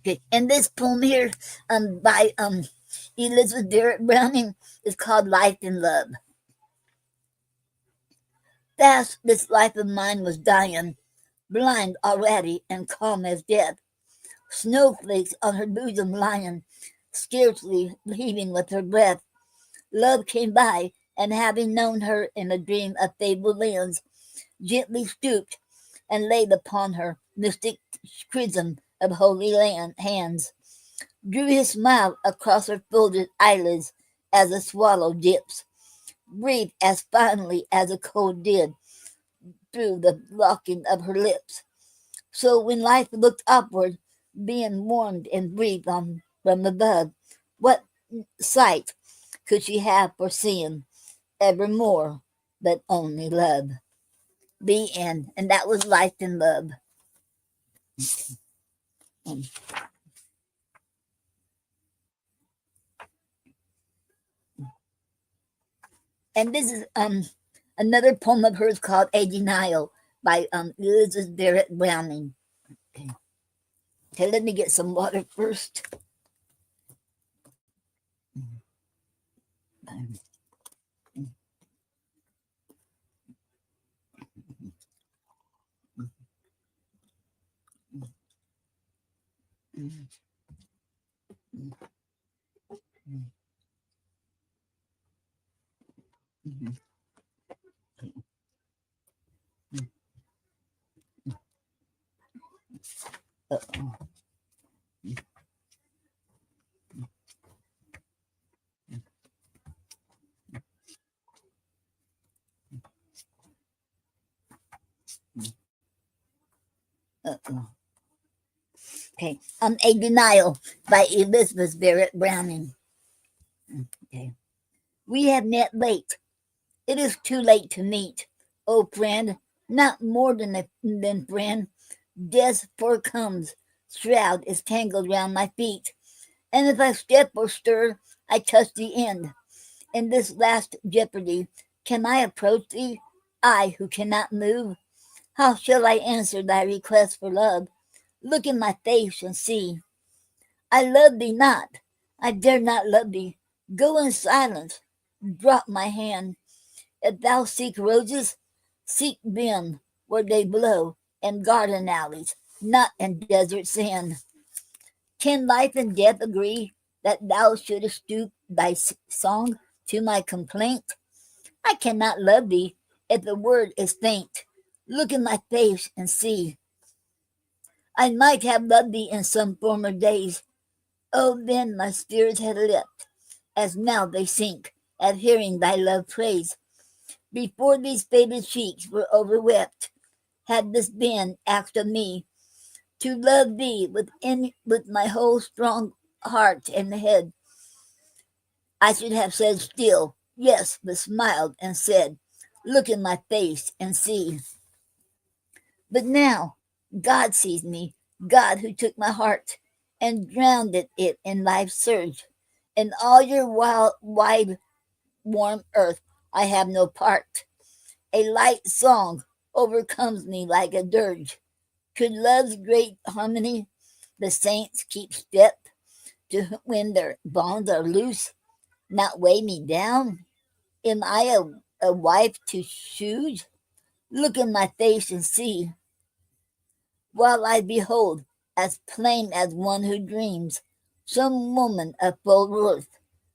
okay, and this poem here, by Elizabeth Barrett Browning, is called Life in Love. Fast this life of mine was dying, blind already and calm as death. Snowflakes on her bosom lying, scarcely heaving with her breath. Love came by, and having known her in a dream of fabled lands, gently stooped and laid upon her mystic chrism of holy hands, drew his smile across her folded eyelids as a swallow dips, breathed as finely as a cold did through the locking of her lips. So when life looked upward, being warmed and breathed on from above, what sight could she have foreseen evermore but only love? The end. And that was Life in Love. And this is another poem of hers called A Denial by Elizabeth Barrett Browning. Okay, let me get some water first. Uh-oh. Uh-oh. Okay, A Denial by Elizabeth Barrett Browning. Okay. We have met late. It is too late to meet. Oh, friend, not more than friend. Death forecomes. Shroud is tangled round my feet. And if I step or stir, I touch the end. In this last jeopardy, can I approach thee? I who cannot move? How shall I answer thy request for love? Look in my face and see. I love thee not. I dare not love thee. Go in silence. Drop my hand. If thou seek roses, seek them where they blow in garden alleys, not in desert sand. Can life and death agree that thou shouldst stoop thy song to my complaint? I cannot love thee if the word is faint. Look in my face and see. I might have loved thee in some former days. Oh, then my spirits had leapt, as now they sink at hearing thy love praise. Before these faded cheeks were overwept, had this been asked of me, to love thee with my whole strong heart and head, I should have said still, yes, but smiled and said, look in my face and see. But now God sees me, God who took my heart and drowned it in life's surge. In all your wide, warm earth, I have no part. A light song overcomes me like a dirge. Could love's great harmony the saints keep step to when their bonds are loose, not weigh me down? Am I a wife to choose? Look in my face and see, while I behold, as plain as one who dreams, some woman of full worth,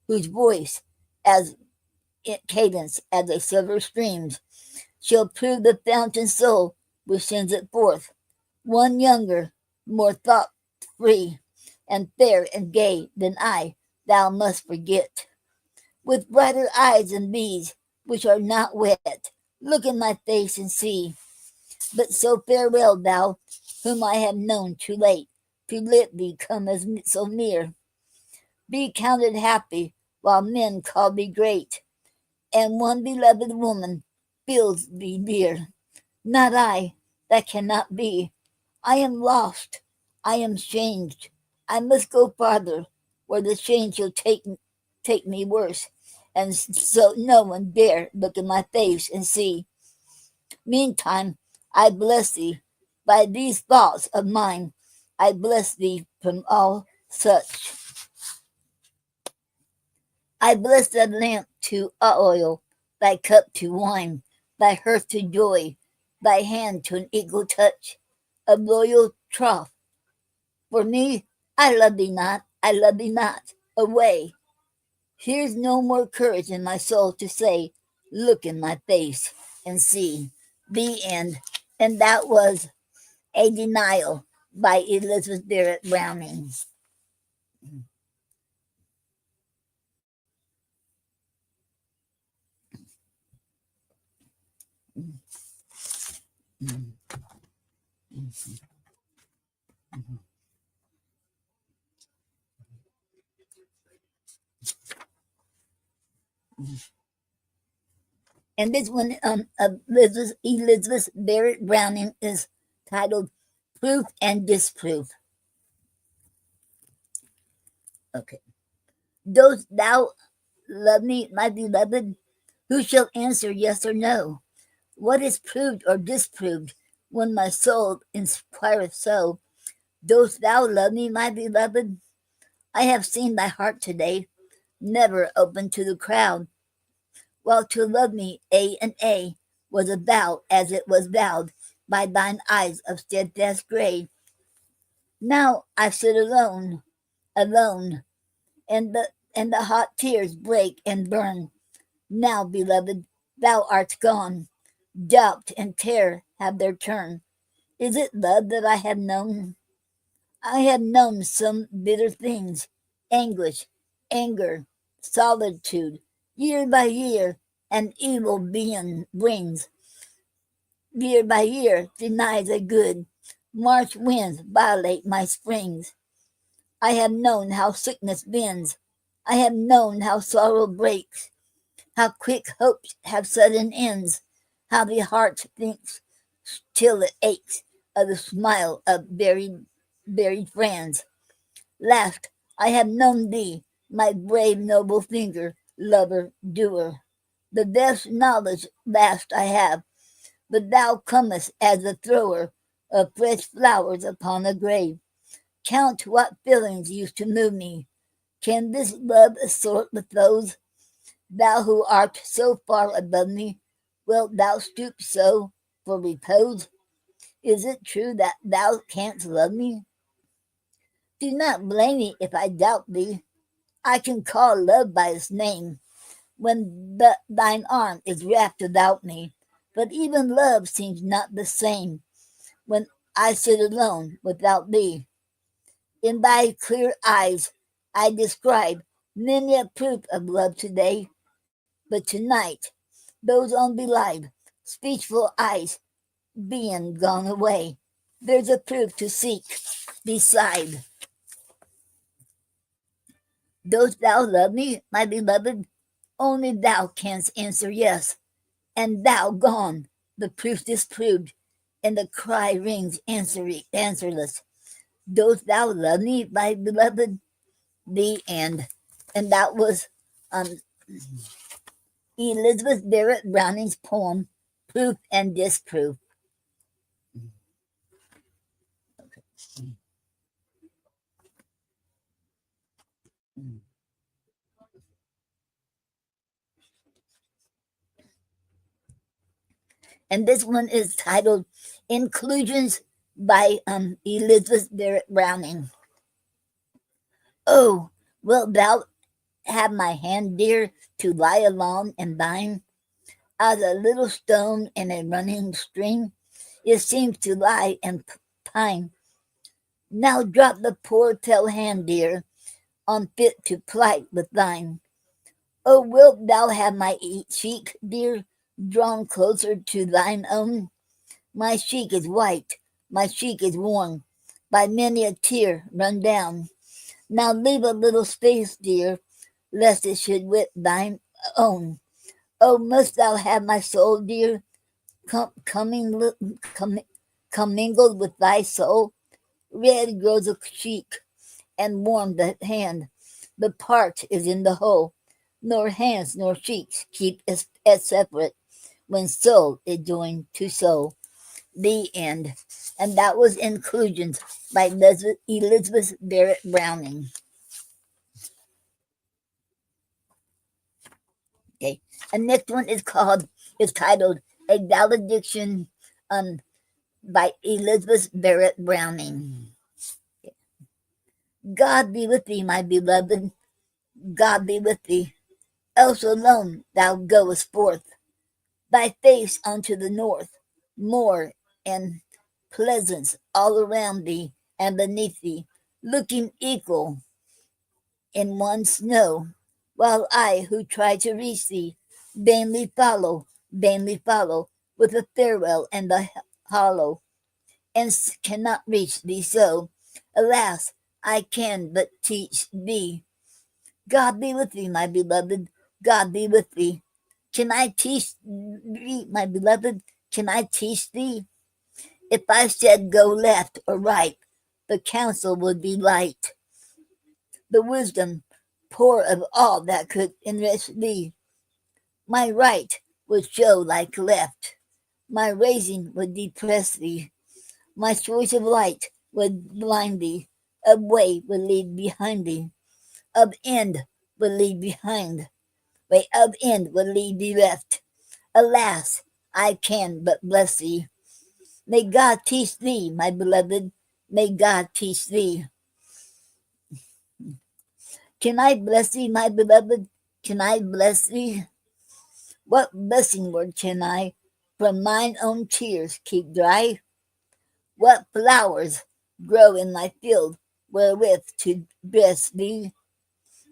whose voice, as cadence as a silver streams, shall prove the fountain soul which sends it forth. One younger, more thought free, and fair and gay than I, thou must forget. With brighter eyes than these, which are not wet, look in my face and see. But so farewell, thou, whom I have known too late, to let thee come as so near. Be counted happy, while men call thee great, and one beloved woman feels thee dear. Not I, that cannot be. I am lost, I am changed. I must go farther, where the change shall take me worse, and so no one dare look in my face and see. Meantime, I bless thee by these thoughts of mine. I bless thee from all such. I bless thy lamp to oil, thy cup to wine, thy hearth to joy, thy hand to an equal touch, of loyal troth. For me, I love thee not, I love thee not. away. Here's no more courage in my soul to say, look in my face and see. The end. And that was A Denial by Elizabeth Barrett Browning. And this one, Elizabeth Barrett Browning, is titled Proof and Disproof. Okay. Dost thou love me, my beloved? Who shall answer yes or no? What is proved or disproved when my soul inquireth so? Dost thou love me, my beloved? I have seen thy heart today, never open to the crowd. While to love me, A and A, was a vow as it was vowed by thine eyes of steadfast gray. Now I sit alone, alone, and the hot tears break and burn. Now, beloved, thou art gone. Doubt and terror have their turn. Is it love that I have known? I have known some bitter things, anguish, anger, solitude, year by year, an evil being brings. Year by year denies a good. March winds violate my springs. I have known how sickness bends. I have known how sorrow breaks, how quick hopes have sudden ends, how the heart thinks till it aches of the smile of buried friends. Last, I have known thee, my brave noble finger, lover, doer. The best knowledge last I have, but thou comest as the thrower of fresh flowers upon a grave. Count what feelings used to move me. Can this love assort with those? Thou who art so far above me, wilt thou stoop so for repose? Is it true that thou canst love me? Do not blame me if I doubt thee. I can call love by its name when thine arm is wrapped about me. But even love seems not the same when I sit alone without thee. In thy clear eyes I describe many a proof of love today. But tonight, those unbelieved, speechful eyes being gone away, there's a proof to seek beside. Dost thou love me, my beloved? Only thou canst answer yes. And thou gone, the proof disproved, and the cry rings answerless. Dost thou love me, my beloved? The end. And that was Elizabeth Barrett Browning's poem, Proof and Disproof. And this one is titled Inclusions by Elizabeth Barrett Browning. Oh, wilt thou have my hand, dear, to lie along in thine? As a little stone in a running stream, it seems to lie and pine. Now drop the poor tell hand, dear, unfit to plight with thine. Oh, wilt thou have my cheek, dear, drawn closer to thine own? My cheek is white, my cheek is worn by many a tear run down. Now leave a little space, dear, lest it should wet thine own. Oh, must thou have my soul, dear, commingled with thy soul? Red grows the cheek, and warm the hand. The part is in the whole. Nor hands nor cheeks keep as separate when soul is joined to soul. The end. And that was Inclusions by Elizabeth Barrett Browning. Okay. And next one is titled A Valediction by Elizabeth Barrett Browning. God be with thee, my beloved. God be with thee. Else alone thou goest forth, thy face unto the north, more and pleasance all around thee and beneath thee, looking equal in one snow, while I, who try to reach thee, vainly follow, with a farewell and a hollow, and cannot reach thee so. Alas, I can but teach thee. God be with thee, my beloved, God be with thee. Can I teach thee, my beloved? Can I teach thee? If I said go left or right, the counsel would be light, the wisdom poor of all that could enrich thee. My right would show like left, my raising would depress thee. My choice of light would blind thee, of way would lead behind thee, of end would lead behind, way of end would lead thee left. Alas, I can but bless thee. May God teach thee, my beloved, may God teach thee. Can I bless thee, my beloved? Can I bless thee? What blessing word can I from mine own tears keep dry? What flowers grow in my field wherewith to bless thee?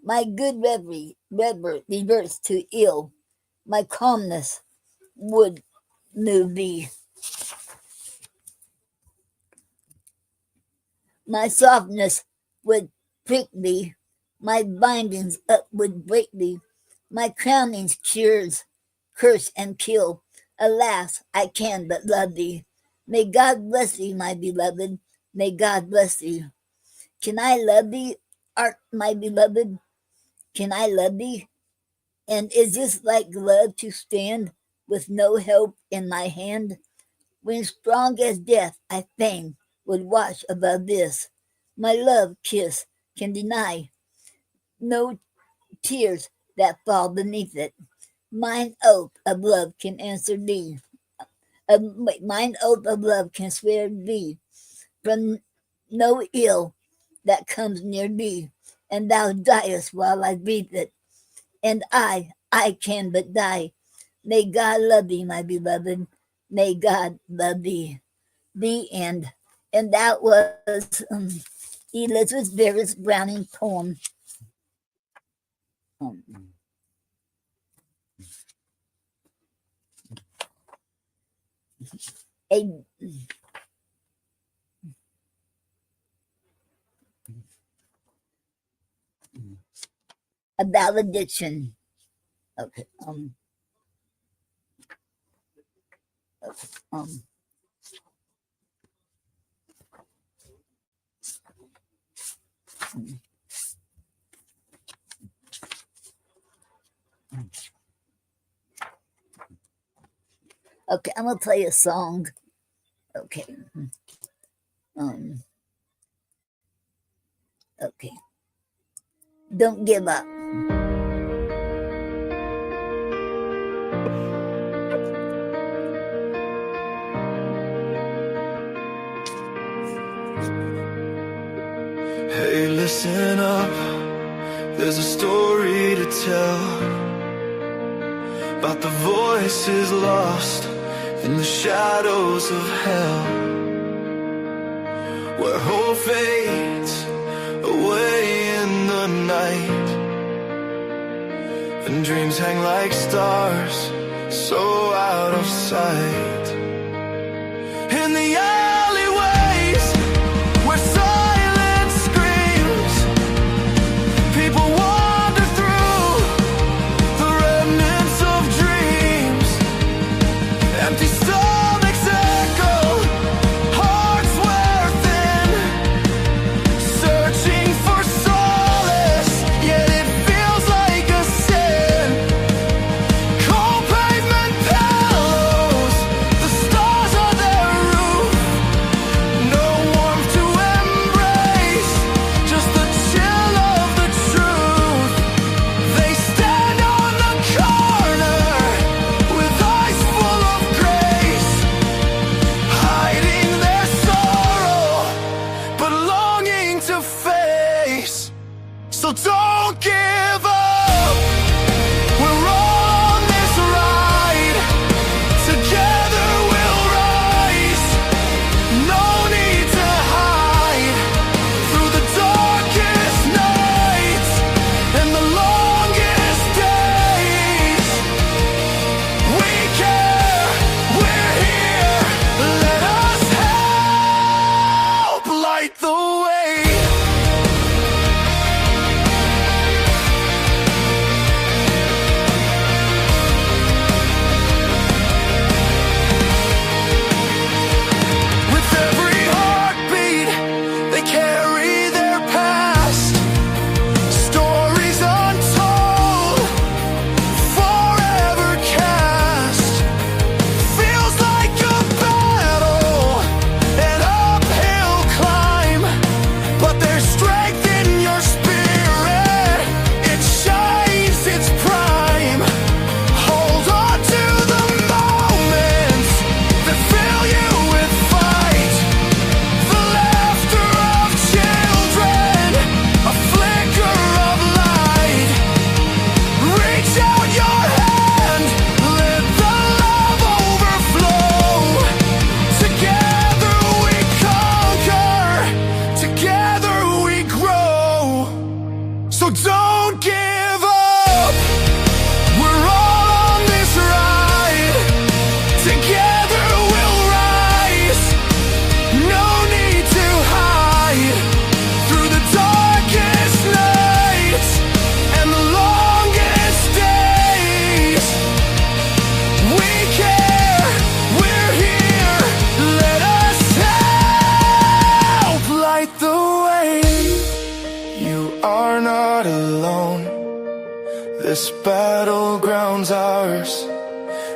My good reverie reverts to ill, my calmness would move thee. My softness would prick thee, my bindings up would break thee, my crownings curse and kill. Alas, I can but love thee. May God bless thee, my beloved, may God bless thee. Can I love thee, art my beloved? Can I love thee? And is this like love to stand with no help in my hand? When strong as death I fain would watch above this. My love kiss can deny no tears that fall beneath it. Mine oath of love can answer thee. Mine oath of love can swear thee from no ill that comes near thee, and thou diest while I breathe it. And I can but die. May God love thee, my beloved. May God love thee. The end. And that was Elizabeth Barrett's Browning poem. A valediction. Okay. Okay, I'm gonna play a song. Okay. Okay. Don't give up. Hey, listen up. There's a story to tell about the voices lost in the shadows of hell, where hope fades away in the night, and dreams hang like stars so out of sight. In the alleyways where silence screams, people wander through the remnants of dreams. Empty stomachs echo, hearts wear thin, searching for solace, yet it feels like a sin. Cold pavement pillows, the stars are their roof. don't give up. We're on this ride. Together we'll rise. No need to hide. Through the darkest nights and the longest days, we care, we're here. Let us help light the way. With every heartbeat, they carry their past. Stories untold, forever cast. Feels like a battle, an uphill climb. But there's strength in your spirit, it shines its prime. Hold on to the moments that fill you with fight. The laughter of children, a flicker of light. Reach out your hand, let the love overflow. Together we conquer, together we grow. So don't give up. We're all on this ride. Together we'll rise. No need to hide. Through the darkest nights and the longest days, we care, we're here. Let us help light the way. You are not alone. This battleground's ours.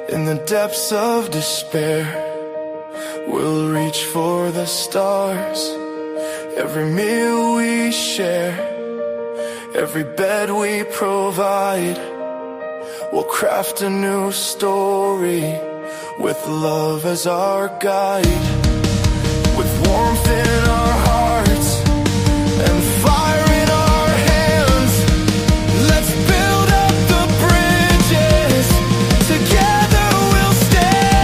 In the depths of despair, we'll reach for the stars. Every meal we share, every bed we provide, we'll craft a new story with love as our guide. With warmth in our hearts and fire in our hands, let's build up the bridges. Together we'll stand.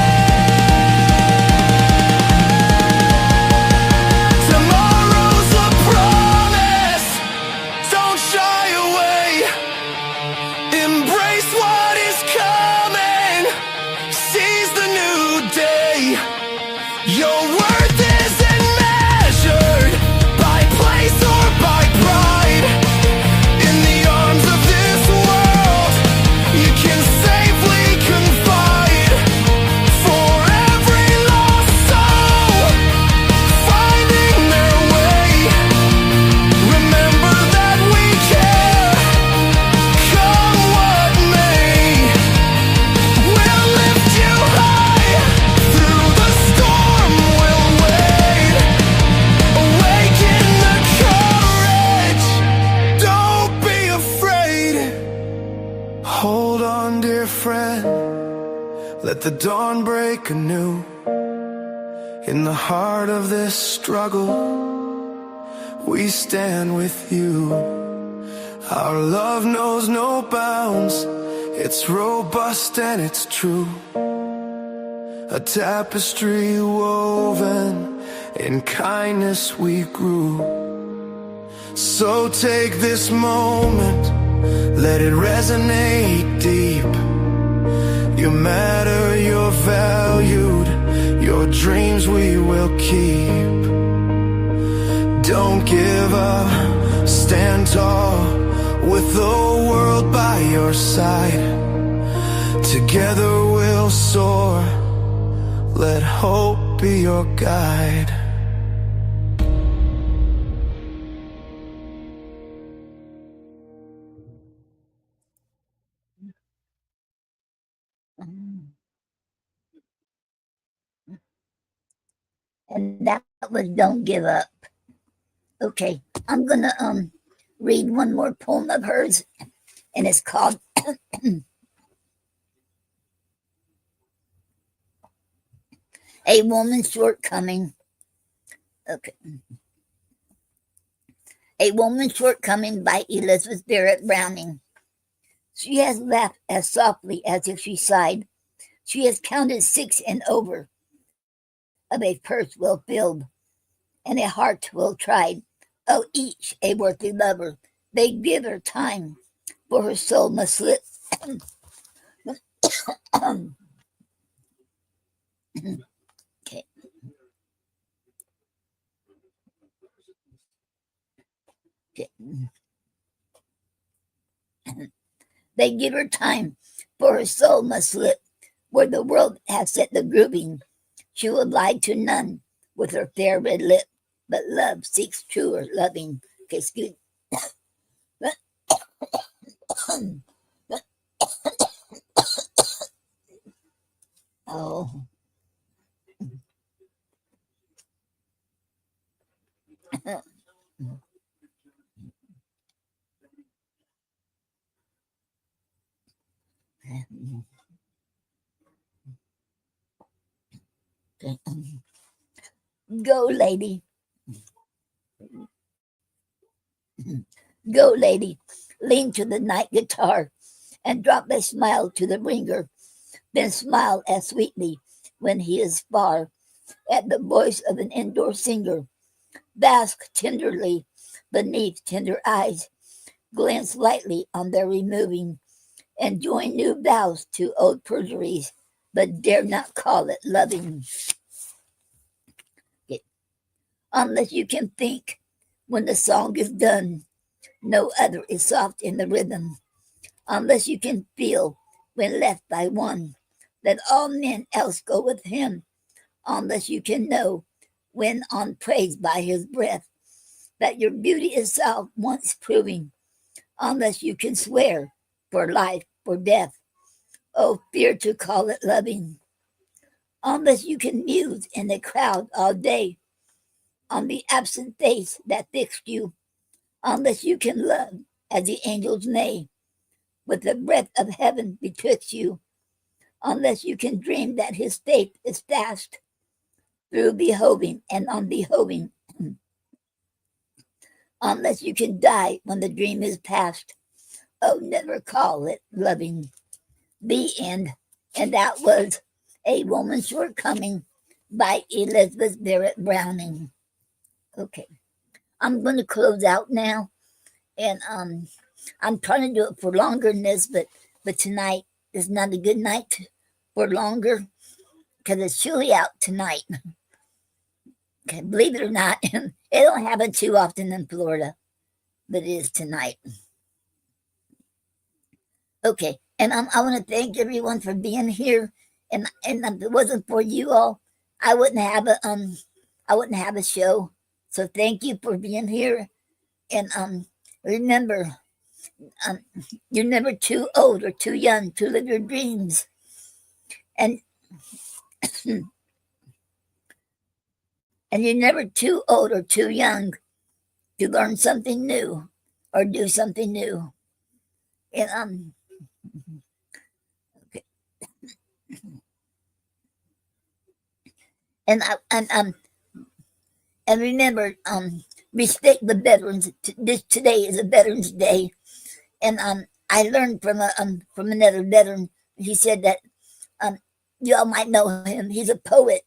Tomorrow's a promise. Don't shy away. Embrace what is coming. Seize the new day. Your worth isn't measured by place or by pride. In the arms of this world, you can safely confide. For every lost soul finding their way, remember that we care. Come what may, we'll lift you high. Through the storm we'll wade. Awaken the courage. Don't be afraid. Hold on, dear friend. Let the dawn break anew. In the heart of this struggle, we stand with you. Our love knows no bounds. It's robust and it's true. A tapestry woven in kindness we grew. So take this moment, let it resonate deep. You matter, you're valued, your dreams we will keep. Don't give up, stand tall, with the world by your side. Together we'll soar, let hope be your guide. And that was Don't Give Up. Okay, I'm gonna read one more poem of hers, and it's called A Woman's Shortcoming. Okay. A Woman's Shortcoming by Elizabeth Barrett Browning. She has laughed as softly as if she sighed. She has counted 6 and over of a purse well filled and a heart well tried. Oh, each a worthy lover. They give her time, for her soul must slip. Okay. Okay. They give her time, for her soul must slip. Where the world has set the grooving, she will lie to none with her fair red lip. But love seeks truer loving. Okay, excuse me. Oh. Okay. Go, lady. Go, lady. Lean to the night guitar and drop a smile to the ringer. Then smile as sweetly when he is far at the voice of an indoor singer. Bask tenderly beneath tender eyes. Glance lightly on their removing and join new vows to old perjuries, but dare not call it loving. Unless you can think when the song is done, no other is soft in the rhythm. Unless you can feel when left by one, let all men else go with him. Unless you can know when on praise by his breath, that your beauty is self once proving. Unless you can swear for life, for death, oh, fear to call it loving. Unless you can muse in the crowd all day on the absent face that fixed you. Unless you can love as the angels may, with the breath of heaven betwixt you. Unless you can dream that his faith is fast through behoving and on behoving. Unless you can die when the dream is past, oh, never call it loving. The end. And that was A Woman's Shortcoming by Elizabeth Barrett Browning. Okay, I'm going to close out now, and I'm trying to do it for longer than this, but tonight is not a good night for longer because it's chilly out tonight. Okay, believe it or not, it don't happen too often in Florida, but it is tonight. Okay, and I want to thank everyone for being here. And if it wasn't for you all, I wouldn't have a show. So thank you for being here. And remember, you're never too old or too young to live your dreams. And and you're never too old or too young to learn something new or do something new. And okay. And remember, respect the veterans. Today is a Veterans Day, and I learned from another veteran. He said that you all might know him. He's a poet.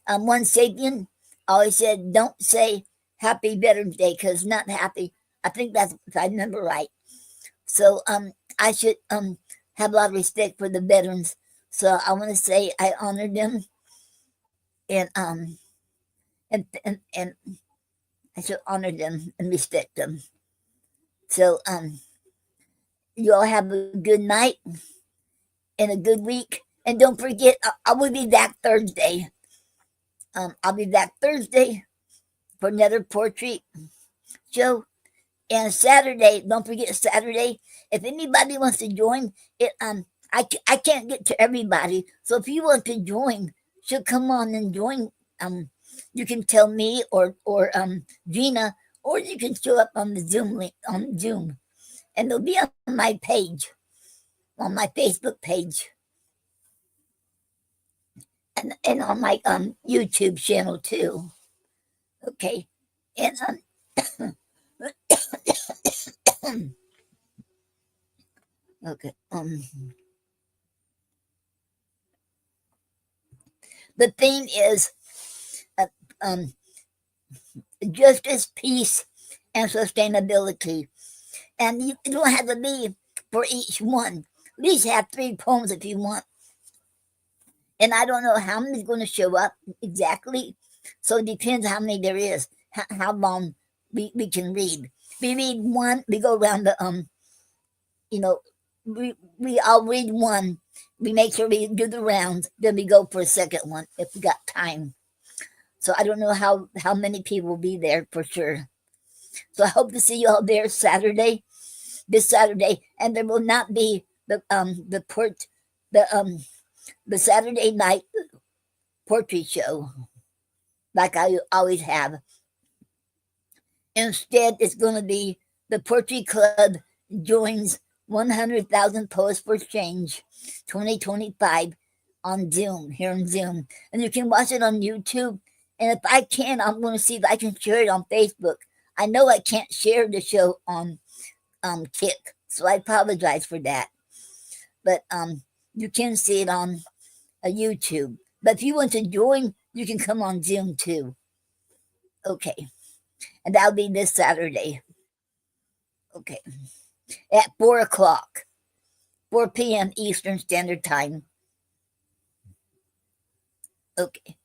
One Sapien always said, "Don't say Happy Veterans Day because it's not happy." I think that's if I remember right. So I should have a lot of respect for the veterans. So I want to say I honor them, and and I should honor them and respect them. So you all have a good night and a good week. And don't forget, I will be back Thursday. I'll be back Thursday for another poetry show. And Saturday, don't forget Saturday. If anybody wants to join, I can't get to everybody. So if you want to join, should come on and join. You can tell me or Gina, or you can show up on the Zoom link on Zoom, and they'll be on my page, on my Facebook page, and on my YouTube channel too. Okay, and Okay. The theme is justice, peace, and sustainability. And you don't have to be for each one. At least have 3 poems if you want. And I don't know how many is going to show up exactly. So it depends how many there is, how long we can read. We read one, we go around the, we all read one. We make sure we do the rounds. Then we go for a second one if we got time. So I don't know how many people will be there for sure. So I hope to see you all there this Saturday. And there will not be the Saturday night poetry show like I always have. Instead, it's going to be the Poetry Club joins 100,000 Poets for Change 2025 on Zoom, here on Zoom. And you can watch it on YouTube. And if I can, I'm going to see if I can share it on Facebook. I know I can't share the show on Kick, so I apologize for that. But you can see it on YouTube. But if you want to join, you can come on Zoom too. Okay. And that'll be this Saturday. Okay. At 4 o'clock. 4 p.m. Eastern Standard Time. Okay.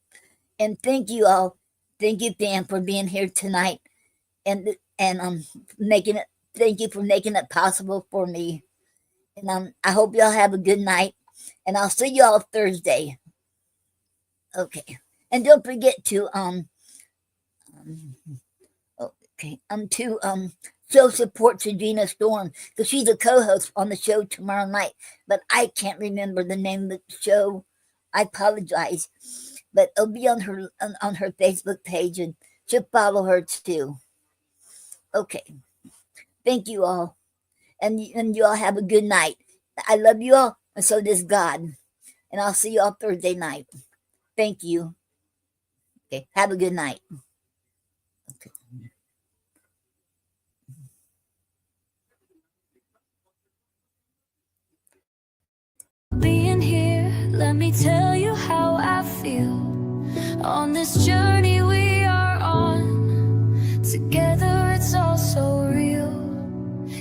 And thank you all. Thank you, Dan, for being here tonight. And making it, thank you for making it possible for me. And I hope y'all have a good night. And I'll see you all Thursday. Okay. And don't forget to show support to Gina Storm, because she's a co-host on the show tomorrow night. But I can't remember the name of the show. I apologize. But it'll be on her Facebook page, and she'll follow her too. Okay. Thank you all. And you all have a good night. I love you all, and so does God. And I'll see you all Thursday night. Thank you. Okay. Have a good night. Okay. Being here, let me tell you how I feel. On this journey we are on, together it's all so real.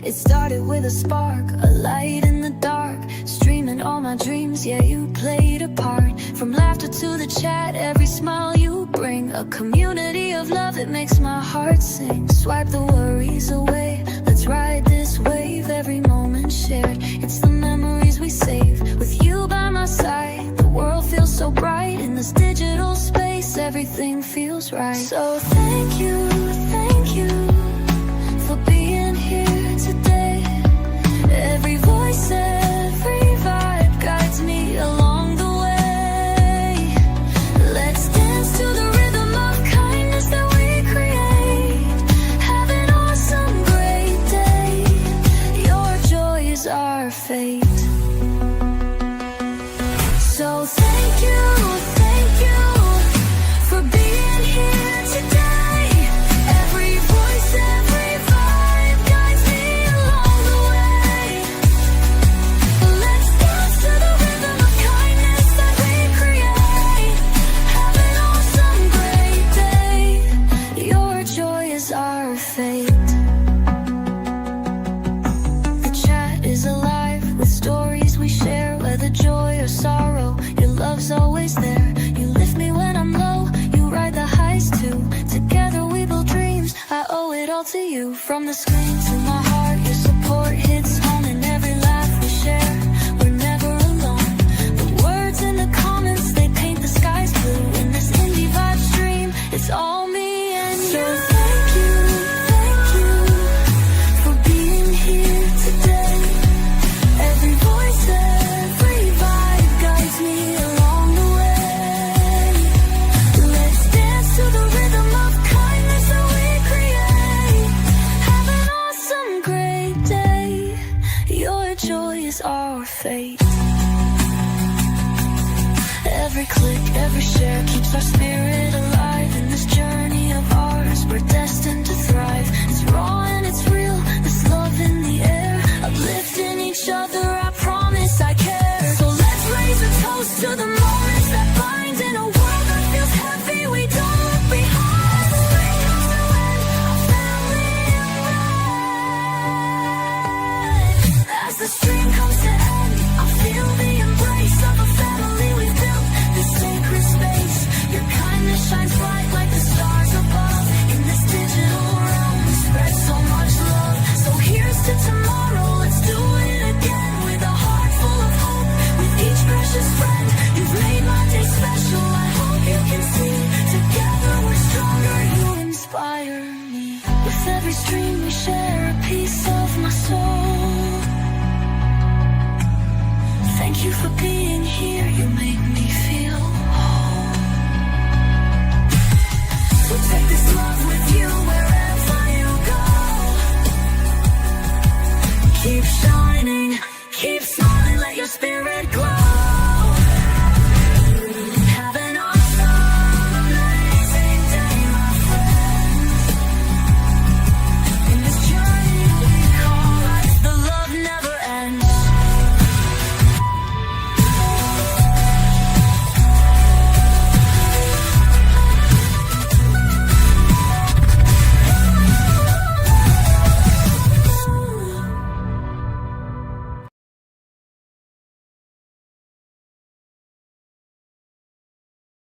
It started with a spark, a light in the dark, streaming all my dreams, yeah, you played a part. From laughter to the chat, every smile you bring, a community of love that makes my heart sing. Swipe the worries away, let's ride this wave, every moment shared, it's the memories we save. With you by my side, the world feels so bright. In this digital space, everything feels right. So thank you for being here today. Every voice, every vibe guides me along the way. Let's dance to the rhythm of kindness that we create. Have an awesome, great day. Your joy is our fate. So thank you for being here today. Every voice, every vibe guides me along the way. Let's dance to the rhythm of kindness that we create. Have an awesome, great day. Your joy is our fate. The chat is alive with stories we share, whether joy or sorrow, your love's always there. You lift me when I'm low, you ride the highs too. Together we build dreams, I owe it all to you. From the screen to my heart, your support hits home. In every laugh we share, we're never alone. The words in the comments, they paint the skies blue. In this indie vibe stream, it's all me and you. So thank you for being here today. Every voice, every vibe guides me along the way. Let's dance to the rhythm of kindness that we create. Have an awesome, great day. Your joy is our fate. Every click, every share keeps our spirit alive. In this journey of ours, we're destined to thrive. It's raw it's real. This love in the air, uplifting each other. I promise I care. So let's raise a toast to the moments that bind. In a world that feels heavy, we don't look behind. The spring comes to end, our family alive. As the stream comes to end, I feel the embrace of a family we've built. This sacred space, your kindness shines bright like the stars above. In this digital realm, we spread so much love. So here's to tomorrow, let's do it again. With a heart full of hope, with each precious friend. You've made my day special, I hope you can see. Together we're stronger, you inspire me. With every stream we share a piece of my soul. Thank you for being here, you